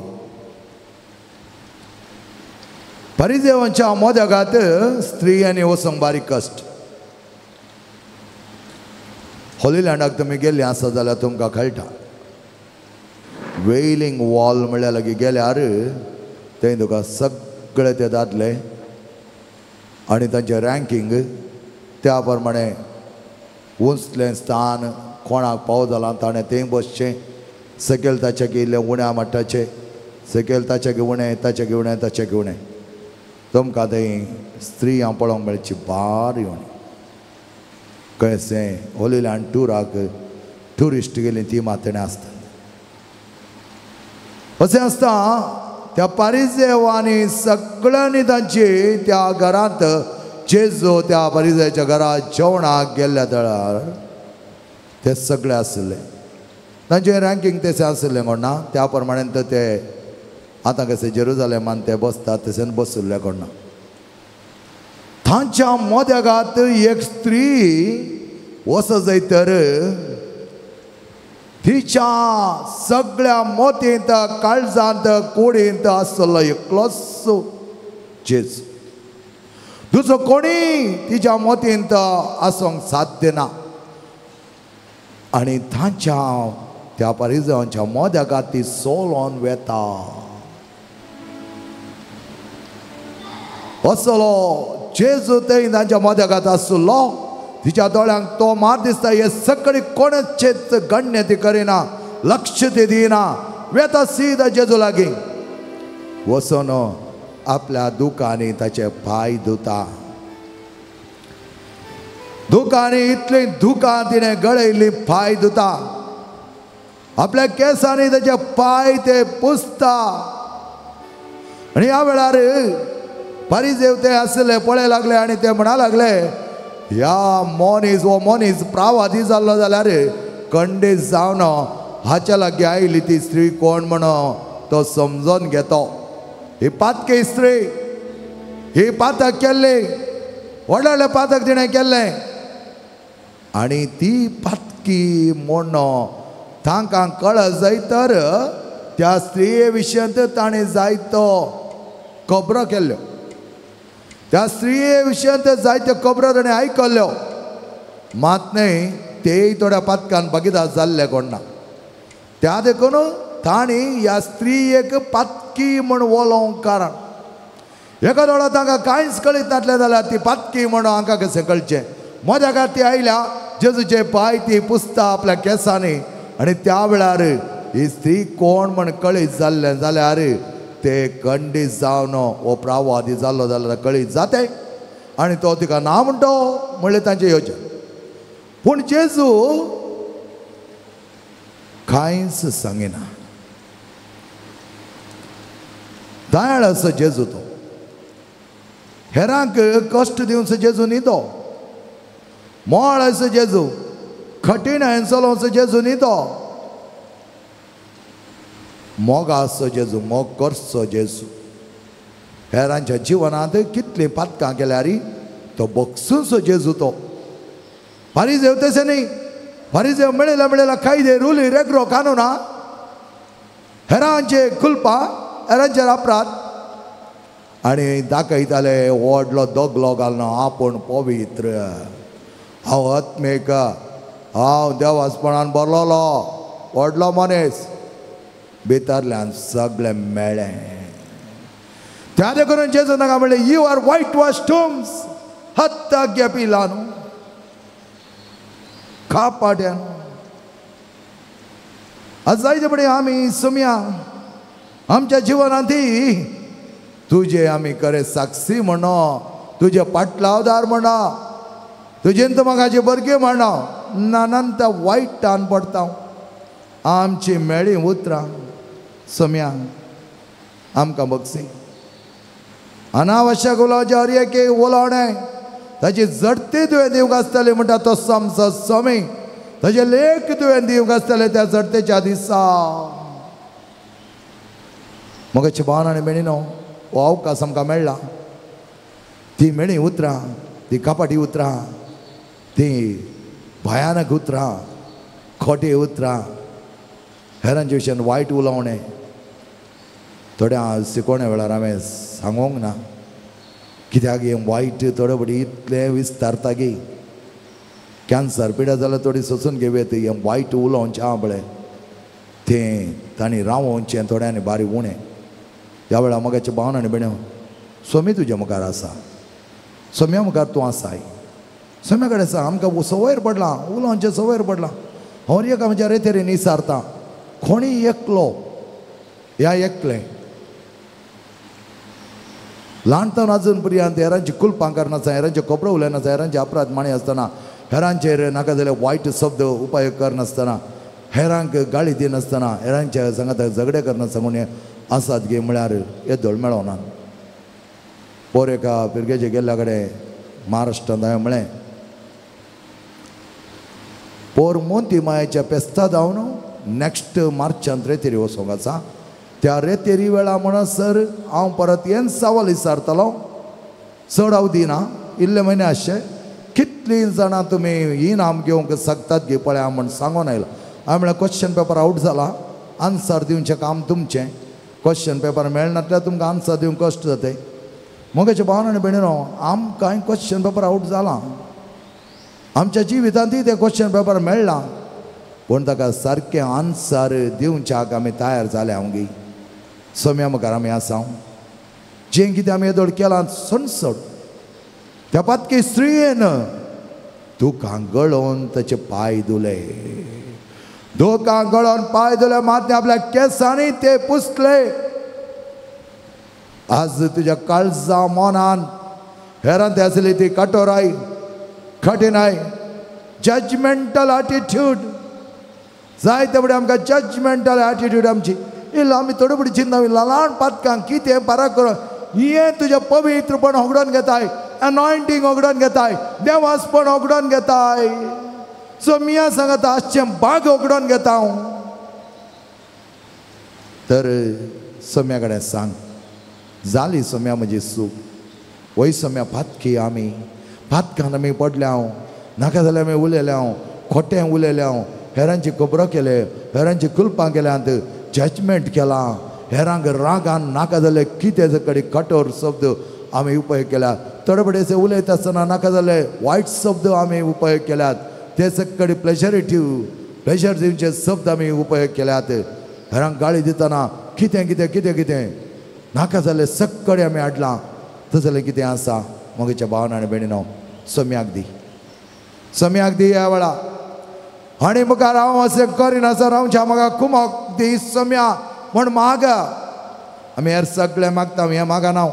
परिसेवांच्या मोदगांत स्त्रियांनी वचूंक बारीक कश्ट होली लँडाक तुमी गेल्ली आसा जाल्यार तुमकां कळटा वेलिंग वॉल म्हणल्यार लागीं गेल्यार थंय तुका सगळे ते दादले आनी तांचें रँकींग त्या प्रमाणे उंचलें स्थान कोणाक पाव जालां ताणें थंय बसचें सकयल ताचे इल्लें उण्या मट्टाचें सकयल ताचे उणें ताचे उणें ताचे उणें तुमकां थंय स्त्रियां पळोवंक मेळची बारी उणी खंयसें होली लँड टुराक ट्युरिस्ट गेलीं ती मातणे आसता अशें आसता त्या परिसेवांनी सगळ्यांनी तांची त्या घरांत जेजू त्या परिसेवाच्या घरांत जेवणाक गेल्ल्या वेळार ते सगळे आसले तांचें रँकींग तशें आसलें कोण ना त्या प्रमाणे ते आतां कशें जेरुजालेमान ते बसतात तशें बसुल्ले कोण ना तांच्या मोदगांत एक स्त्री वच जायतर तिच्या सगळ्या मोतींत काळजांत कुडींत आसलो एकलोच जेजू दुसरो कोणी तिच्या मोतींत आसूंक साध्य ना आनी तांच्या त्या परिसेवांच्या मोदगांत ती सोलोन वेता असलो जेजू थंय तांच्या मोदगांत आसलो तिच्या दोळ्यांक तो मार दिसता हे सगळे कोणाचेच गण्य ती करिना लक्ष ती दिना वेता सीदा जेजू लागीं वचून आपल्या दुकानी ताचे पाय धुता दुकानी इतली दुकां तिणें गळयल्ली पाय धुता आपल्या केसांनी ताचे पाय ते पुसता आनी ह्या वेळार परिसेव ते आसले पळय लागले आनी ते म्हणा लागले ह्या मनीस प्रावादी जाल्लो जाल्यार खंडीत जावन हाच्या लागीं आयली ती स्त्री कोण म्हण तो समजून घेतो ही पातकी स्त्री ही पातक केल्ली व्हडले पातक तिणें केल्लें आनी ती पातकी म्हण तांकां कळत जायतर त्या स्त्रिये विशयांत ताणें जायतो खबरो केल्ल्यो त्या स्त्रिये विशयांत जायत्यो खबरो ताणें आयकल्ल्यो मात न्हय तेय थोड्या पातकान बगिदा जाल्ले कोण ना त्या देखून ताणी ह्या स्त्रियेक पातकी म्हण वलोवंक कारण एका दोळा तांकां कांयच कळीत नासलें जाल्यार ती पातकी म्हण हांकां कशें कळचें मोदगांत ती आयल्या जेजूचे पाय ती पुसता आपल्या केसांनी आनी त्या वेळार ही स्त्री कोण म्हण कळीत जाल्लें जाल्यार ते खंडीत जावन हो प्रावादी जाल्लो जाल्यार कळीत जाते आनी तो तिका ना म्हणटो म्हणलें तांचें येवचें पूण जेजू कांयच सांगिना दयाळ असो जेजू तो हेरांक कश्ट दिवचो जेजू न्ही तो मोळ असो जेजू कठीण हेंचलो असो जेजू न्ही तो मोगाचो जेजू मोग करचो जेजू हेरांच्या जिवनांत कितलीं पातकां केल्यार तो बगसूचो जेजू तो फारिजेव तशें न्ही फारिजेव मेळयला कायदे रुली रेगरो कानुना हेरांचे कुलपा हेरांचेर अपराध आनी दाखयताले व्हडलो दोगलो घालना आपूण पवित्र हांव आत्मेक हांव देवासपणान बरलोलो व्हडलो मनीस भितरल्यान सगळें मेळ्ळें त्या देखून जेजू ताका म्हणलें you are white wash tombs हत्ता गेपिलानू कापाट्यान आज जायचे पडे आमी सोम्या आमच्या जिवनांत तुझे आमी खरे साक्षी म्हणो तुझे पाटलावदार म्हणो तुजेंत म्हाकाचे बरके म्हणो नानंत वायट टान पडता आमची मेळी उतरां सोम्या आमकां बक्षी अनावश्यक उलोवचे हर एक उलोवणें ताची जडती तुवें दिवंक आसतली म्हणटा तो आमचो सोमी ताचे लेख तुवें दिवंक आसतले त्या जडतेच्या दिसा मोगाची भावन आनी मेळिनो हो अवकाश आमकां मेळ्ळा ती मेळी उतरां ती कपाटी उतरां ती भयानक उतरां खोटी उतरां हेरांचे विशयान वायट उलोवणें थोड्या शिकोवण्या वेळार हांवें सांगूंक ना कित्याक हें वायट थोडे फावटी इतलें विस्तारता गे कॅन्सर पिड्या जाल्यार थोडी सोंसून घेवेत हें वायट उलोवचें आपलें तें तांणी रावोवचें थोड्यांनी बारीक उणें ह्या वेळार मोगाच्या भावन आनी भयण्यो सोमी तुज्या मुखार आसा सोम्या मुखार तूं आसाय सोम्या कडेन सांग आमकां संवयर पडलां उलोवचें संवयर पडलां हांव एक आमच्या रेतेरीन विचारतां कोणी एकलो ह्या एकलें ल्हानपण अजून पर्यंत हेरांची कुलपां करनासतना हेरांचे खोबरो उलयनासतना हेरांचे अपराध माणी आसतना हेरांचेर नाका जाल्यार वायट शब्द उपयोग करनासतना हेरांक गाळी दिनासतना हेरांच्या सांगात झगडे करना सांगून हें आसात गे म्हळ्यार हे धड मेळोना पोर एका पिरगेचे गेल्ल्या कडेन महाराष्ट्रांत हांवें म्हळें पोर मोती मायाच्या पेस्ता जावन नेक्स्ट मार्चांत रेतेरी वचोंक आसा त्या रेतेरी वेळा म्हणसर हांव परत हें सवाल विचारतलो चड हांव दिना इल्ले म्हयने आसचे कितलीं जाणां तुमी इनाम घेवंक शकतात गे पळय हांव म्हण सांगून आयला हांवें म्हळ्यार क्वेश्चन पेपर आउट जाला आन्सर दिवचें काम तुमचें क्वेश्चन पेपर मेळनातल्यार तुमकां आन्सर दिवंक कश्ट जाताय मोगाच्या भावन आनी भयणीनो आमकां क्वेश्चन पेपर आउट जाला आमच्या जिवितांतय ते क्वेश्चन पेपर मेळ्ळा पूण ताका सारकें आन्सर दिवच्याक आमी तयार जाले हांव गे सोम्या मुखार आमी आसा जें कितें आमी येदोळ केलां सणसड त्या पातकी स्त्रीयेन तुका गळोवन ताचे पांय धुले दोका गळोवन पांय धुले मात आपल्या केसांनी ते पुसले आज तुज्या काळजा मोनान हेरांत आसली ती कठोराय कठिनाय जजमेंटल एटिट्यूड जायते फुडें आमकां जजमेंटल एटिट्यूड आमची इल्लो आमी थोडे फुडें चिंता ल्हान पातकांक कितें पाराक करून हें तुजें पवित्रपण होगडोन घेताय अनॉयंटींग होगडोन घेताय देवासपण होगडोन घेताय सोम्या सांगता आजचें बाग होगडोन घेता हांव तर सोम्या कडेन सांग जाली सोम्या म्हजी सूख वय सोम्या पातकी आमी पातकान आमी पडले हांव नाका जाल्यार आमी उलयले हांव खोटें उलयलें हांव हेरांची खबरो केले हेरांची कुलपां केल्यांत जजमेंट केलां हेरांक रागान नाका जाल्यार कितें कडेन कठोर शब्द आमी उपयोग केल्यात थोडे फुडें उलयता आसतना नाका जाल्यार वायट शब्द आमी उपयोग केल्यात ते सकडी प्लेजर दिवचे शब्द आमी उपयोग केल्यात हेरांक गाळी दितना कितें कितें कितें कितें नाका जाल्यार सक्कडे आमी हाडलां तसलें कितें आसा मोगेच्या भावन आनी भयणीनो सोम्याक दी ह्या वेळा आनी मुखार हांव अशें करिनासर रावच्या म्हाका कुमक दी सोम्या म्हण मागा आमी हेर सगळें मागता हें मागना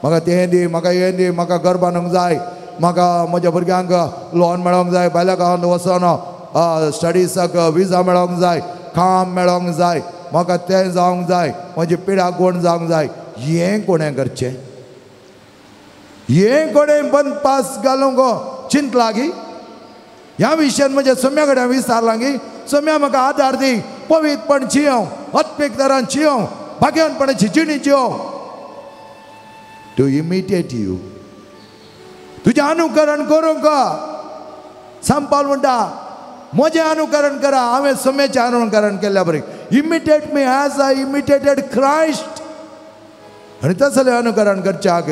म्हाका तें दी म्हाका हें दी म्हाका घर बांदूंक जाय म्हाका म्हज्या भुरग्यांक लोन मेळोंक जाय भायल्या गांवांत वचोन स्टडीजाक विजा मेळोंक जाय काम मेळोंक जाय म्हाका तें जावंक जाय म्हजी पिड्या कोण जावंक जाय हें कोणें करचें हें कोणें बंद पास घालूंक चिंत लागी ह्या विशयान म्हज्या सोम्या कडेन विचारलां की सोम्या म्हाका आदार दी पवित्रपण जियोव आत्मीक तरान जियोव भाग्यवानपणाची जिणी जियोव टू इमिटेट यू तुजें अनुकरण करूंक सांपाल म्हणटा म्हजें अनुकरण करा हांवें सोम्याचें अनुकरण केल्ल्या बरें imitate me as I imitated Christ आनी तसलें अनुकरण करच्याक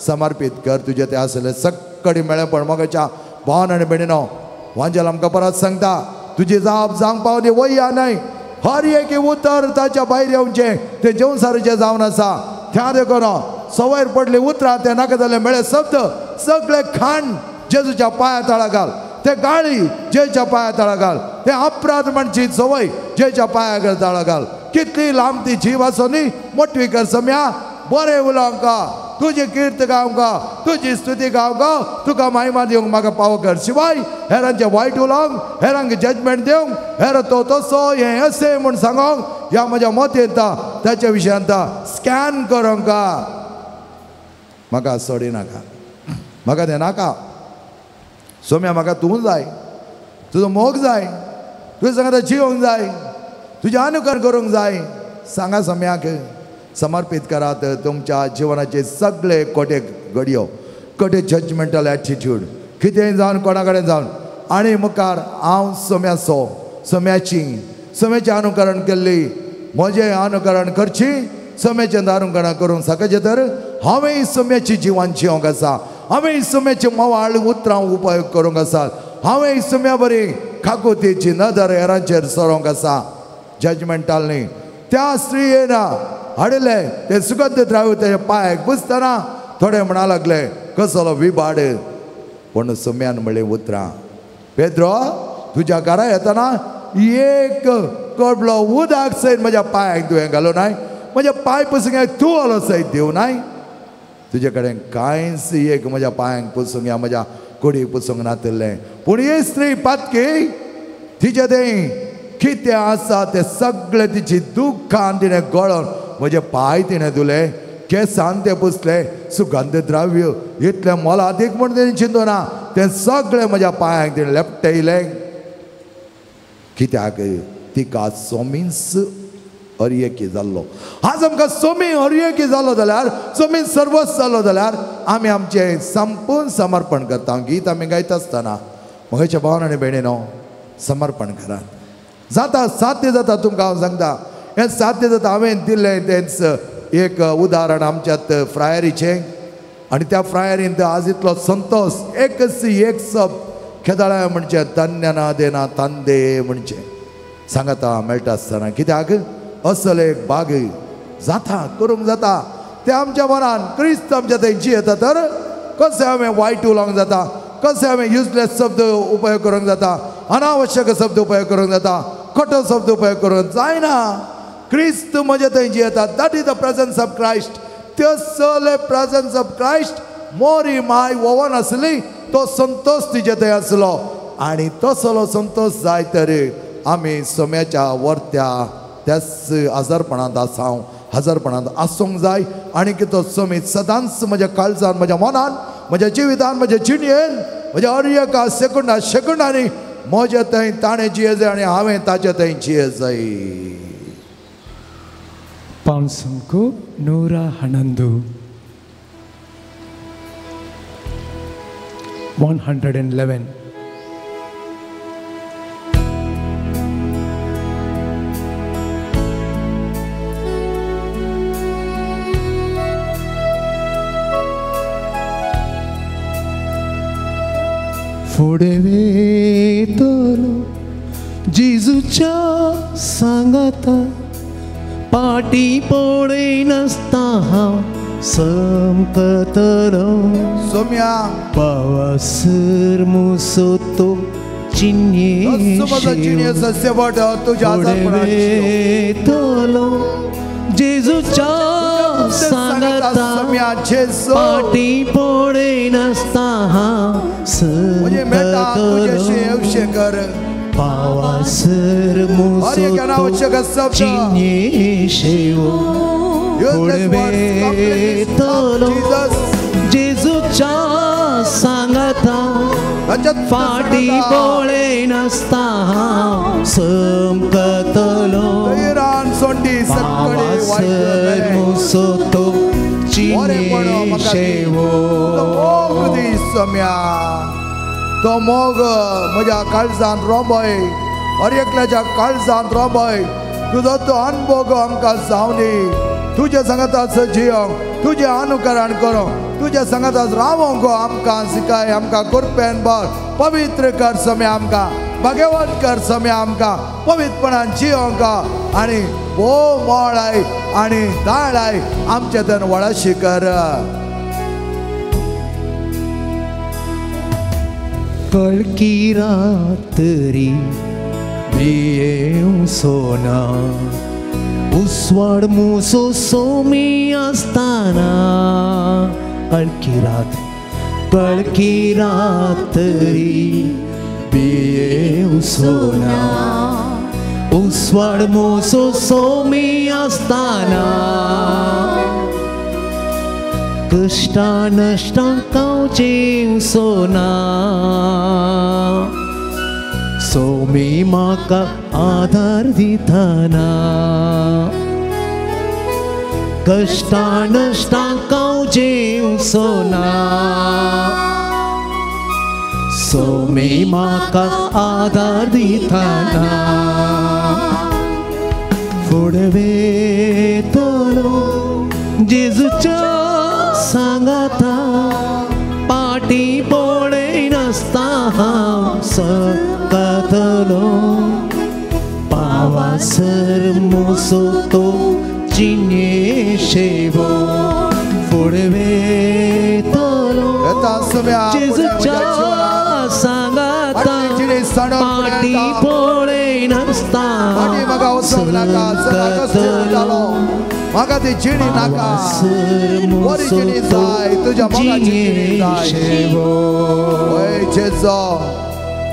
समर्पीत कर तुजें तें आसलें सक्कडी मेळ्ळेपण मोगाच्या भावन आनी भयणीनो वांजेल आमकां परत सांगता तुजी जाप जावंक पावली वया न्हय हर एक उतर ताच्या भायर येवचें तें जेवसारचें जावन आसा त्या देखून सवयर पडली उतरां तें नाका जालें मेळे शब्द सगळे खाण जेजूच्या पांया तळा घाल ते गाळी जेच्या पाया तळा घाल ते अपराध म्हणची सवय जेच्या पाया तळा घाल कितली लांब ती जीव आसोनी मोठवी कर सम्या बरे उलोवंका तुझी कीर्त गावंका तुझी स्तुती गावंका तुका महिमा दिवंक म्हाका पाव कर शिवाय हेरांचे वायट उलोवंक हेरांक जजमेंट दिवंक हेर तो तसो हे असे म्हूण सांगोंक ह्या म्हज्या मत येता त्याच्या विशयांत स्कॅन करूंक म्हाका सोडी नाका म्हाका तें नाका सोम्या म्हाका तूं जाय तुजो मोग जाय तुजे सांगता जिवंक जाय तुजें अनुकरण करूंक जाय सांगा सम्याक समर्पित करात तुमच्या जिवनाचे सगळे कोटे घडयो कोटे जजमेंटल एटिट्यूड कितेंय जावन कोणा कडेन जावन आनी मुखार हांव सोम्याचें अनुकरण केल्ली म्हजें अनुकरण करची सोम्याचें अनुकरण करूंक सकाळचें तर हांवें सोम्याची जिवन जिवंक आसा हांवें सोम्याचे मोवाळ उतरां उपयोग करूंक आसा हांवें सोम्या बरी खाकुतीची नदर हेरांचेर सरोंक आसा जजमेंटाल न्ही त्या स्त्रियेन हाडले ते सुगंध द्रव्य तेजे पांयाक पुसतना थोडे म्हणा लागले कसलो विबाड पूण सोम्यान म्हणलें उतरां पेद्रो तुज्या घरा येतना एक कडलो उदक सयत म्हज्या पांयाक तुवें घालूं नाय म्हज्या पांय पुसूंक तूं आलो सयत दिवं नाय तुजे कडेन कांयच एक म्हज्या पांयांक पुसूंक या म्हज्या कुडी पुसूंक नातिल्लें पूण ही स्त्री पातकी तिचे तें कितें आसा तें सगळें तिची दुख्खान तिणें गळोन म्हजे पांय तिणें धुले केंसान ते पुसले सुगंध द्रव्य इतलें मोलादीक म्हूण तेणें चिंतूं ना तें सगळें म्हज्या पांयांक तिणें लेपटयलें कित्याक तिका सोमीस अर्येकी जाल्लो आज आमकां सोमी अर्येकी जालो जाल्यार सोमी सर्वस्व जालो जाल्यार आमी आमचें संपूर्ण समर्पण करता गीत आमी गायता आसतना म्हज्या भावन आनी भयणीनो समर्पण करात जाता साध्य जाता तुमकां हांव सांगता हें साध्य जाता हांवें दिल्लें तेंच एक उदाहरण आमच्यात फ्रायरीचें आनी त्या फ्रायरींत आज इतलो संतोश एकच एक सब खेदाळ्या म्हणचे तन्य ना देना तांदे म्हणचे सांगता मेळटा आसतना कित्याक असल एक बाग जाता करूंक जाता ते आमच्या मनान क्रिस्त आमच्या थंयची येता तर कशें हांवें वायट उलोवंक जाता कशें हांवें युजलेस शब्द उपयोग करूंक जाता अनावश्यक शब्द उपयोग करूंक जाता खोटो शब्द उपयोग करूंक जायना क्रिस्त म्हजे थंयची येता that is the presence of Christ त्यो सगळे presence of Christ Mori my woven आसली तो संतोष तिचे थंय आसलो आनी तसलो संतोष जाय तर आमी सोम्याच्या वर्त्या त्याच आजारपणांत आसांव हजरपणांत आसूंक जाय आनी तो सोमी सदांच म्हज्या काळजान म्हज्या मनान म्हज्या जिवितान म्हज्या जिणयेन म्हज्या अर्यका सेकंडांनी म्हजे थंय ताणें जिये जाय आनी हांवें ताचे थंय जिये जाय पांसंको नूरा हनंदू 111 फुडें वेतलो जेजूच्या सांगाता पाटी पडय नासता हांव संकतलो सोम्या पावसर मुसो तो चिन्ये सस्यवट तुज्या वेतलो जेजूच्या सांगाता पाटी पडय नासता हांव संकतलो पावासर मुसो चिन्ये शेवो उडवेतलो जेजूच्या सांगाता फाटी पळय नासता हांव संकतलो पावासर मुसो तो चिन्ये शेवो सोम्या तो मोग म्हज्या काळजान रोंबय हर एकल्याच्या काळजान रोंबय तुजो तो अनुभव आमकां जावनी तुजे सांगाताच जियोंक तुजें अनुकरण करूंक तुज्या सांगाताच रावोंक आमकां शिकाय आमकां कुरपेन भर पवित्र कर सोम्या आमकां भाग्यवान कर सोम्या आमकां पवित्रपणान जियोंक आनी भोव मोळाय आनी दाळाय आमचे तन वळाशी कर कळकी रात्री बिये सोना उसवाड मुसो सोमी असताना कळकी रात्री बिये सोना उसवाड मुसो सोमी असताना कष्टा नष्टा कावचे सोना सोमी म्हाका आधार दिताना कष्टा नष्टा कावचे सोना सोमी म्हाका आधार दिताना फुडें वेतलो जेजूच्या सांगाता पाटी पडय नासता हांव सकतलो पावासर मोसो तो चिन्ये शेवो फुडें वेतलो जेजूच्या सांगाता पाटी पडय नासता सकतलो म्हाका ती जिणी नाका बरी जिणी जाय तुज्या मोगाची जिणी जाय ओय जेजो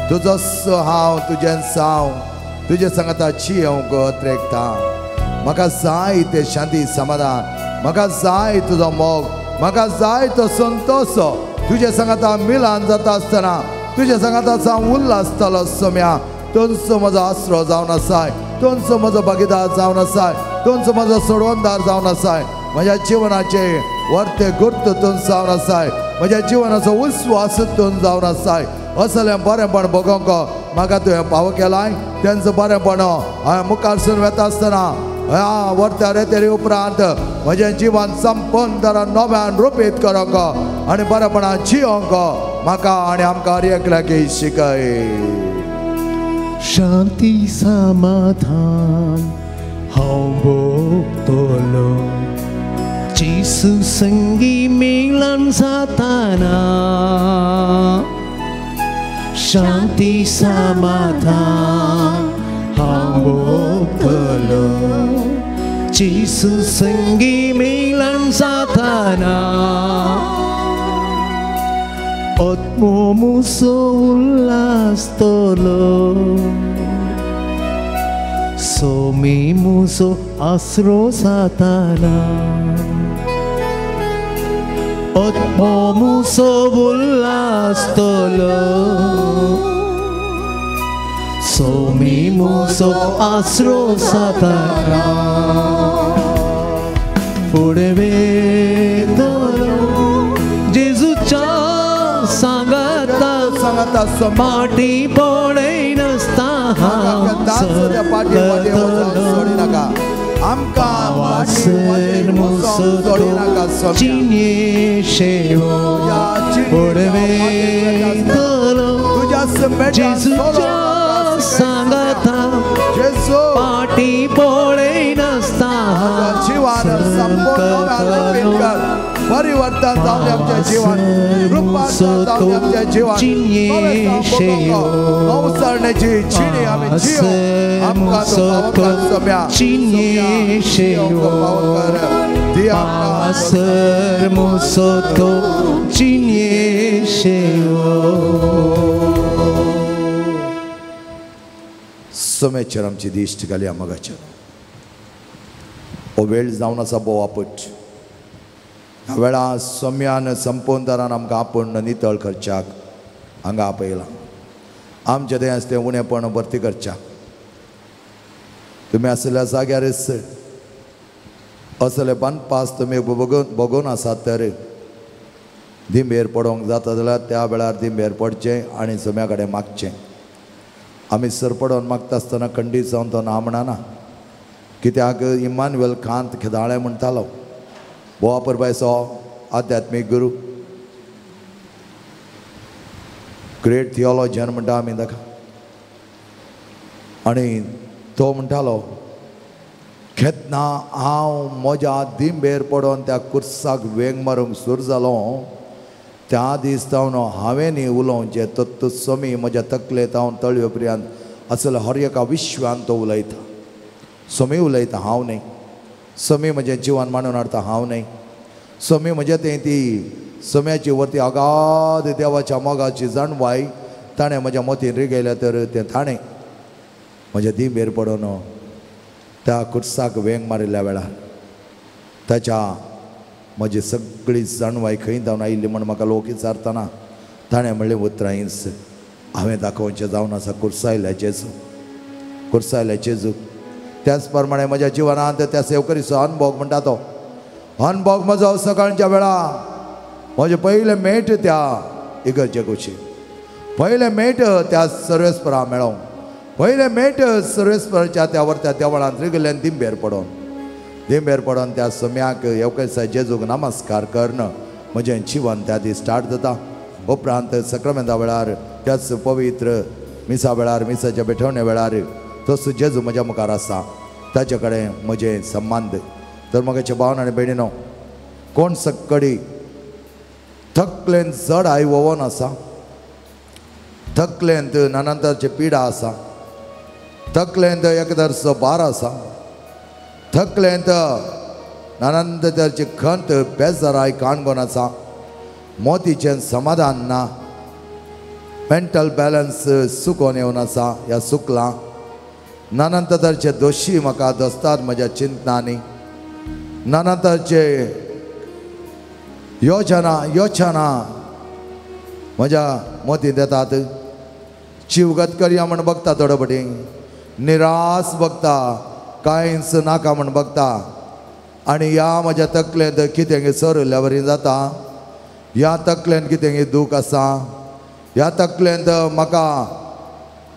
तुजो हांव तुजें साव तुजे सांगाताची हांव गोत्रेकता म्हाका जाय ते शांती समाधान म्हाका जाय तुजो मोग म्हाका जाय तो संतोष तुजे सांगाता मिलान जाता आसतना तुजे सांगाता हांव उल्हास आसतलो सोम्या तोंचो म्हजो आसरो जावन आसाय तोंचो म्हजो भागीदार जावन आसाय तोंचो म्हजो सोडवणदार जावन आसाय म्हज्या जिवनाचे वर्ते गुर्त तून जावन आसाय म्हज्या जिवनाचो उस्वास तून जावन आसाय असलें बरेंपण भोगोंक म्हाका तुवें फाव केलाय तेंचो बरेंपण हांवें मुखारसून वेता आसतना ह्या वर्त्या रेतेरी उपरांत म्हजें जिवन संपूर्ण तरान नव्यान रुपीत करूंक आनी बरेपणान जियोंक म्हाका आनी आमकां हर एकल्याक शिकय शांती समाधान हांव भोगतलो जेसू संगी मेलान जाताना शांती समाधान हांव भोगतलो जेसू संगी मेलान जाताना आत्मो मुसो उल्हासतलो सोमी मुसो आसरो जाताना आत्मो मुसो उल्हासतलो सोमी मुसो आसरो जाताना फुडें वेतलो जेजूच्या सांगाता पाटी पडय नासता हांव सकतलो पावासर मोसो तो चिन्ये शेवो फुडें वेतलो जेजूच्या सांगाता पाटी पडय नासता सकतलो परिवर्तन जाऊन आमचे जीवन रूपांतर जाऊन आमचे जीवन अवसरण्याची चिणी आम्ही जियो आमका तो पावकर सम्या चिन्ये शेवो पावासर मोसो तो चिन्ये शेवो सोम्याचेर आमची दिश्ट घाली मोगाचेर हो वेळ जावन आसा बोव आपट ह्या वेळा सोम्यान संपूर्ण तरान आमकां आपूण नितळ करच्याक हांगा आपयलां आमचें तें आसा तें उणेपण भरती करच्याक तुमी आसल्या जाग्यार असले पास तुमी बघून आसात तर दिंबेर पडोवंक जाता जाल्यार त्या वेळार दिंबेर पडचें आनी सोम्या कडेन मागचें आमी सरपडोवन मागता आसतना खंडीत जावन तो ना म्हणना कित्याक इमानुएल कांत खेदाळे म्हणटालो बोवा परबायचो आध्यात्मीक गुरू ग्रेट थियोलॉजियन म्हणटा आमी ताका आनी तो म्हणटालो खेतना हांव म्हज्या दिंबेर पडोवन त्या कुर्साक वेंग मारूंक सुरू जालो त्या दीस जावन हांवें न्ही उलोवचें तो समी म्हज्या तकलेंत हांव तळये पर्यंत असले हर एका विश्वान तो उलयता. समी उलयता, हांव न्ही. समी म्हजें जिवन मांडून हाडटा, हांव न्ही. समी म्हणजे तें ती सम्याची वरती अगाध देवाच्या मोगाची जाणवाय ताणें म्हज्या मोतीन रिगयल्या तर तें ताणें म्हज्या दिंबेर पडून त्या कुर्साक वेंग मारिल्ल्या वेळार ताच्या म्हजी सगळी जाणवाय खंय जावन आयिल्ली म्हण म्हाका लोक विचारतना ताणें म्हणलें उतरांच हांवें दाखोवचें जावन आसा कुर्सायल्या जेजू. त्याच प्रमाणे म्हज्या जिवनांत त्या सेवकरीचो अनुभव म्हणटा तो अनुभव म्हजो सकाळच्या वेळा म्हजें पयलें मेट त्या इगर्जे कुशीक, पयलें मेट त्या सर्वेस्परा मेळोवंक, पयलें मेट सर्वेस्पराच्या त्या वर्त्या देवळांत रिगल्ल्यान दिंबेर पडोन त्या सम्याक येवकरसा जेजूक नमस्कार करणं म्हजें जिवन त्या दीस स्टार्ट जाता. उपरांत सक्रामेंता वेळार त्याच पवित्र मिसा वेळार मिसाच्या बेठवणे वेळार तोच जेजू म्हज्या मुखार आसा, ताचे कडेन म्हजें संबंद. तर मोगाचे भावन आनी भयणीनो, कोण सक्कडी थकलेंत जड आयवोवन आसा, थकलेंत नानांतरचे पिडा आसा, थकलेंत एकदरचो भार आसा, थकलेंत नानांतरची खंत बेजाराय काणकोण आसा, मोतीचें समाधान ना, मेंटल बॅलन्स सुकोवन येवन आसा, ह्या सुकलां नानांतरचे दोशी म्हाका दसतात म्हज्या चिंतनांनी, नानांतरचे योजना म्हज्या मोतीन येतात. चिवगत करया म्हण बघता थोडे पटी, निराश बघता, कांयच नाका म्हण बघता. आनी ह्या म्हज्या तकलेंत कितें सरल्या वरी जाता, ह्या तकलेंत कितें दूख आसा, ह्या तकलेंत म्हाका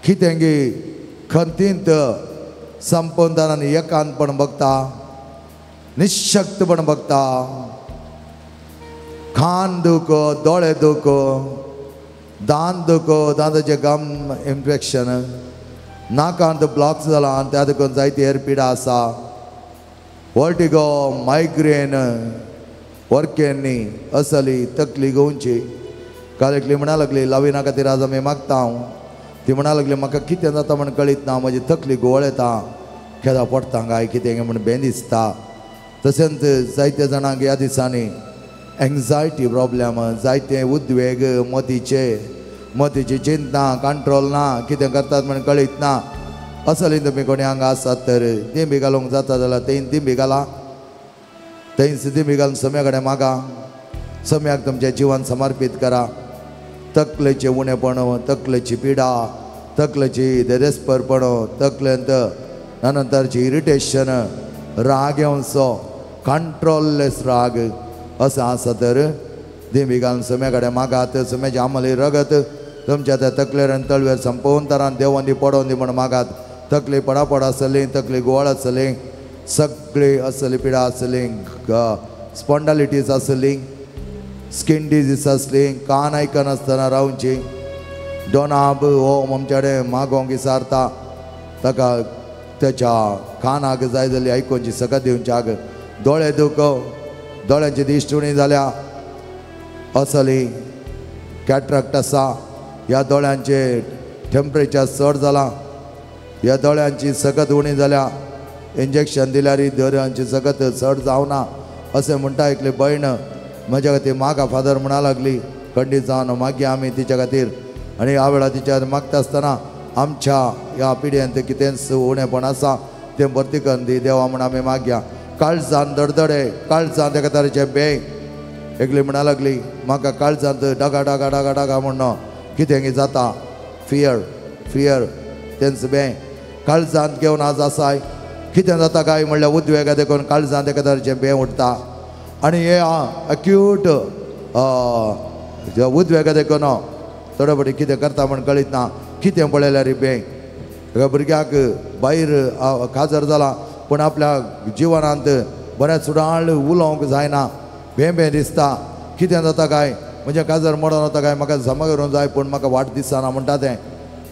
कितें खंतींत संपवून आनी एकांतपण बघता, निशक्तपण बघता, खान दुख, दोळे दुख, दांत दुख, दांताचे गम इन्फेक्शन, नाकांत ब्लॉक जाला आनी त्या देखून जायती हेरपिडा आसा, वर्टिगो, मायग्रेन, वर्केनी असली तकली घेवची. काल एकली म्हणा लागली लाविना खातीर आज आमी मागता हांव. ती म्हणा लागली म्हाका कितें जाता म्हण कळीत ना, म्हजी तकली घुंवळ येता, खेदा पडटा काय कितें म्हण भें दिसता. तशेंच जायत्या जाणांक ह्या दिसांनी एंग्जायटी प्रॉब्लेम, जायते उद्वेग, मोतीची चिंता कंट्रोल ना, कितें करतात म्हण कळीत ना. असली तुमी कोणी हांगा आसात तर दिंबी घालूंक जाता जाल्यार तें दिंबी घाला, थंयच दिंबी घालून सम्या कडेन मागा, सम्याक तुमचें जिवन समर्पीत करा. तकलेचें उणेपण, तकलेची पिडा, तकलेची देरेस्परपण, तकलेंत नंतरची इरिटेशन, राग येवचो, कंट्रोललेस राग असं आसा तर दिंबी घालून सम्या कडेन मागात. सम्याची आमली रगत तुमच्या त्या तकलेर आनी तळवेर संपवून तरान देवोन दी पडोवन दी म्हण मागात. तकली पडापड आसली, तकली गुवाळ आसली, सगळी असली पिडा आसली, स्पॉन्डालिटीज आसली, स्किन डिजीज आसली, कान आयकनासतना रावची, दोनाब हो आमचे कडेन मागोवंक विचारता, ताका त्याच्या कानाक जाय जाली आयकोवची सकत दिवच्याक, दोळे दुख, दोळ्यांची दिश्टुणी जाल्या असली, कॅट्रॅक्ट आसा, ह्या दोळ्यांचे टेम्परेचर चड जाला, ह्या दोळ्यांची सकत उणी जाल्या, इंजेक्शन दिल्यार दोळ्यांची सकत चड जावना अशें म्हणटा. एकली भयण म्हज्या खातीर मागा फादर म्हणा लागली, खंडीत जावन मागया आमी तिच्या खातीर. आनी ह्या वेळार तिच्या मागता आसतना आमच्या ह्या पिड्यांत कितेंच उणेपण आसा तें भरती करून दी देवा म्हण आमी मागया. काळजान दडदडे, काळजांत एका तरेचे बें. एकली म्हणा लागली म्हाका काळजांत डागा डागा डागा डागा म्हणून कितें जाता, फियर तेंच बें. काळजांत घेवन आज आसाय, कितें जाता काय म्हणल्यार उद्वेगा देखून काळजांत एका तरेचें बें उठता. आनी हे अक्यूट उद्वेगा देखून थोडे फावटी कितें करता म्हण कळीत ना, कितें पळयल्यार बें. भुरग्याक भायर काजर जाला पूण आपल्या जिवनांत बरें सुडाळ उलोवंक जायना, बें दिसता. कितें जाता काय, म्हजें काजर मोडोन वता काय, म्हाका जमा करूंक जाय पूण म्हाका वाट दिसना म्हणटा तें.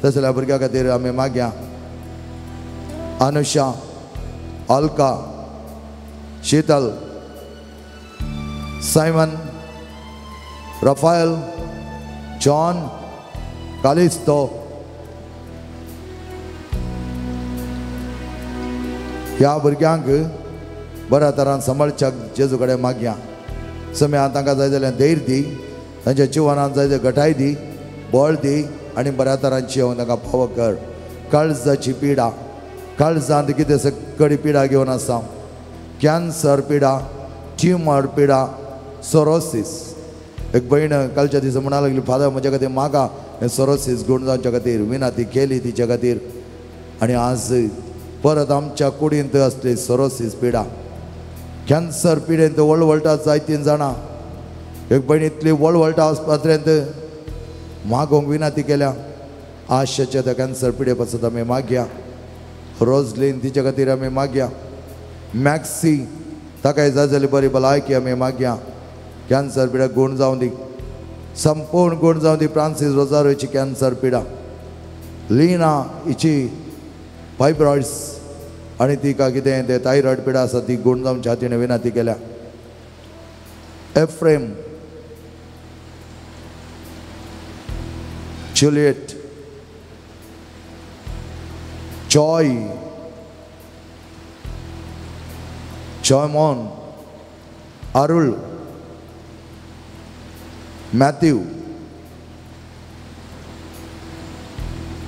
तसल्या भुरग्या खातीर आमी मागया. Anusha, Alka, Sheetal, Simon, Rafael, John, Calisto, ह्या भुरग्यांक बऱ्या तरान सांबाळच्याक जेजू कडेन मागया. समय तांकां जाय जाल्यार धैर्य दी, तांच्या जिवनांत जाय जाल्यार घटाय दी, बळ दी आनी बऱ्या तरान जिवन तांकां फावो कर. काळजाची पिडा, काळजांत कितें सकडी पिडा घेवन आसा, कॅन्सर पिडा, ट्युमर पिडा, सोरोसीस. एक भयण कालच्या दिसा म्हणा लागली, फादर म्हज्या खातीर मागा हें सोरोसीस गूण जावच्या खातीर. विनाती केली तिच्या खातीर. आनी आज परत आमच्या कुडींत असली सोरोसीस पिडा, कॅन्सर पिडेंत वळवळटा जायतीं जाणां. एक भयण इतली वळवळटा आस्पत्रेंत मागोवंक विनाती केल्या. आशाच्या त्या कॅन्सर पिडे पासत आमी मागया. रोजलीन तिच्या खातीर आमी मागया. मॅक्सी ताकाय जाय जाल्यार बरी भलायकी आमी मागया. कॅन्सर पिड्याक गूण जावं दी, संपूर्ण गूण जावं दी. फ्रांसीस रोजारोची कॅन्सर पिडा, लिना हिची फायब्रॉइड्स आनी तिका कितें तें थायरॉयड पिडा आसा ती गूण जावच्या तिणें विनाती केल्या. Ephrem, Juliet, Joymon, Arul, Matthew,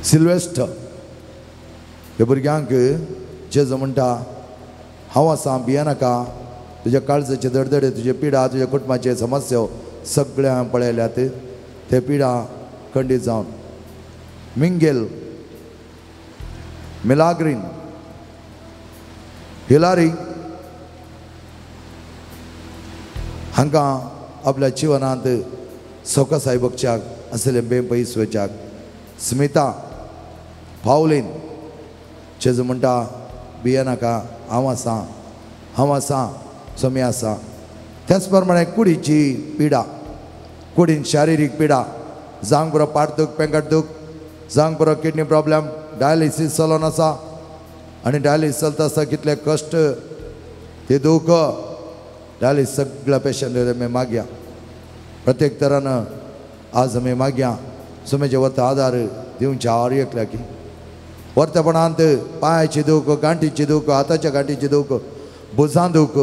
Sylvester. हे भुरग्यांक जेजू म्हणटा हांव आसा, भियेनाका. तुज्या काळजाचे दडदडे, तुजे पिडा, तुज्या कुटुंबाचे समस्या सगळे हांवें पळयल्यात. ते पिडा खंडीत जावन. मिंगेल, मिलाग्रीन, हिलारी हांकां आपल्या जिवनांत सोकासाय भोगच्याक असले बेपयस वच्याक. स्मिता, पावलीन, जेजू म्हणटा भियेनाका, हांव आसा, सोमी आसा. त्याच प्रमाणे कुडीची पिडा, कुडीन शारिरीक पिडा, जावंक बरो पाट दूख, पेंगट दूख, जावंक बरो किडनी प्रॉब्लेम, डायलिसीस चलोन आसा. आनी डायलिसीस चलता आसता कितले कश्ट, ते दूख, डायलिसीस सगळ्या पेशंट आमी मागया. प्रत्येक तरान आज आमी मागया. सुमेचे वर्त आदार दिवच्या हांव एकल्या की वर्तपणांत पांयाची दूख, गांठीची दूख, हाताच्या गांठीची दूख, भुजां दूख,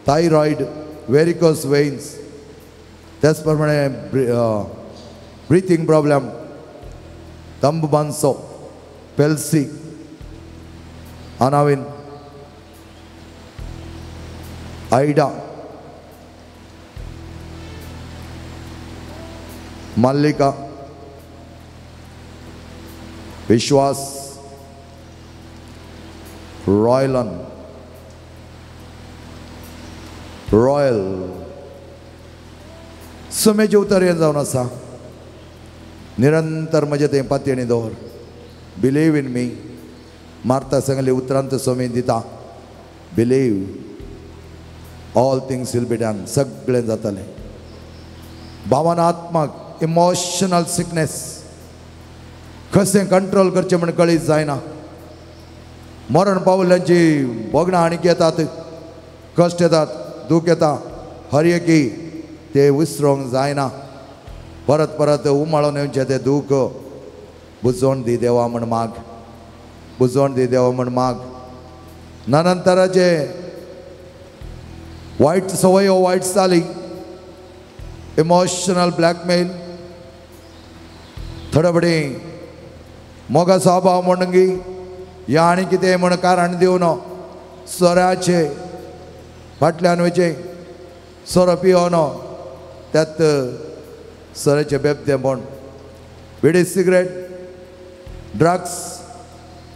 थायरॉयड, वेरिकोस वेन्स, त्याच प्रमाणे ब्रिथींग प्रॉब्लेम, तंब बांसो, पेल्सी, अनाविन, आयडा, मल्लिका, विश्वास, रॉयलन, रॉयल. सुमेचे उतर हें जावन आसा. निरंतर म्हजे तें पातयेणी दवर. Believe in me. मार्ता सांगली उतरांत सोमी दिता. Believe, all things will be done. सगळें जातलें. भावनात्मक, इमोशनल सिकनेस कशें कंट्रोल करचें म्हण कळीत जायना. मरण पावल्यांची भोगणां आनीक येतात, कश्ट येतात, दूख येता. हर एकी ते विसरूंक जायना. परत परत उमाळून येवचें तें दूख. बुजोवन दी देवा म्हण माग, बुजोवन दी देवा म्हण माग. नंतराचे वायट सवयो वायट जाली. इमोशनल ब्लॅकमेल, थोडे मोगा स्वभाव म्हणगी ह्या आनी कितें म्हण कारण दिवन सोऱ्याचे फाटल्यान वयचे, सोरो पियोन त्यात सोऱ्याचे बेबते म्हण. बिडी, सिगरेट, ड्रग्स,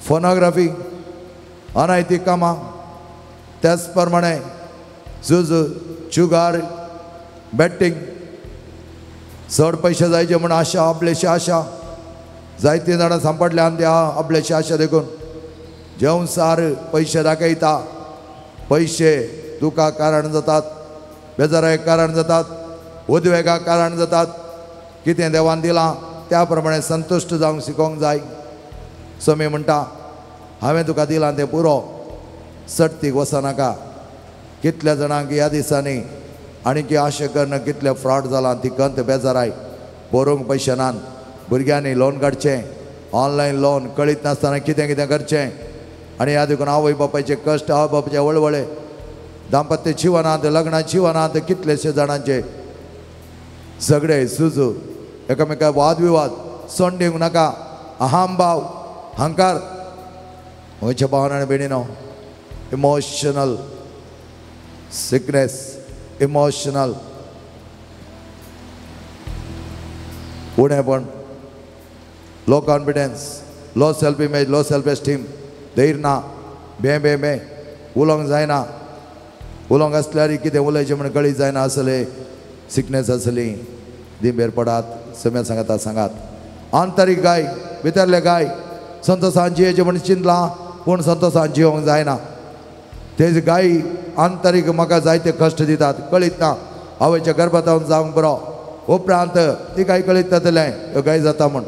फोनोग्राफी, अनैतीक कामां, त्याच प्रमाणे झूज, जुगार, बॅटिंग, चड पयशे जायचे म्हण आशा, आपलेशी आशा. जायतीं जाणां सांपडल्यान त्या आपलेशी आशा देखून जेवसार पयशे दाखयता. पयशे दुखाक कारण जातात, बेजाराक कारण जातात, उद्वेगाक कारण जातात. कितें देवान दिलां त्या प्रमाणे संतुश्ट जावंक शिकोवंक जाय. सोमी म्हणटा हांवें तुका दिलां तें पुरो, सट्टीक वचनाका. कितल्या जाणांक ह्या दिसांनी आनी की अशें करना कितले फ्रॉड जाला ती कंत बेजाराय बरोवंक पयशे नान भुरग्यांनी लोन काडचें ऑनलायन लोन कळीत नासतना कितें कितें करचें आनी ह्या देखून आवय बापायचे कश्ट आवय बापायचे वळवळे दाम्पत्य जिवनांत लग्नाच्या जिवनांत कितलेशे जाणांचे झगडे सुजू एकामेका वाद विवाद सोंड दिवंक नाका अहाम भाव हंकार म्हज्या भावान आनी भयणीनो इमोशनल सिकनेस इमोशनल उणेपण low confidence low self image low self esteem धैर्य ना बे उलोवंक जायना उलोवंक आसल्यार कितें उलयचें म्हण कळीत जायना आसलें सिकनेस आसली दिंबेर पडात सम्या सांगात आंतरीक गाय भितरले गाय संतोशान जियेचें म्हण चिंतलां पूण संतोशान जियोंक जायना तेज गायी आंतरीक म्हाका जायते कश्ट दितात कळीत ना आवयच्या गर्भांत जावंक बरो उपरांत ती गाय कळीत जातलें ह्यो गाय जाता म्हण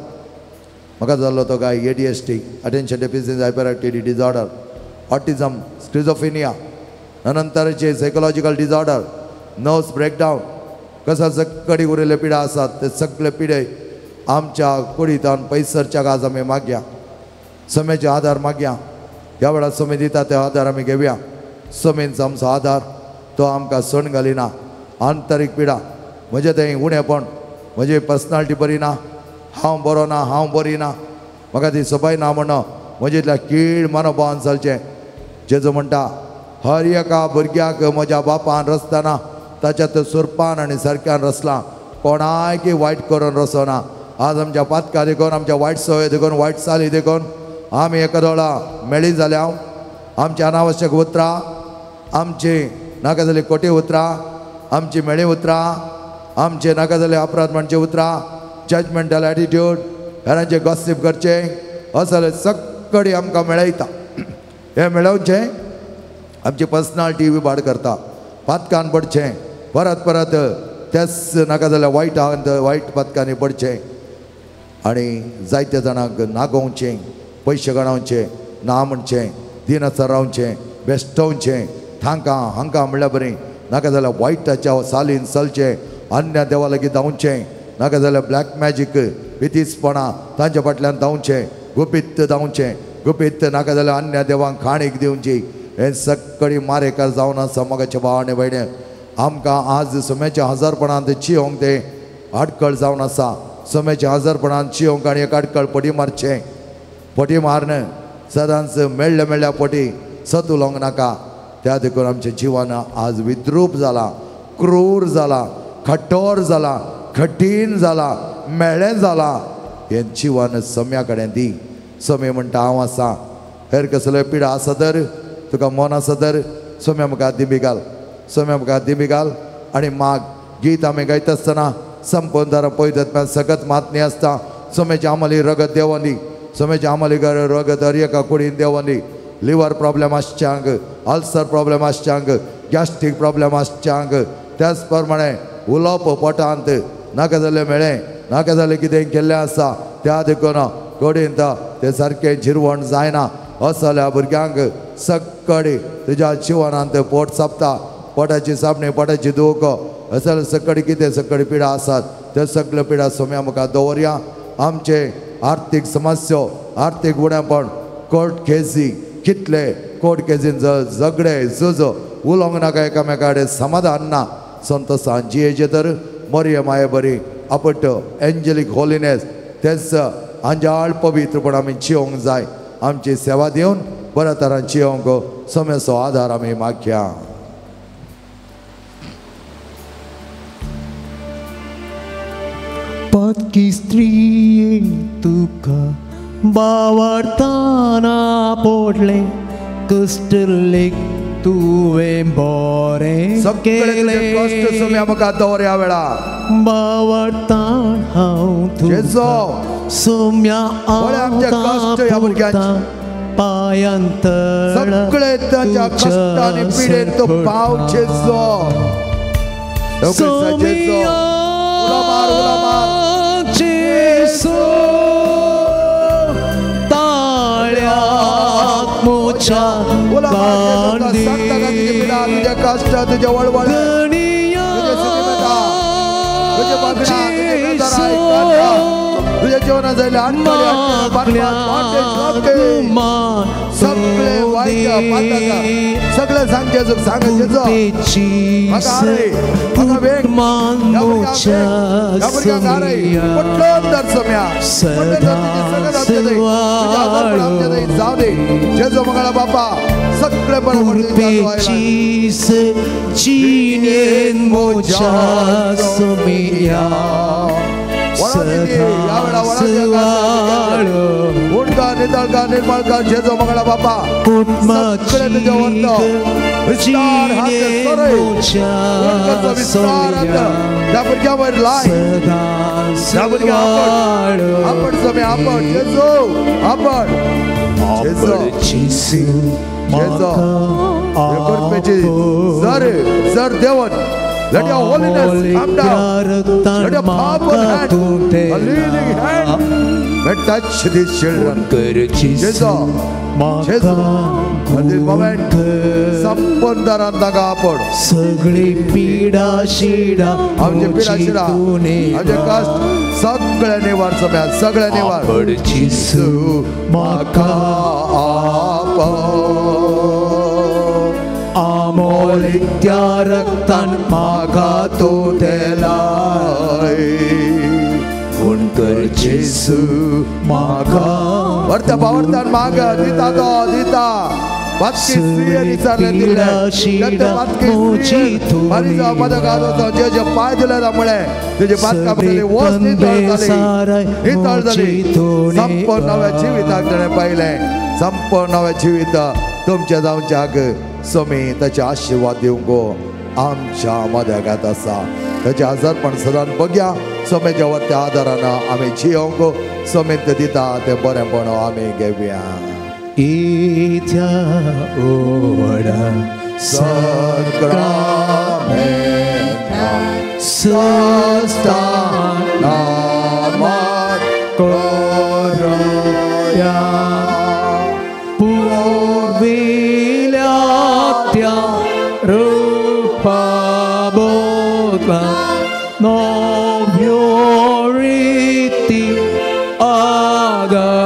म्हाका जाल्लो तो गाय ADHD attention deficit hyper activity disorder autism schizophrenia नंतरचे सायकोलॉजिकल डिसऑर्डर नर्व्स ब्रेकडावन कसा सगळी उरिल्ले पिडा आसात ते सगळे पिडे आमच्या कुडींतान पयसरच्या आज आमी मागया समेचे आधार मागया ह्या वेळार समे दिता ते आधार आमी घेवया समेंचो आमचो आधार तो आमकां सण घालिना आंतरीक पिडा म्हजें तें उणेपण म्हजी पर्सनालिटी बरी ना हांव बरो ना हांव बरी ना म्हाका ती सबाय ना म्हणून म्हजेंतल्या कीड मनोभावान चलचें जेजो म्हणटा हर एका भुरग्याक म्हज्या बापान रचतना ताच्यात सुरपान आनी सारक्यान रचलां कोणाय की वायट करून रचना आज आमच्या पातका देखून आमच्या वायट सवय देखून वायट चाली देखून आमी एकादोळा मेळी जाल्या आमची अनावश्यक उतरां आमची नाका जाली खोटी उतरां आमची मेळी उतरां आमचे नाका जाले अपराध म्हणचे उतरां जजमेंटल एटिट्यूड हेरांचे गॉसिप करचे असले सगळी आमकां मेळयता हे मेळोवचें आमची पर्सनालिटी विभाड करता पातकान पडचें परत परत तेच नाका जाल्यार वायट पातकांनी पडचें आनी जायत्या जाणांक नागोवचें पयशे गणावचे ना म्हणचें दिनसर रावचें बेश्टोवचें थांकां हांकां म्हणल्यार बरें नाका जाल्यार वायटाच्या सालीन चलचें अन्य देवा लागीं धांवचें नाका जाल्यार ब्लॅक मॅजीक बितीसपणां तांच्या फाटल्यान धांवचें गुपीत धांवचें गुपीत नाका जाल्यार अन्य देवांक खाणीक दिवची हे सगळी मारेकार जावन आसा मोगाच्या भावाने भयणे आमकां आज समेच्या हजारपणांत चियोंक ते आडकळ जावन आसा समेच्या हजारपणांत चियोंक आनी एक आडकळ पटी मारचें पटी मारन सदांच मेळ्ळ्या पटी सत उलोवंक नाका त्या देखून आमचें जिवन आज विद्रूप जाला क्रूर जाला कठोर जाला कठीण जाला मेळ्ळें जाला हें जिवन सम्या कडेन दी समे म्हणटा हांव आसा हेर कसले पिडा आसा तर तुका मन आसा तर सम्या मुखार दिमी घाल सम्या मुखार दिमी घाल आनी माग गीत आमी गायता आसतना संपोवन दारा पळयतात सगत मातनी आसता समेची आमली रगत देवनी समेची आमली रगत हर एका कुडीन देवनी लिवर प्रॉब्लेम आसच्यांक अल्सर प्रॉब्लेम आसच्यांक गॅस्ट्रीक प्रॉब्लेम आसच्यांक त्याच प्रमाणे उलोवप पोटांत नाका जालें मेळ्ळें नाका जालें कितें केल्लें आसा त्या देखून कुडींत तें सारकें जिरवण जायना असल्या भुरग्यांक सगळी तुज्या जिवनांत पोट सापता पोटाची सापणी पोटाची दूख असले सगळी कितें सगळी पिडा आसात ते सगळे पिडा सम्या मुखार दवरया आमचे आर्थीक समस्यो आर्थीक उणेपण कोर्ट केसी कितले कोर्ट केसीन झगडे झुज उलोवंक नाका एकामेका कडेन समाधान ना संतोशान जियेचे तर मरिय माये बरी अपट एंजलीक होलिनेस तेच अंजाळ पवित्रपण आमी जियोंक जाय आमची सेवा दिवन बऱ्या तरान जियोंक समेचो आधार आमी मागया Patki स्त्रीयेन तुका बावार्थाना पोडले कष्टलेक तुवें बरें सगळे कष्ट सम्या मुखार दवरया वेळा बावार्थान हांव तुका सम्या आमचे कष्ट ह्या भुरग्यांचे पायांतळ सगळे ताच्या कष्टांनी पिडेन तो पावचे सम्या ताळ्यात मोच्या तुझ्या कष्ट तुझ्या वळवळ तुझे मागण्या, तुझे बेजार ऐकणार. तुझ्या जीवनात जायला सगळे वाईट सगळे सांगचे सांगायचे जाऊ दे जेजो मंगळा बापा सगळे बरोबर निर्माण जेजो मंगळा बापा सगळे तुझ्यावर लाय आपण समय आपण जेजो आपण जर देवन let your holiness come down, let your powerful hand, a leading hand, let touch these children. Jesus, at this moment, संपूर्ण आपण सगळी पीडा शिडा आमचे पीडा शिडा आमचे कष्ट सगळे निवार सगळ्या सगळे निवार जिसू माका अमोलिक त्या रक्तान मागा तो तेलाय उनकर जेसू मागा वर्त्या पावर्तान मागा दिता तो दिता बातकी स्त्रिया निसारले दिले गंध बातकी स्त्रिया मारीचा पदकारो तो जे जे पाय दिले त्यामुळे तुझे बातका मध्ये वस नितळ झाली संपूर्ण नव्या जीविताक ताणे पाहिले संपूर्ण नव्या जीवित तुमच्या जाऊनच्या हाक सोमी त्याचे आशीर्वाद देऊ गो आमच्या मध्यागात असा त्याचे आजारपण सदान बघ्या सोमेच्या वरत्या आदारानं आम्ही जियोंक गो सोमेंत दिता ते बरेपण आम्ही घेवया इथ्या ओढा सक्रमेंता सस्तानामात करूया no purity agaria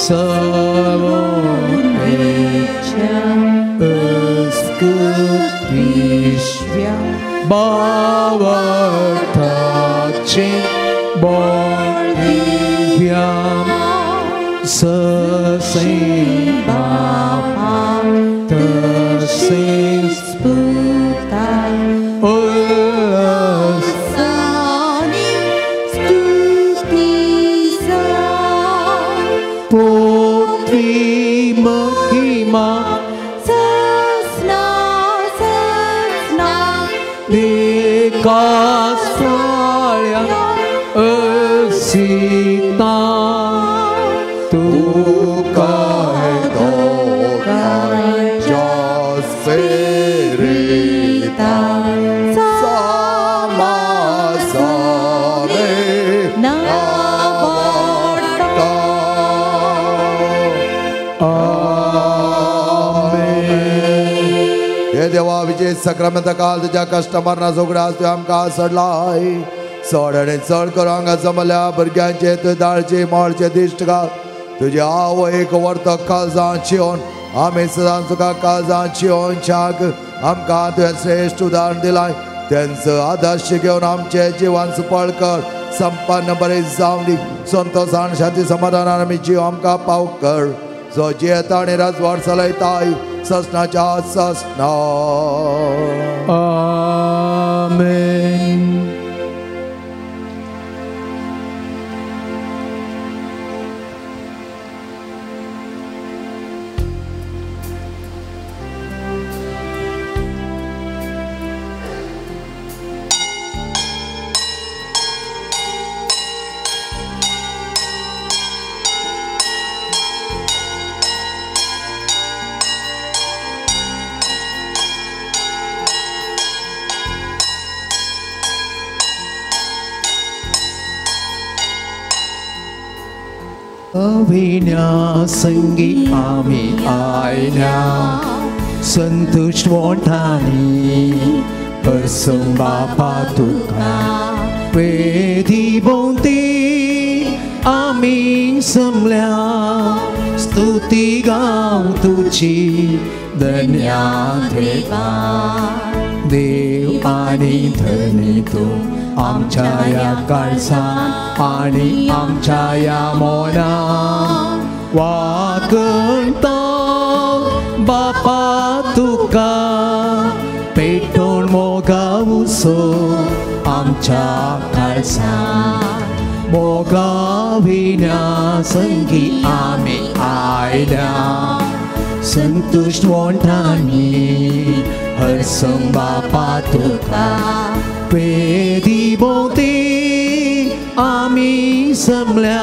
savoncha eskutishvya bhavatache bolivya sasema tasins देवा विजय सक्रमेंत काल तुझ्या कस्टमरना जोगडास तू आमकां सोडलाय चड आनी चड करून हांगा जमल्या भुरग्यांचे तुवें दाळचे मोळचे दिश्ट घाल तुझे आव एक वर्त काळजां चियोन आमी सदां तुका काळजां चियोनच्याक आमकां तुवें श्रेश्ठ उदाहरण दिलाय त्यांचं आदर्श घेवन आमचे जिवन सुपळ कर संपन्न बरें जावं दी संतोषान शांती समाधानान आमी जीव आमकां पाव कर जो जियेता आनी राजवाड चलयताय ससनाच्या ससना आमेन. अभिन्या संगी आम्ही आयल्या संतुष्ट मोठानी हरसं बापा तुका वेदी भोवती आमी जमल्या स्तुती गाव तुची धन्या देवा देव आणि धनी तू आमच्या या काळसा आणि आमच्या या मोना वागणतो बापा तुका पेटोन मोगावसो आमच्या काळसा मोगा विना संगी आम्ही आयल्या संतुष्ट वोंटानी हरसं बापा तुका वेदी भोवती आमी जमल्या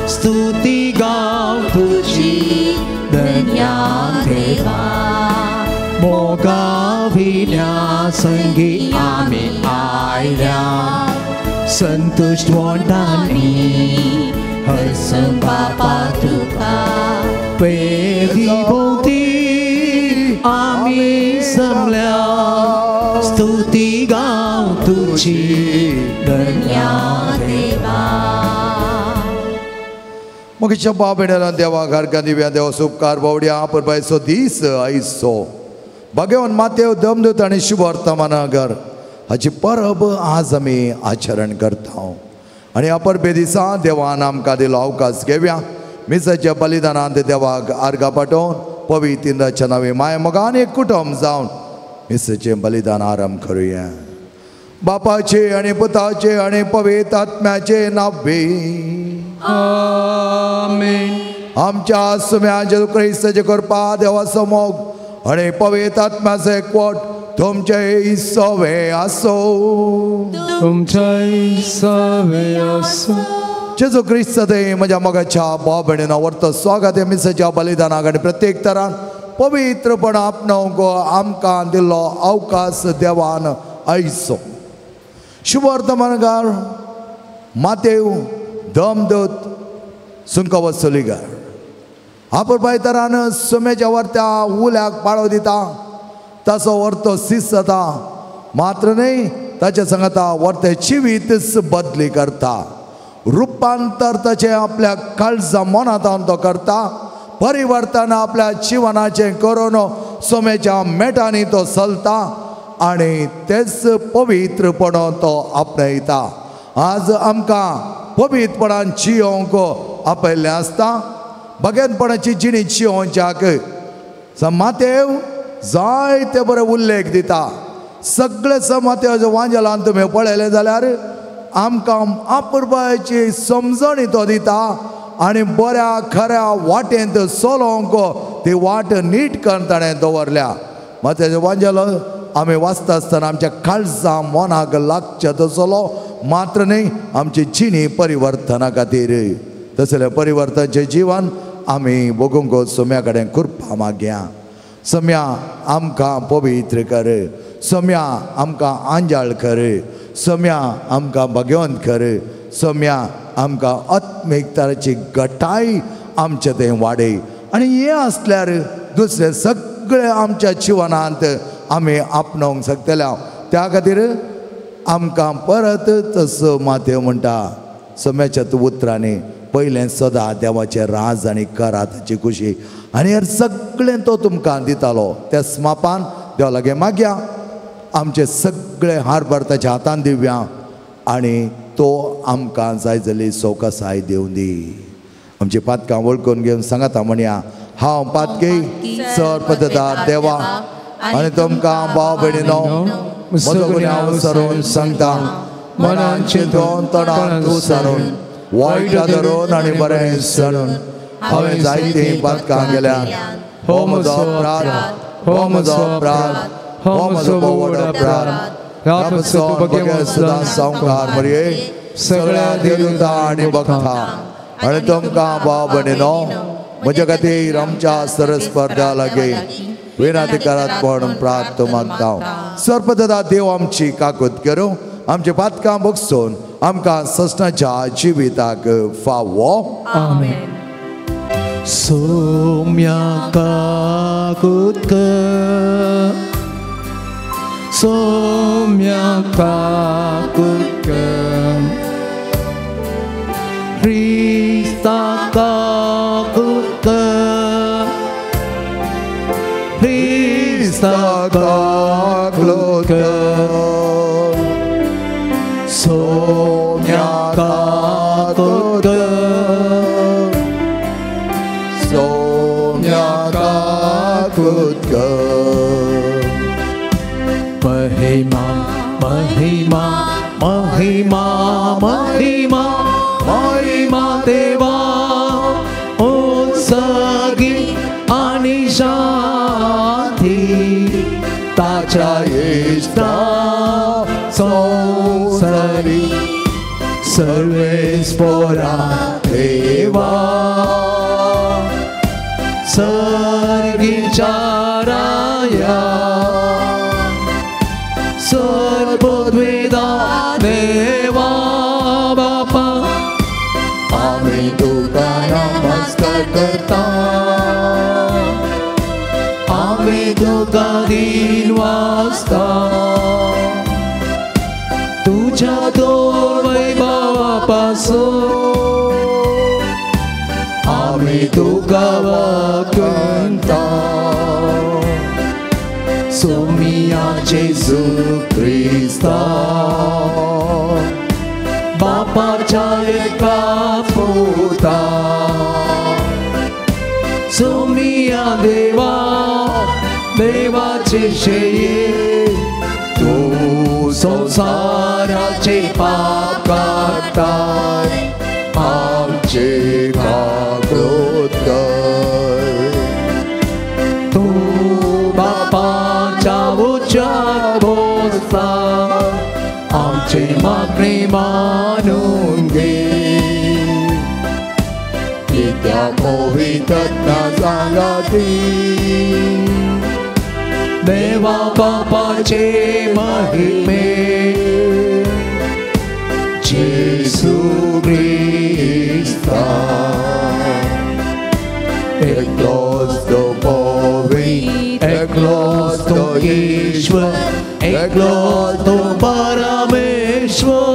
स्तुती गाव तुजी धन्या देवा मोगा विना संगी आमी आयल्या संतुष्ट वोंटानी हरसं बापा तुका वेदी भोवती आमी जमल्या स्तुती गाव तुची धन्या देवा मोगीच्या बाबेडला देवा घरका दिव्या देवा उपकार बावड्या परबायसो दीस आयसो भगवान मातेव दमदूत आणि शुभ वर्तमानागर हाची परब आज आमी आचरण करता आणि अपरबे दिसा देवान आमकां दिलो अवकाश घेवया मिसाच्या बलिदानांत देवाक आर्गां पाठोवन पवित्र इंद्राच्या नांवे माय मोगान एक कुटुंब जावन मिसाचे बलिदान आरंभ करूया बापाचे आणि पुताचे आणि पवित्र आत्म्याचे नावे आमेन आमच्या सुम्या जेजू ख्रिस्ताचे कृपा देवाचो मोग आणि पवित्र आत्म्याचे एकवट तुमचे सवे असो तुमचे सवे असो जेजू ख्रिस्त दे म्हज्या मोगाच्या भाव भयणींनो वर्त स्वागत हे मिसाच्या बलिदानाक आनी प्रत्येक तरान पवित्रपण आपणावंक आमकां दिल्लो अवकाश देवान आयचो शुभ वर्तमानकार मातेव दमदूत सुंक वसुलीगार आपण तरान सुम्याच्या वर्त्या उल्याक पाळो दिता तसो वर्तो सीस जाता मात्र न्ही ताच्या सांगता वर्ते जिवीतच बदली करता रूपांतर ताचे आपल्या काळजा मनांत तो करता परिवर्तन आपल्या जिवनाचे करून सोम्याच्या मेटांनी तो चलता आणि तेच पवित्रपण तो आपणयता आज आमकां पवित्रपणान जियोंक आपयल्लें आसता भगेनपणाची जिणी जियोवच्याक मातेव जायते बरे उल्लेख दिता सगळे मातेव वांजेलांत तुमी पळयलें जाल्यार आमकां आपुरबायेची समजणी तो दिता आणि बऱ्या खऱ्या वाटेंत चलोवंक ती वाट नीट करून ताणें दवरल्या मातेचो वांजेलो आमी वाचता आसतना आमच्या काळजा मनाक लागचे तसलो मात्र न्ही आमची जिणी परिवर्तना खातीर तसले परिवर्तनाचें जीवन आमी बगूंक सोम्या कडेन कृपा मागया सोम्या आमकां पवित्र कर सोम्या आमकां आंजाळ कर सोम्या आमकां भगवंत कर सोम्या आमकां आत्मीकताची घटाय आमचे थंय वाडय आनी हें आसल्यार दुसरे सगळे आमच्या जिवनांत आमी आपणावंक शकतल्या त्या खातीर आमकां परत तसो मातेव म्हणटा सोम्याच्या उतरांनी पयलें सदां देवाचें राज आनी करा ताची खुशी आनी हेर सगळें तो तुमकां दितालो त्या स्मापान देवा लागीं मागया आमचे सगळे हारभार ताच्या हातान दिवया आनी तो आमकां जाय जाली सौकासाय दिवन दी आमची पातकां वळखून घेवन सांगाता म्हणया हांव पातकी सर्पदार देवा आनी तुमकां भाव भयणीनो म्हजो गुन्यांव सरून सांगता मनान चिंतून तोंडान उसारून वायट धरून आनी बरें सरून हांवें जायतीं पातकां गेल्यार हो म्हजो अपराध हो म्हजो अपराध हो म्हजो व्हड अपराध ह्या पासून भगवंत सदां संवकार मरये सगळ्या देवता आनी भक्ता आनी तुमकां भाव भयणीनो म्हजे खातीर आमच्या सरस्पर्धा लागीं विनंती करात म्हणून प्रार्थ मागता सर्पदादा देव आमची काकूत करूं आमचे पातकां बगसून आमकां ससनाच्या जिविताक फावो आमेन सोम्या काकूत कर 소명 가꾸끔 Krista 가꾸끔 Krista 가꾸끔 소명 가꾸끔 소명 가꾸끔 महिमा महिमा महिमा महिमा महिमा देवा उत्सगी आणि शांती ताच्या इष्टा संसारी सर्वेस्परा देवा सर्गीच्या राया सर्वद्वेदा देवा बापा आम्ही तुका नमस्कार करता आम्ही तुका दिन वाजता तुझ्या दोन वैभवापासून आम्ही तुका वंदता Sumia Jesu Krista Bapaच्या एका पुता Sumia देवा देवाचे शेये तू संसाराचे पाप काढताय आमचे काकृत कर तू बापाच्या बोसा आमचे मागणी मानून घे त्या मोहितज्ञ सांगती देवा बापाचे महिमे जेसू ख्रिस्ता एकलोच तो पवित्र एकलोच तो ईश्वर एकलोच तो परमेश्वर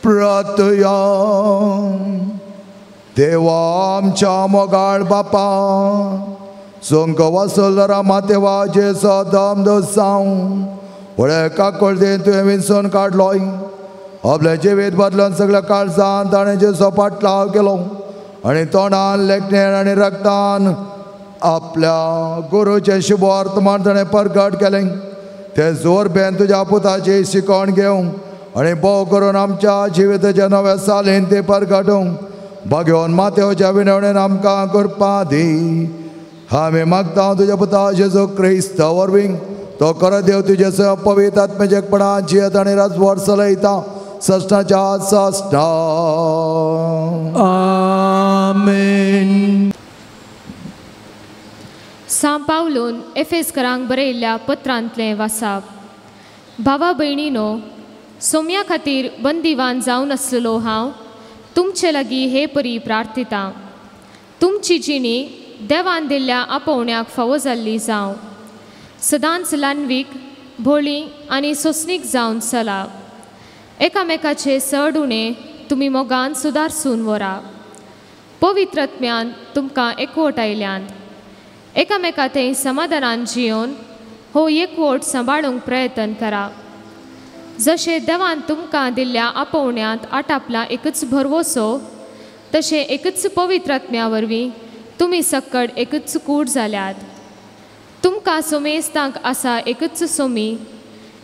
प्रार्थया देवा आमच्या मोगाळ बापा सोंक वासोलरा मातेवा जे सदम दोसांव वळे काकोळ दे तुवें विंचून काडलोय आपल्या जिवीत बदलून सगळ्या काळजांत ताणें जेचो पाटलाव केलो आनी तोंडान लेखणेन आनी रक्तान आपल्या गुरूचें शुभ वर्तमान ताणें परगट केलें ते जोर बेन तुज्या पुताची शिकवण घेवंक आनी भोव करून आमच्या जिविताच्या नव्या सालीन ते परगटूंक भगवान मातेवच्या विनवणेन आमकां करपा दी आमी मागता तुज्या पुता जेजू क्रिस्त वरवीं तो कर देव तुजे सह पवित्र आत्मेचेपणान जियेत आनी राजवट चलयता सश्टाच्या सश्टा आमेन. सांत पावलोन एफेसकारांक बरयल्ल्या पत्रांतलें वाचप. भावा भयणीनो, सोम्या खातीर बंदिवान जावन आसलेलो हांव तुमचे लागीं हे परी प्रार्थिता तुमची जिणी देवान दिल्ल्या आपोवण्याक फावो जाल्ली जावं सदांच लान्वीक भोळी आनी सोंसणीक जावन चला एकामेकाचे चड उणें तुमी मोगान सुदारसून व्हरा पवित्रत्म्यान तुमकां एकवट आयल्यान एकामेका थंय समाधानान जियोन हो एकवट सांबाळूंक प्रयत्न करा जशें देवान तुमकां दिल्ल्या आपोवण्यांत आटापला एकच भरवोसो तशें एकच पवित्रत्म्या वरवीं तुमी सक्कड एकच कूड जाल्यात तुमकां सोमेस्तांक आसा एकच सोमी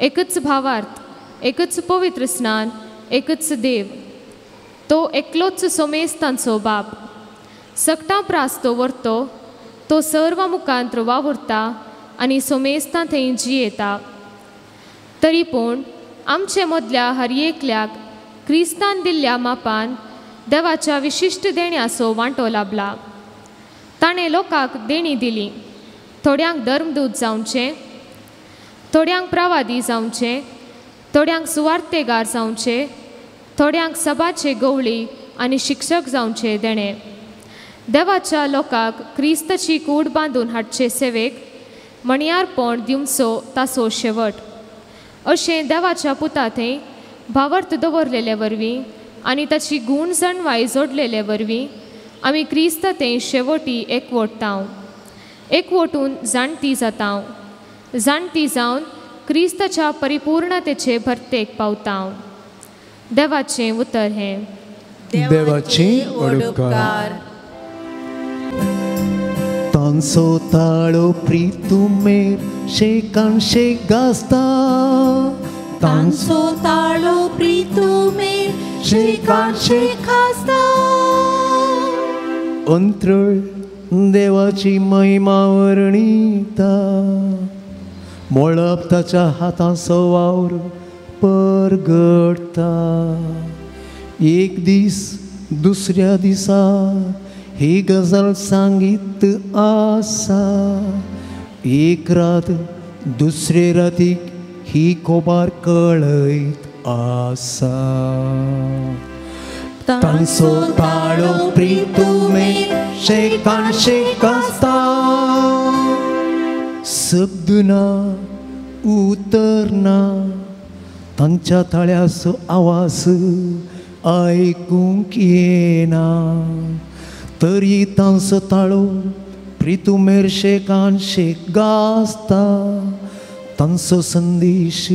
एकच भावार्थ एकच पवित्र स्नान एकच देव तो एकलोच सोमेस्तांचो बाप सक्टां प्रास्तो व्हरतो तो सर्व मुखांत वावुरता आनी सोमेस्तां थंय जियेता तरी पूण आमचे मदल्या हर एकल्याक क्रिस्तान दिल्ल्या मापान देवाच्या विशिश्ट देण्याचो वांटो लाभला ताणें लोकांक देणी दिली थोड्यांक धर्मदूत जावचे थोड्यांक प्रवादी जावचे, थोड्यांक सुवार्थेगार जावचे, थोड्यांक सभाचे गवळी आनी शिक्षक जावचे देणे. देवाच्या लोकांक क्रिस्ताची कूड बांदून हाडचे सेवेक मणयारपण दिवचो ताचो शेवट. अशें देवाच्या पुता थंय भावर्थ दवरलेले वरवीं आनी ताची गूण जणवाय जोडलेले वरवीं आमी क्रिस्त थंय शेवटी एकवटाव. एकवटून जाणटी जाताव. जाणटी जावन क्रिस्ताच्या परिपूर्णतेचे भरतेक पावताव. देवाचें उतर हें. देवाची उपकार. तांचो ताळो प्रितुमेर शेकान शेक गाजता. तांचो ताळो प्रितुमेर शेकान शेक गाजता. अंतरळ देवाची महिमा वर्णिता. मोळप ताच्या हातांचो वावर परगडता. एक दीस दुसऱ्या दिसा ही गजाल सांगीत आसा. एक रात दुसरे रातीक ही खोबार कळयत आसा. तांचो ताळो प्रितुमेर शेकान शेक गाजता. शब्द ना उतर ना. तांच्या ताळ्याचो आवाज आयकूंक येना. तरी तांचो ताळो प्रितुमेर शेकान शेक गाजता. तांचो संदेश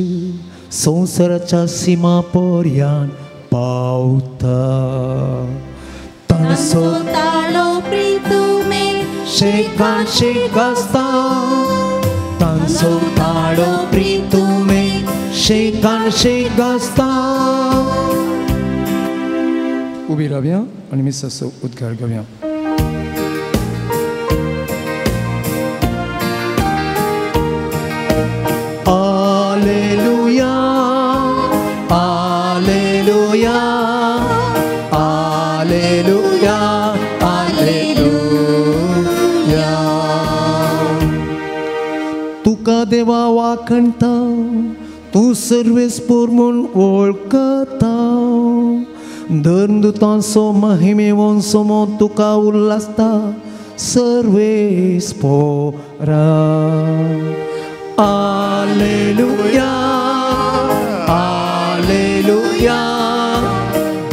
संवसाराच्या सीमा पर्यंत पावता. तांचो ताळो प्रितुमेर शेकान शेक गाजता. तांचो ताळो प्रितुमेर शेकान शेक गाजता. उबी रावया आनी मिसाचो उद्गार घेवया. Alleluia, Alleluia, Alleluia, Alleluia. तुका देवा वाखणता. तूं सर्वेस्पोर म्हूण वळखता. धर्मदूतांचो महिमेवन समोर तुका उल्हासता. सर्वेस्पोरा. Alleluia, Alleluia,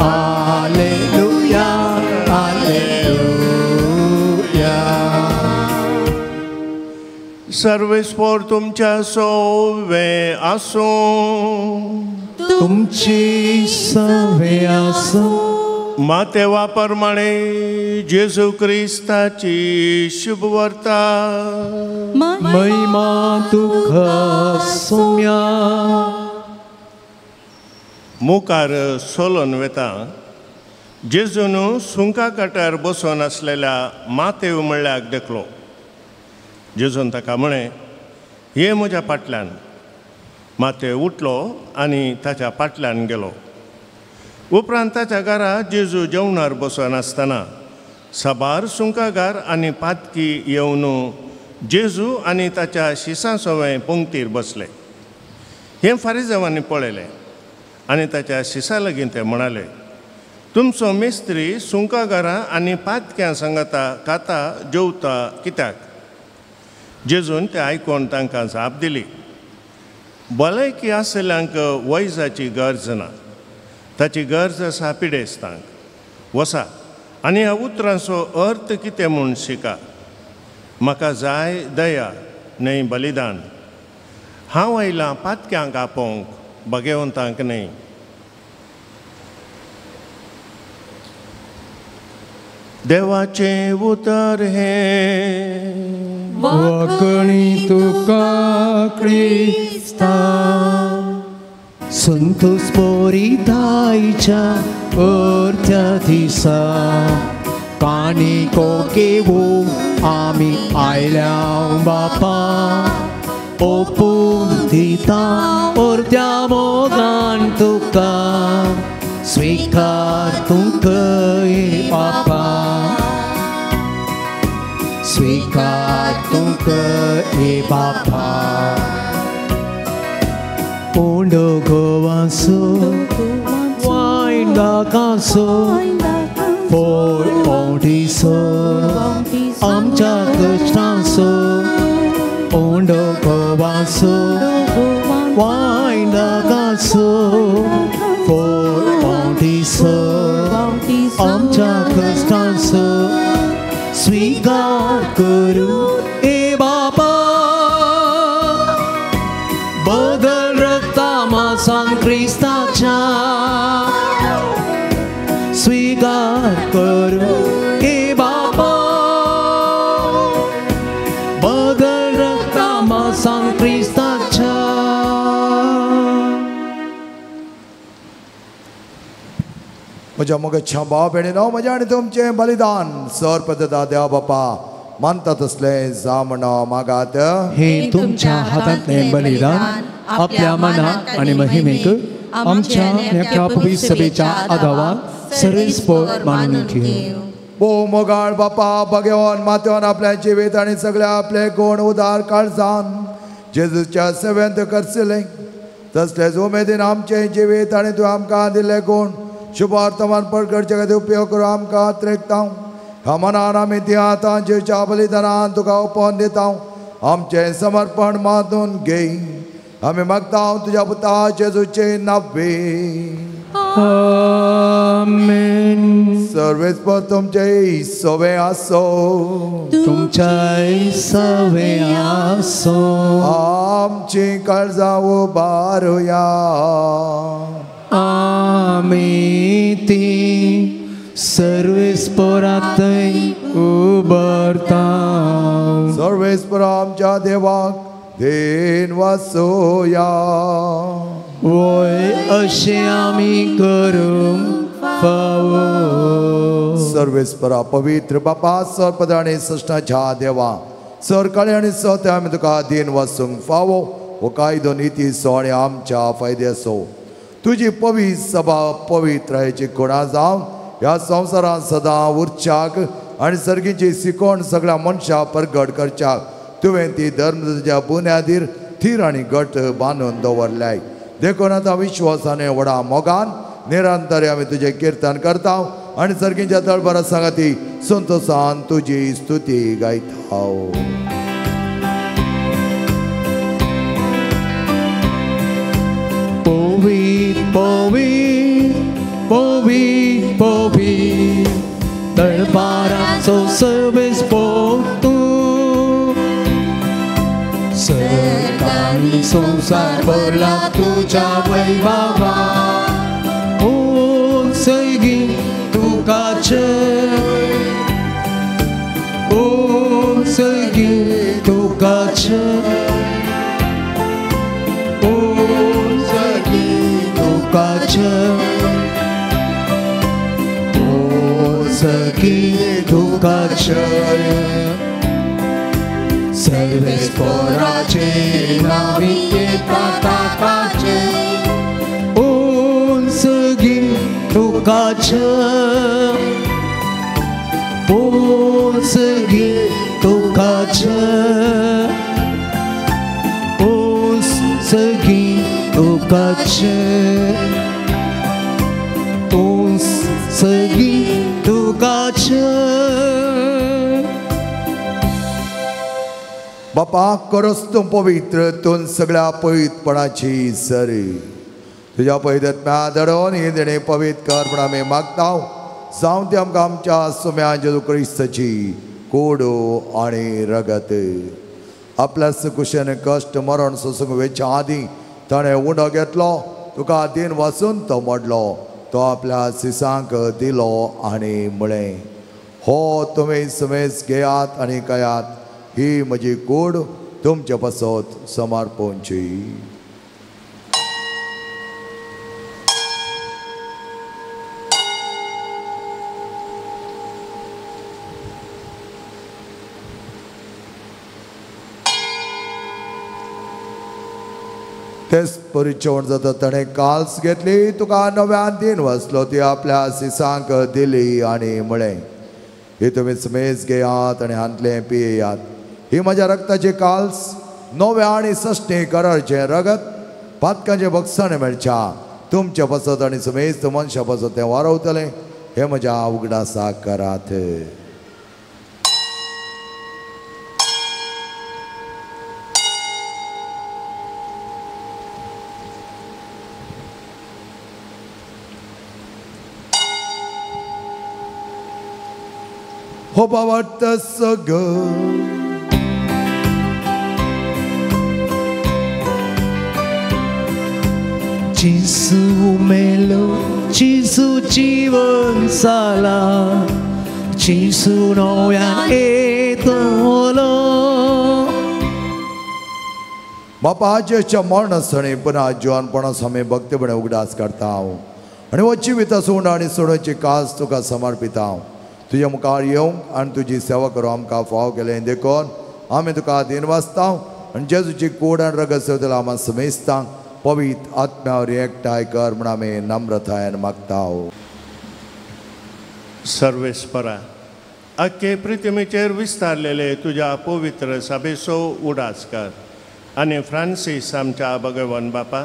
Alleluia, Alleluia. सर्वेस्पोर तुमच्या सोवे आसूं. तुमची सवे आसूं. मातेवा प्रमाणे जेजू क्रिस्ताची शुभ वार्ता. महिमा तुका सोम्या. मुखार सोलोन वेता जेजून सुंका काटार बसून आसलेल्या मातेव म्हणल्याक देखलो. जेजून ताका म्हणे, हे म्हज्या फाटल्यान. मातेव उठलो आनी ताच्या फाटल्यान गेलो. उपरांत ताच्या घरा जेजू जेवणार बसून आसतना साबार सुंकागार आनी पातकी येवन जेजू आनी ताच्या शिसां सवय पंक्तीर बसले. हें फारिजांवांनी पळयलें आनी ताच्या शिसां लागीं ते म्हणाले, तुमचो मेस्त्री सुंकागारां आनी पातक्यां सांगाता खाता जेवता कित्याक? जेजून ते आयकून तांकां जाप दिली, भलायकी आसल्यांक वैजाची गरज ना, ताची गरज आसा पिडेस्तांक. वसा आनी ह्या उतरांचो अर्थ कितें म्हूण शिका. म्हाका जाय दया न्हय बलिदान. हांव आयलां पातक्यांक आपोवंक, भगेवंतांक न्हय. देवाचें उतर हें वाकणी तुका क्रिस्ता. संतोष पोरितायच्या अर्ध्या दिसा काणिको घेवूं आमी आयल्या बापा. ओपून दिता अर्ध्या मोगान तुका, स्वीकार तुमकां बापा. स्वीकार तुमकां बापा. so, wine like so, for all the so, amcha Krishna so, ondo Govan so, wine like so, for all the so, amcha Krishna so, स्वीकार करू ए बाबा बदल रक्ता मासान ख्रिस्ताच्या स्वीकार करू ए बाबा बदल रक्ता मासान ख्रिस्ताच्या म्हज्या मोगाच्या भाव भयणीनो म्हजें आनी तुमचें बलिदान सर्पदता देवा बापा मानता तसलें जा म्हणो मागात हे तुमच्या हातांतलें बलिदान आपल्या मनाक आनी महिमेक आमच्या नेक्या पवित्र सभेच्या आदाराक सर्वेस्पर मानून घेव. भोव मोगाळ बापा भगवान मातेवन आपल्या जिवीत आनी सगळ्या आपले गुण उदार काळजान जेजूच्या सेवेंत करतले तसलेच उमेदीन आमचें जिवीत आनी तूं आमकां दिल्ले गुण शुभ वर्तमान परगडचे खातीर उपयोग करून आमकां त्रेकता ह्या मनान आमी ती आतां जेच्या बलिदानान तुका ओपोवन दिता आमचें समर्पण मातून घे आमी मागता तुज्या पुता जेजूचे नांवे आमेन. सर्वेस्पर तुमचे सवे आसो तुमच्या सवे आसो आमची काळजां उबारुया आमी ती सर्वेस्परांतय उबरता सर्वेस्पर आमच्या देवाक देन वासोया वय अशें आमी करूंक फावो. सर्वेस्परा पवित्र बापा सर्पद आनी सृष्टाच्या देवा सर काळे आनी सत्य आमी तुका देन वासूंक फावो हो कायदो निती सो आनी आमच्या फायद्याचो तुजी पवित्र सभा पवित्रायेची खुणा जावन ह्या संवसारांत सदां उरच्याक आनी सर्गीची सिकोण सगळ्या मनशां परगट करच्याक तुवें ती धर्मच्या बुन्यादीर थीर आनी घट बांदून दवरल्याय देखून आतां विश्वासाने व्हडा मोगान निरंतर आमी तुजें किर्तन करता आनी सर्गीच्या तळबरा सांगाती संतोशान तुजी स्तुती गायता. Povi, darbarazo सर्वेस्पर तूं सरकारी संसार भरला तुझ्या वैभवा ओ सैगी तुकाचे ओ सैगी तुकाचे ओ सैगी तुकाचे सखी तुकाचे सर्वेस्पराचे नाविके प्रतापाचे ओन सखी तुकाचे ओन सखी तुकाचे ओन सखी तुकाचे ओन सखी तुकाचे. बापा करोस तूं पवित्र तूं सगळ्या पवित्रपणाची सरी तुज्या पवित्रत्म्या धडोवन ही देणे पवित्र कर म्हण आमी मागता जावं ती आमकां आमच्या सुम्या जेजू क्रिस्ताची कोडो आनी रगत आपल्या कुशेन कश्ट मरण सोसूंक वेच्या आदीं ताणें उंडो घेतलो तुका दिन वाचून तो मोडलो तो आपल्या सिसांक दिलो आनी म्हळें हो तुमी समेज घेयात आनी कयात ही म्हजी कूड तुमचे पासत समर्पणची. तेच परिचवण जाता ताणें काल्स घेतली तुका नव्यान दिन वाचलो ती आपल्या सिसांक दिली आनी म्हळें ही तुमी समेज घेयात आनी हांतलें पियेयात ही म्हज्या रक्ताची काल्स नव्या आनी सश्टी करारचें रगत पातकांचे बक्षण मेळच्या तुमचे पसत आनी समेस्त मनशा पसत तें वारवतलें हे म्हज्या उगडासा करात. Hopa varta saga Cisu melo, Cisu जीवन साला, Cisu noyan etolo. बापा आजच्या मरणस्थळी पुन्हा जीवनपणा समे भक्तीपणे उगडास करता हांव आनी वची विता सोंड आनी सोडोवची कास तुका समर्पिता हांव. तुझ्या मुखार येवंक आनी तुजी सेवा करूं आमकां फाव केलें देखून आमी तुका दिन वाचता आनी जेजूची कूड आनी रगत सेवतला आमी समेस्तां पवित्र आत्म्यावर एकठांय कर म्हूण आमी नम्रतायेन मागता. सर्वेस्परा अख्खे पृथ्वीचेर विस्तारलेले तुज्या पवित्र सभेचो उडास कर आनी फ्रांसीस आमच्या भगवन बापा,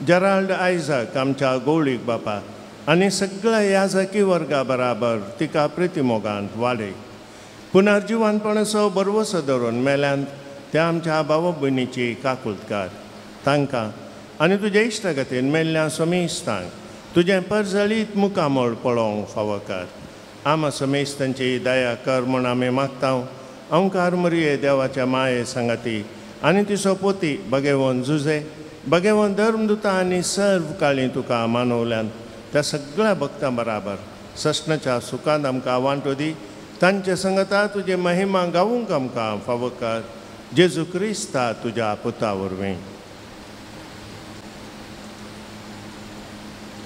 जेराल्ड आयझक आमच्या गवळीक बापा आनी सगळ्या याजकी वर्गा बराबर तिका प्रितीमोगांत वाडय. पुनर्जिवनपणाचो बरवसो धरून मेल्यांत त्या आमच्या भाव भयणीची काकुळट कर. तांकां आनी तुज्या इश्टगतीन मेल्ल्या समेस्तांक तुजें परजळीत मुखामळ पळोवंक फावो कर. आमा समेस्तांची दया कर म्हूण आमी मागता. ओंकार मरिये देवाच्या माये सांगाती आनी तिचो पोती भगेवन जुजे भगेवन धर्मदुता आनी सर्व काळी तुका मानवल्यान त्या सगळ्या भक्तां बराबर सस्नाच्या सुखांत आमकां वांटो दी. तांचे संगता तुजे महिमा गावूंक आमकां फावो कर. जेजू क्रिस्ता तुज्या पुता वरवीं.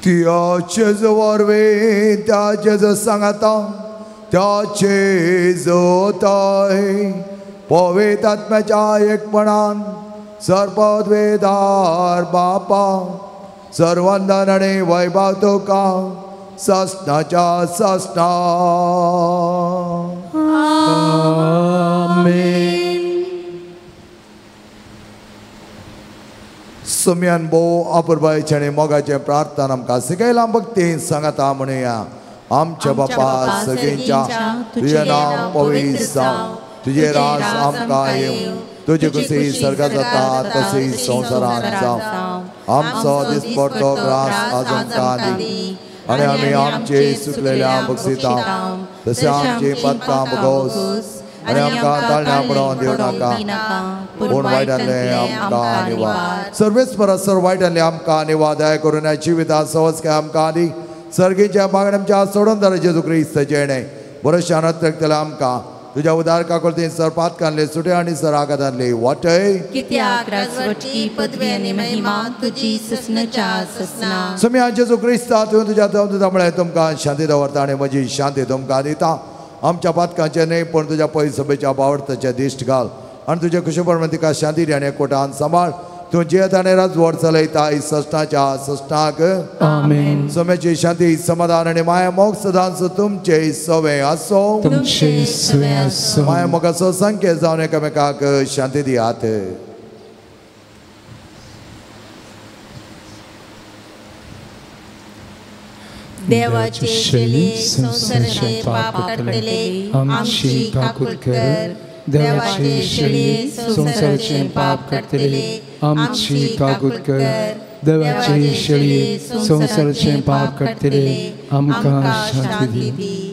त्या जेजू वरवीं त्या जेजू सांगता त्या जेजूताय पवित्र आत्म्याच्या एकपणान सर्पद्वेदार बापा सर्वंदन आनी वैभव तुका सस्नाच्या सस्ना. सुम्यान भोव अपुरबायचे आनी मोगाचे प्रार्थना आमकां शिकयलां भक्ती सांगता म्हणुया. आमच्या बापा सगळींच्या तुजें नांव पवित्र जावं, तुजें राज आमकां येवं, तुजी कुशी सर्गात जाता तशी संवसारांत जावं. आमचो दिसपडटो ग्रास आज आमकां दी आनी आमी आमचे चुकलेल्या बक्षिता तशें आमची पातकां भोगोस आनी आमकां ताळण्या पडोवन दिवं नाका पूण वायटांतलें आमकां निवार. सर्वेस्परा सर्व वायटांतलें आमकां निवार. दया करून ह्या जिवितांत सवस्काय आमकां दी. सर्गीच्या मागण्या आमच्या सोडून दर जेजू क्रिस्त जेणे बरोशा नत्रकतले आमकां तुझ्या उदार काकुळतीन सरपात काडले सुटे आनी सरागादांतले वाटय. कित्याक राजवटी पदवी आनी महिमा तुजी ससनाच्या ससना. सम्या जेजू क्रिस्ता तुवें तुज्या मुळे तुमकां शांती दवरता आनी म्हजी शांती तुमकां दिता. आमच्या पातकांचे न्हय पूण तुज्या पळय सभेच्या बावडताचे दिश्ट घाल आनी तुजे खुशेपण तिका शांती दी आनी एकवटान सांबाळ. तूं जियेत आनी राजवट चलयता सस्नाच्या सस्नाक. आमेन. सोम्याची शांती समाधान आनी माया मोग सदांच तुमचे सवे आसो. तुमचे सवे आसो. माया मोगाचो संकेत जावन एकामेकाक शांती दियात. देवाचे शेली संसाराचे पाप काडटले आमची काकुळट कर. देवाचे शेली संसाराचे पाप काडटले आमची काकुळट कर. देवाचे शेली संसाराचे पाप काडटले आमकां शांती दी.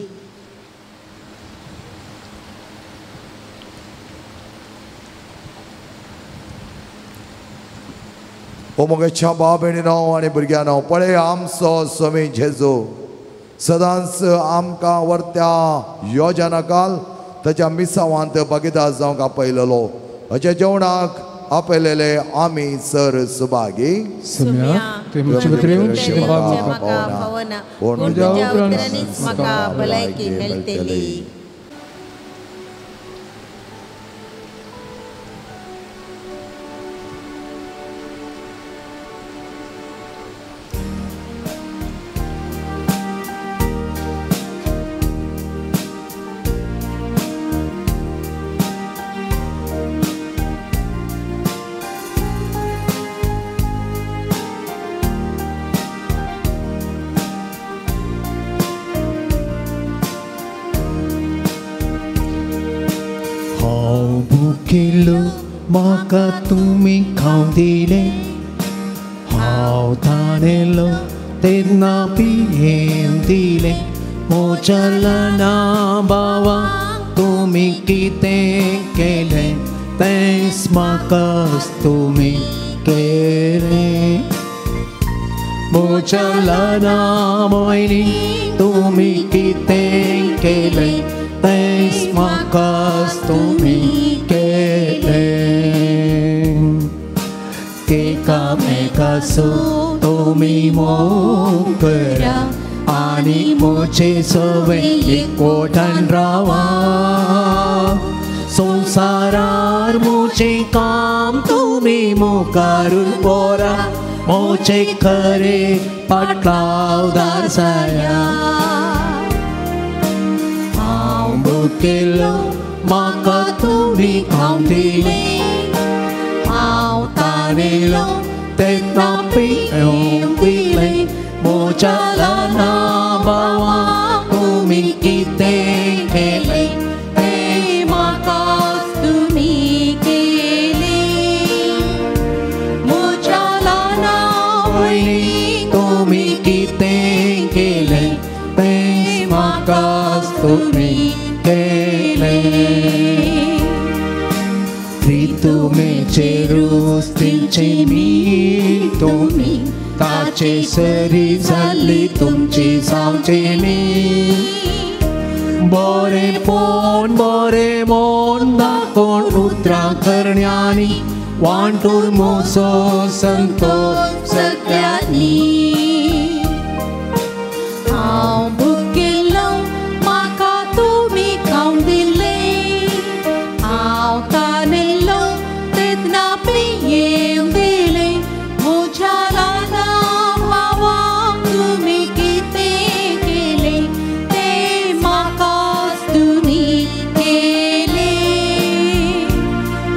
ओ मोगाच्या भाव भयणीनो आनी भुरग्यांनो पळय आमचो स्वामी जेजू सदांच आमकां वर्त्या योजना काल ताच्या मिसावांत भागीदार जावंक आपयलेलो. हाच्या जेवणाक आपयलेले आमी सर सुभागी. म्हाका भलायकी मेळटली. भुकेलो म्हाका तुमी खावंक दिले हांव ताणेलो तेन्ना पियेन दिले म्हज्या ल्हाना भावा तुमी कितें केलें तेंच म्हाकाच तुमी केलें म्हज्या ल्हाना भयणी तुमी कितें केलें तेंच म्हाकाच तुमी केलें एकामेकाचो तुमी मोग करा आनी म्हजे सवे एकवटान रावा संवसारार म्हजें काम तुमी मुखारून पोरा म्हजे खरें पाटलावदार जाया हांव भुकेलो म्हाका तुमी खावंक दिले हांव ताणेलो तेन्ना पियेवंक दिलें म्हज्या ल्हाना भावा तुमी कितें केलें तें म्हाकाच तुमी केलें म्हज्या ल्हाना भयणी तुमी कितें केलें तें म्हाकाच तुमी केलें प्रितुमेचे रोज तेंचे मी तुमी ताचे सरी जाल्ली तुमची जावचे न्ही बरेपण बरें मोन दाखोवन उतरां करण्यांनी वांटून म्हजो संतोश सगळ्यांनी हांव भुकेलो म्हाका तुमी खावंक दिलें हांव ताणेलो तेन्ना पियेवंक दिलें म्हज्या ल्हाना भावाक तुमी कितें केलें तें म्हाकाच तुमी केलें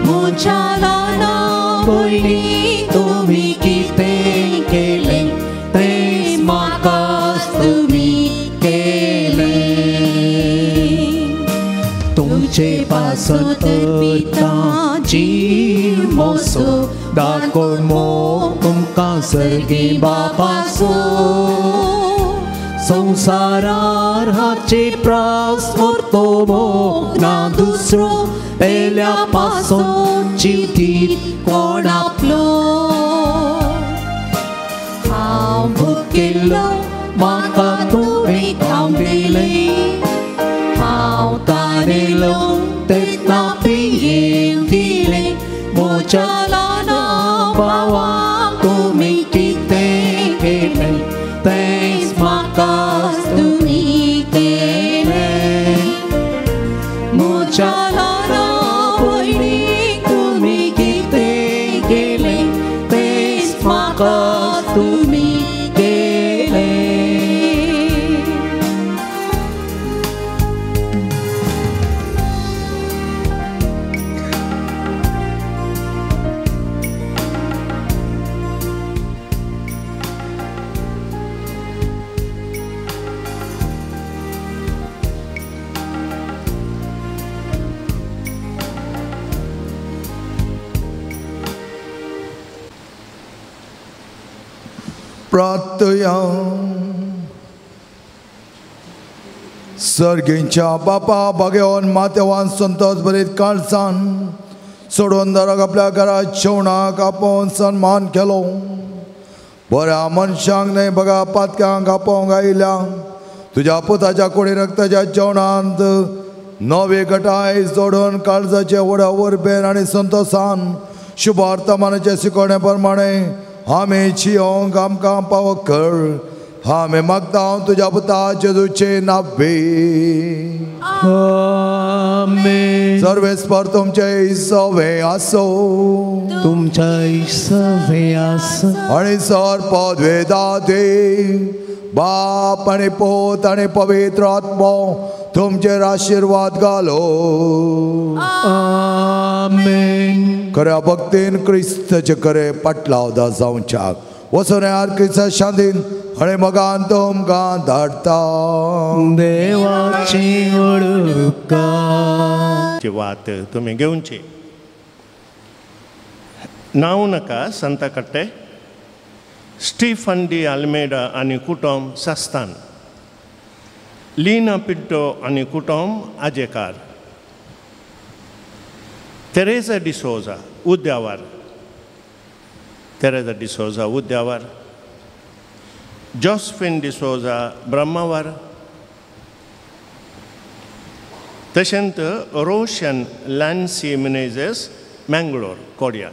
म्हज्या ल्हाना भयणी तुमी कितें केलें तें म्हाकाच तुमी केलें तुमचे पासून अर्पिता जीव मोसो दाखोवन मोग तुमकां सर्गी बापाचो संवसारार हाचे प्रास व्हरतो मोग ना दुसरो पेल्या पासून जीव दीत कोण आपलो हांव भुकेलो म्हाका तुमी खावंक दिलें हांव ताणेलो तेन्ना पियेवंक दिलें म्हज्या ल्हाना भावाक तुमी कितें केलें तेंच म्हाकाच तुमी केलें म्हज्या ल्हाना भयणीक तुमी कितें केलें तेंच म्हाकाच तुमी केलें प्रार्थया सर्गींच्या बापा भगवान माथेवान संतोष बरीत काळजान सोडून दराक आपल्या घरात जेवणाक आपोवन सन्मान केलो बऱ्या मनशांक न्हय बघा पातक्यांक आपोवंक आयल्या तुज्या पुताच्या कुडी रक्ताच्या जेवणांत नवे गटाय जोडून काळजाचे व्हडा वरबेन आनी संतोषान शुभ वर्तमानाचे शिकवणे प्रमाणे आमी जियोंक आमकां पाव कर आमी मागता तुज्या पुता जेजूचे नांवे आमेन सर्वेस्पर तुमचे सवे आसो तुमच्या सवे आसो आनी सर्पद वेदाते बाप आनी पोत आनी पवित्र आत्मो तुमचेर आशीर्वाद घालो आमेन खऱ्या भक्तीन क्रिस्ताचे खरे पाटलावदा जावच्याक वचून क्रिस्ता शांतीन आनी मगान तुमकां धाडटा देवाची वळखा वात तुमी घेवची नाव नाका संता कट्टे स्टीफन डी आल्मेडा आनी कुटुंब सास्तान लीना पिंटो आनी कुटुंब Ajekar Teresa D'Souza Udyavar Teresa D'Souza Udyavar Josephine D'Souza Brahmavar तशेंच रोशन लॅन्सी मिनेझेस मँगलोर कोडिया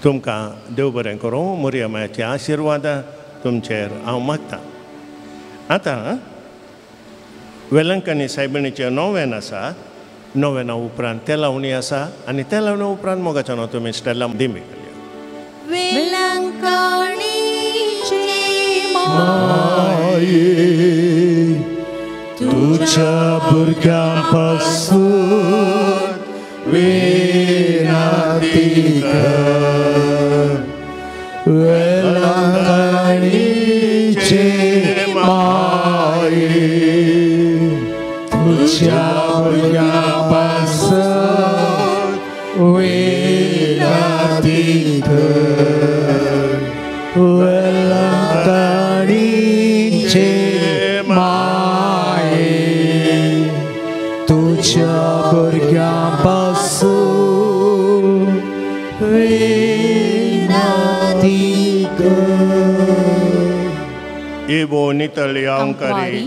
तुमकां देव बरें करूं मोरयामाचे आशिर्वाद तुमचेर हांव मागतां आतां वेलंकनी सायबिणीचें नोवेन आसा नोवेना उपरांत ते लावणी आसा आनी ते लावणी उपरांत मोगाचो न्हू तुमी स्टेला दिमी तुझ्या भुरग्यां पासून विनंती कर वेलंकणीचे माये तुझ्या भुरग्यां पासून विनंती कर वेलंकणीचे माये तुझ्या भुरग्यां पासून विनंती कर ए बो नितळ अंकारी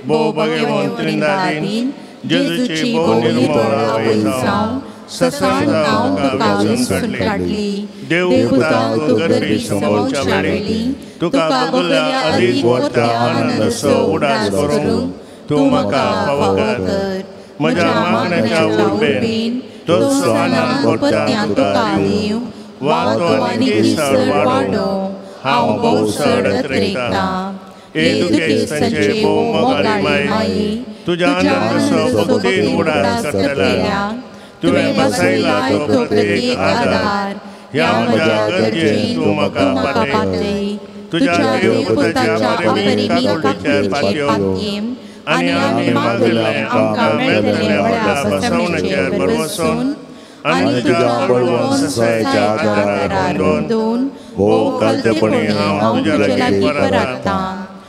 बो भगवान त्रिंदादीन जेजूची बो निर्मळ आवयसां ससाण हांव तुका वेचून काडली देव पुता तूं गर्दी समोरच्या वेळी तुका बगुल्या अदीक व्हरता आनंदाचो उडास करूंक तूं म्हाका फावो कर म्हज्या मागण्याच्या उर्बेन तो सोनान परत्यां तुका दिवं वातो आनी केसर वाडो हांव भोव सडत रेखता येदुके संचे भोव मोगाळी माई तुज्या आनंदाचो भक्तीन उडास करतल्या तुवें बसयला तो प्रत्येक आदार ह्या म्हज्या गरजेन तूं म्हाका पातय तुज्या देवपुताच्या परमेका कुडीचेर पातयेम आनी आमी मागलें आमकां मेळटलें व्हडल्या बसवणेचेर बरवसून आनी तुज्या बळवंसाच्या आदारार बांदून भोव कालतेपणी हांव तुज्या लागीं परतां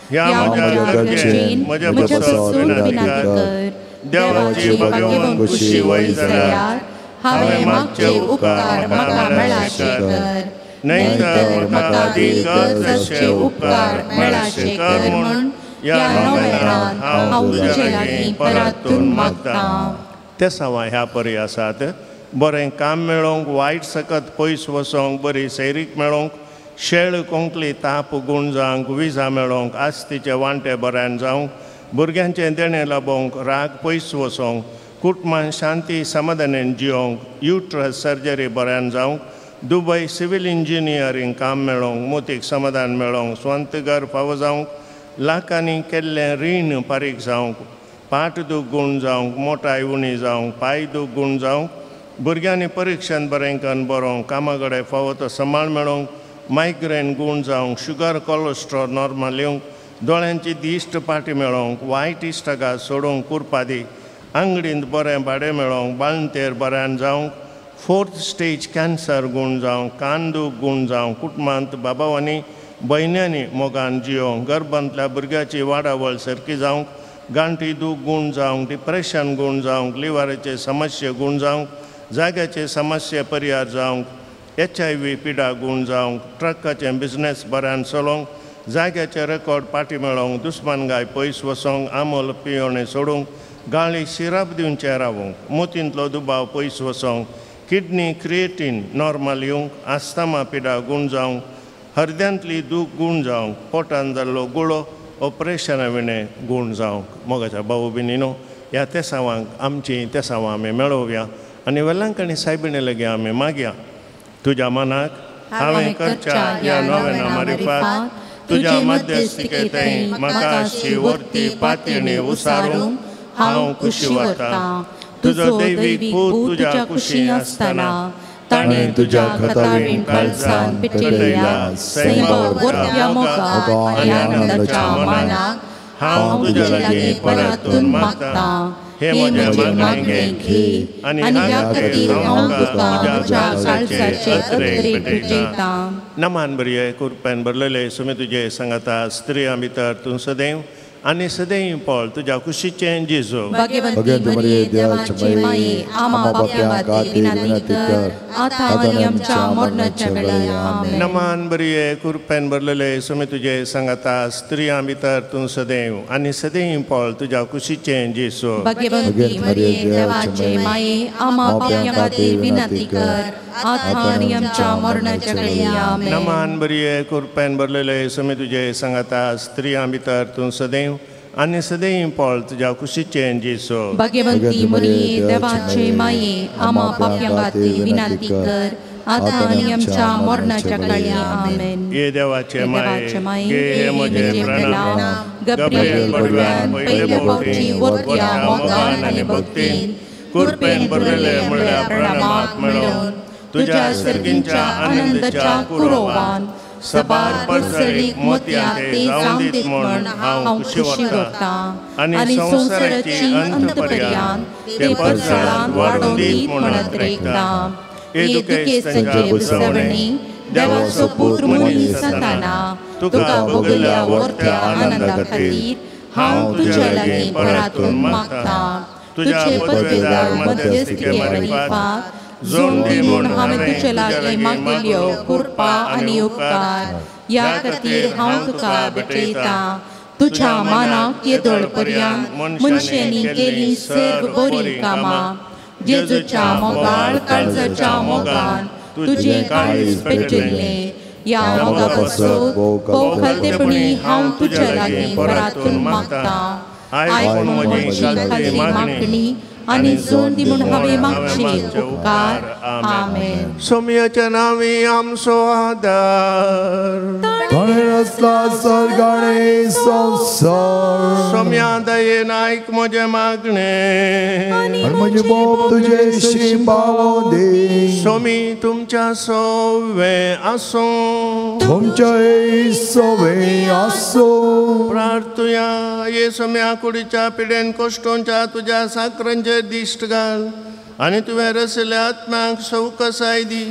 ह्या म्हज्या गरजेन म्हजे बसव विनंती कर देवाची भगवान खुशी वय जाल्यार हांवें मागचे उपकार म्हाका मेळाशे कर नाहीतर म्हाका अदीक तशे उपकार मेळाशे कर म्हूण ह्या नोवेनांत हांव तुजे लागीं परतून मागतां ते सावा ह्या परी आसात बरें काम मेळोवंक वायट सकत पयस वचोंक बरी सैरीक मेळोवंक शेळ कोंकली ताप गूण जावंक विजा मेळोवंक आस्तीचे वांटे बऱ्यान जावंक भुरग्यांचे देणे लाबोवंक राग पयस वचोंक कुटुंबान शांती समाधानान जियोंक युट्रस सर्जरी बऱ्यान जावंक दुबय सिव्हिल इंजिनियरींग काम मेळोवंक मोतीक समाधान मेळोवंक स्वंत घर फावो जावंक लाखांनी केल्लें रीण फारीक जावंक पाट दूख गूण जावंक मोटाय उणी जावंक पाय दूख गूण जावंक भुरग्यांनी परिक्षान बरें करून बरोवंक कामा कडेन फावो तो सांबाळ मेळोवंक मायग्रेन गूण जावंक शुगर कोलेस्ट्रॉल नॉर्मल येवंक दोळ्यांची दिश्ट पाटी मेळोवंक वायट इश्टगात सोडूंक कुरपादी आंगडींत बरें भाडें मेळोवंक बाळंतेर बऱ्यान जावंक 4th स्टेज कॅन्सर गूण जावंक कान दूख गूण जावंक कुटुंबांत बाबावानी भयण्यांनी मोगान जियोवंक गर्भांतल्या भुरग्याची वाडावळ सारकी जावंक गांठी दूख गूण जावंक डिप्रेशन गूण जावंक लिव्हराचे समस्या गूण जावंक जाग्याचे समस्या परिहार जावंक HIV पिडा गूण जावंक ट्रकाचें बिझनेस बऱ्यान चलोवंक जाग्याचे रेकॉर्ड पाटी मेळोवंक दुस्मानगाय पयस वचोंक आमोल पियोणें सोडूंक गाळी सिरप दिवचे रावंक मोतींतलो दुबाव पयस वचोंक किडनी क्रिएटीन नॉर्मल येवंक आस्थमा पिडा गूण जावंक हृदयांतली दूख गूण जावंक पोटान जाल्लो गुळो ऑपरेशना विणें गूण जावंक मोगाच्या भाऊ भयणीनो ह्या तेसावांक आमची तेसावां आमी मेळोवया आनी वेलंकणी सायबिणी लेगीत आमी मागया तुज्या मनाक हांवें करच्या ह्या नोवेना मारिफात तुज्या मध्यस्थिकेंतय म्हाका अशी वर्ती पातयणी उसारूंक हांव खुशी वता तुजो दैवीक पूत तुज्या कुशी आसतना ताणें तुज्या खतावीण काळजांत पिटयल्या सैम वर्त्या मोगाक आनी आनंदाच्या मानाक हांव तुज्या लागीं परतून मागता हे म्हजे मागणे घे आनी ह्या खातीर हांव तुका म्हज्या काळजाचे अत्रेक भेटयता. नमान बरये कृपेन भरलेले सुमी तुजे सांगाता स्त्रियां भितर तूं सदैव आनी सदैव पळ तुज्या कुशीचें जेजू. भगवंत मरिये देवाचे माये आम्हा पाप्यां खातीर विनंती कर आता आनी आमच्या मरणाच्या वेळार आमेन. नमान बरये कृपेन भरलेले सुमी तुजे सांगाता स्त्रियां भितर तूं सदैव आनी सदैव पळ तुज्या कुशीचें जेजू. भगवंत मरिये देवाचे माये आम्हा पाप्यां खातीर विनंती कर आता आनी आमच्या मरणाच्या वेळार आमेन. नमान बरये कृपेन भरलेले सुमी तुजे सांगाता स्त्रियां भितर तूं सदैव आनी सदैव पळ तुज्या कुशीचें जेजू. भगवंती मरिये देवाचे माये आम्हा पाप्यां खातीर विनंती कर आता आनी आमच्या मरणाच्या वेळार आमेन. ये देवाचे माये हे म्हजे प्रणाम. गब्रिएल पडव्यान पयले फावटी वरत्या मोगान आनी भक्तीन कृपेन भरलेले म्हळ्यार प्रणामाक मेळोन तुज्या सर्गींच्या आनंदाच्या कुरोवान सबार परसळीक मोतयां ते जावं दीत म्हण हांव खुशी करता आनी संवसाराची अंतपर्यंत ते परसळांत वाडोवन दीत म्हण अत्रेकता. येदुकेस्तांचे बुसवणी देवाचो पुत्र मनीस जाताना तुका भोगल्या व्हरत्या आनंदा खातीर हांव तुज्या लागीं परतून मागता. तुजे पदवेदार मध्यस्थीके वरिपाक जोड दी म्हूण हांवें तुजे लागीं मागिल्ल्यो कृपा आनी उपकार ह्या खातीर हांव तुका भेटयता. तुज्या मानाक येदोळ पर्यंत मनशांनी केली सर्व बरी कामां. जेजूच्या मोगाळ काळजाच्या मोगान तुजें काळीज पेटिल्लें ह्या मोगा पासून भोवखालतेपणी हांव तुज्या लागीं परतून मागता. आयकून म्हजी खालची मागणी आनी जोड दी म्हूण हांवें मागचे उपकार. आमेन. सोम्याच्या नांवी आमचो आदार ताणें रचला स्वर्ग आनी संवसार. सोम्या दयेन आयक म्हजें मागणें आनी म्हजी बोब तुजेशी पावों दी. सोमी तुमच्या सोवे आसूं तुमचे सोवे आसूं. प्रार्थुया ये सोम्या कुडीच्या पिडेन कोश्टोंच्या तुज्या साकरांचेर दिश्ट घाल आनी तुवें रचयल्या आत्म्याक सवकसाय दी.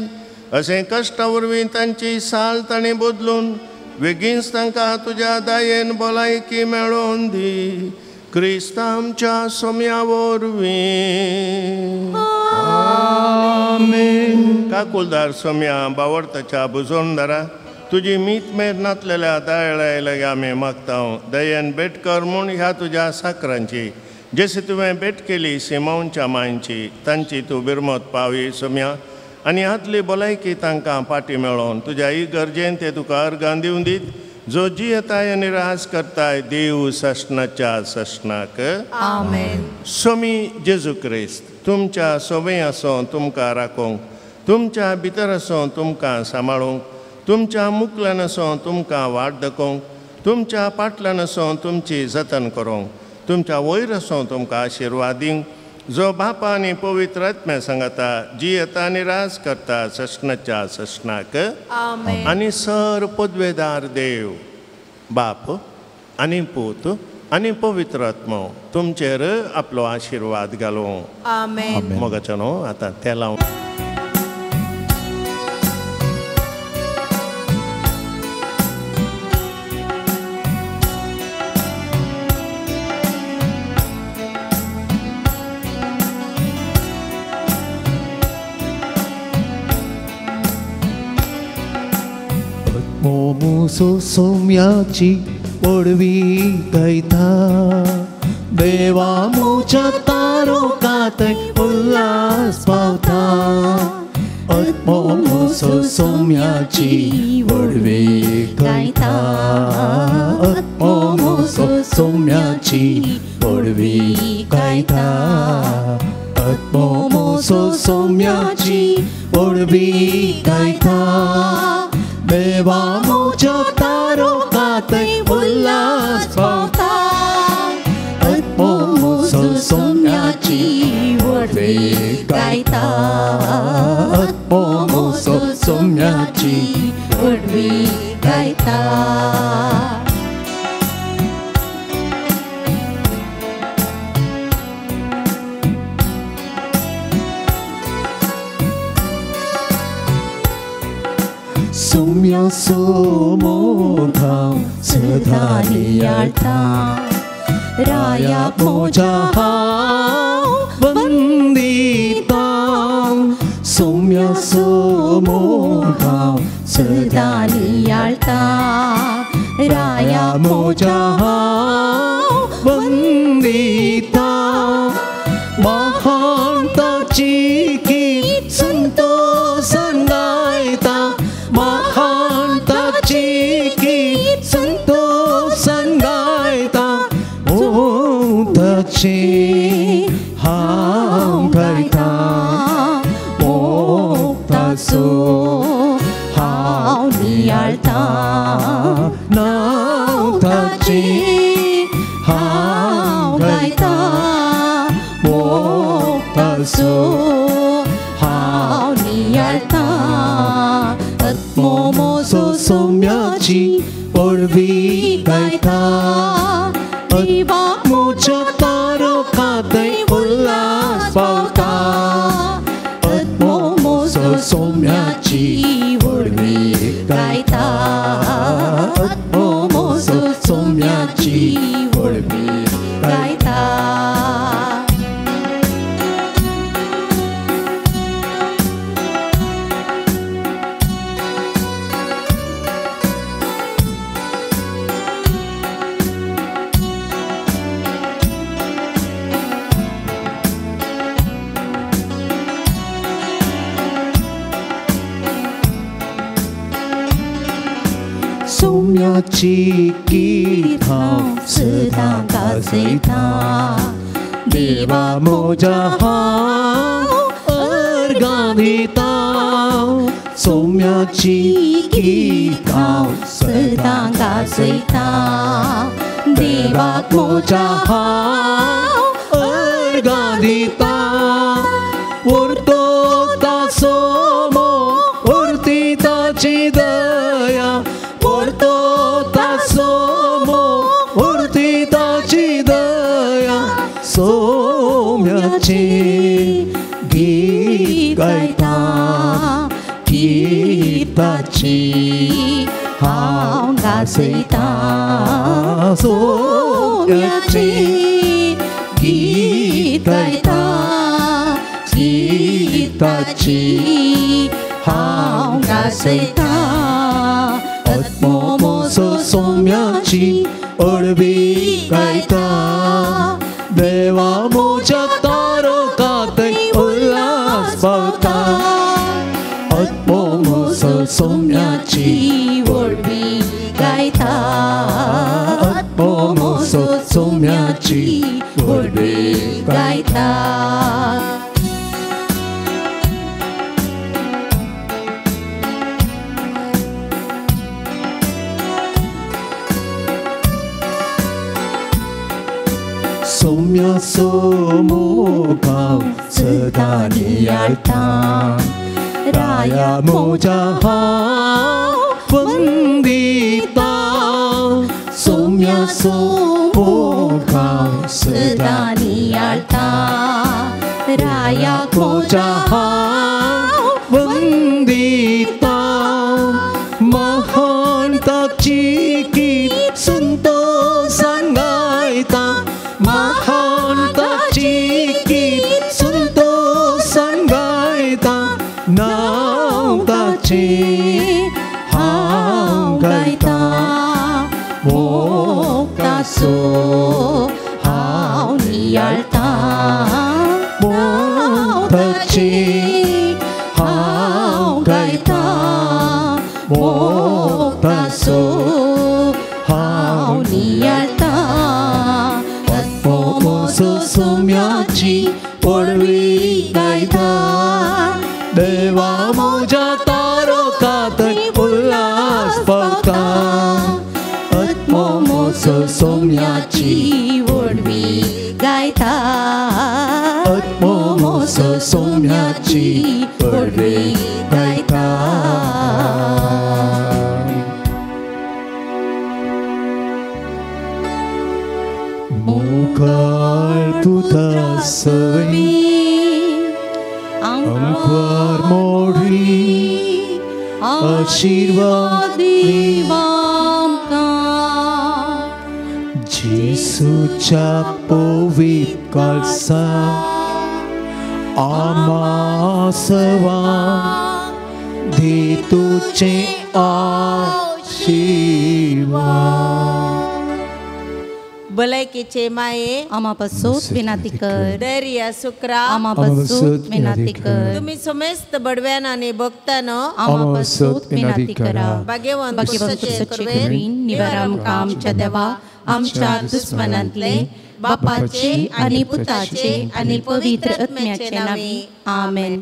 अशें कश्टा वरवीं तांची साल ताणें बदलून बेगीनच तांकां तुज्या दायेन भलायकी मेळोवन दी. क्रिस्त आमच्या सोम्या वरवीं. काकुलदार सोम्या बावडताच्या बुजोणदारा तुजी मीत मेर नातलेल्या दायळाय लागी आमी मागता. दयेन भेट कर म्हूण ह्या तुज्या साकरांची जशी तुवें भेट केली सिमोनच्या मांयची तांची तूं बिरमत पावी सोम्या आनी आदली भलायकी तांकां पाटी मेळोवन तुज्या इगर्जेन ते तुका अर्गां दिवन दीत जो जियेताय आनी रास करताय देव सशनाच्या सशनाक. आमेन. सोमी जेजू क्रिस्त तुमच्या सोबे आसूं तुमकां राखोंक, तुमच्या भितर आसूं तुमकां सांबाळूंक, तुमच्या मुखल्यान आसूं तुमकां वाट दाखोवंक, तुमच्या फाटल्यान आसूं तुमची जतन करूंक, तुमच्या वयर आसूं तुमकां आशिर्वाद दिवंक. जो बापा आनी पवित्र आत्म्या सांगता जी येता आनी राज करता सशनाच्या सशनाक. आमेन. आनी सर पदवेदार देव बाप आनी पूत आनी पवित्र आत्मो तुमचेर आपलो आशिर्वाद घालूं. आमेन. मोगाचो न्हू आतां ते लावन मोमुसो सोम्याची ओडवी गायता देवा मुच्या तारोकात उल्हास पावता. मोमुसो सोम्याची ओडवी गायता मोमुसो सोम्याची ओडवी गायता मोमुसो सोम्याची ओडवी गायता देवा मुच्या तारोकात उल्हास पावता. मोमुसो सोम्याची ओडवी गायता मोमुसो सोम्याची ओडवी गायता. सोमोगांव सदानी आळता राया मोजा हांव वंदिता सौम्य सोमोगांव सदानी आळता राया मोजा हांव वंदिता महांताची गीत संतोषान गायता महांताची गीत संतोषान गायता मोगताचे हांव गायता मोगताचो हांव नियाळता नावताचे हांव गायता मोगताचो हांव नियाळता आत्मोमोसो सौम्याची पळवी गायता देवा मोच्या तारकांतय उल्हास पावता आत्मोमोसो सौम्याची पळवी गायता आत्मोमोसो सौम्याची पळवी गायता सौम्याची गीत हांव सदां गाजयता देवा मोजा हांव अर्गां दिता सौम्याची गीत हांव सदां गाजयता देवाक मोजा हांव अर्गां दिता उरतो ताचो मोग उरती ताची दया उरतो ताचो मोग उरती ताची दया सौम्याची गीत गायता गीताची हांव गाजयता सौम्याची गीत गायता गीताची हांव गाजयता आत्मोमोसो सौम्याची पळवी गायता देवा मोच्या तारकांतय उल्हास पावता आत्मोमोसो सौम्याची पळवी गायता आत्मोमोसो सौम्याची पळवी गायता सौम्य सोमोगांव सदां नियाळता राया मोजा हांव वंदिता सौम्य सोमोगांव सदां नियाळता राया मोजा हांव वंदिता महांताची गीत संतोषान गायता महांताची गीत संतोषान गायता नावताचे हांव गायता मोगताचो हांव नियाळता मोगताचे हांव गायता मोगताचो हांव नियाळता आत्मोमोसो सौम्याची पळवी गायता देवा मोजा तारकांतय उल्हास पावता आत्मोमोसो सौम्याची पळवी गायता आत्मोमोसो सौम्याची पळवी गायता मोगाळ तुझा सवी अंकुर मोडी आशीर्वाद दिवा जेसूच्या पवित्र कळसा आमासवा दे तुझे आशीर्वाद. भलायकीचे माये आमापासून विनंती कर. धैर्य सुकरा आमापासून विनंती कर. तुम्ही समस्त बडव्यान आणि भक्तानो आमापासून विनंती करा. भाग्यवान भाग्यवान पुरुषाचे पुरुषाचे करीन निवारण आमच्या देवा आमच्या दुश्मनांतले बापाचे आणि पुताचे आणि पवित्र आत्म्याचे नावे आमेन.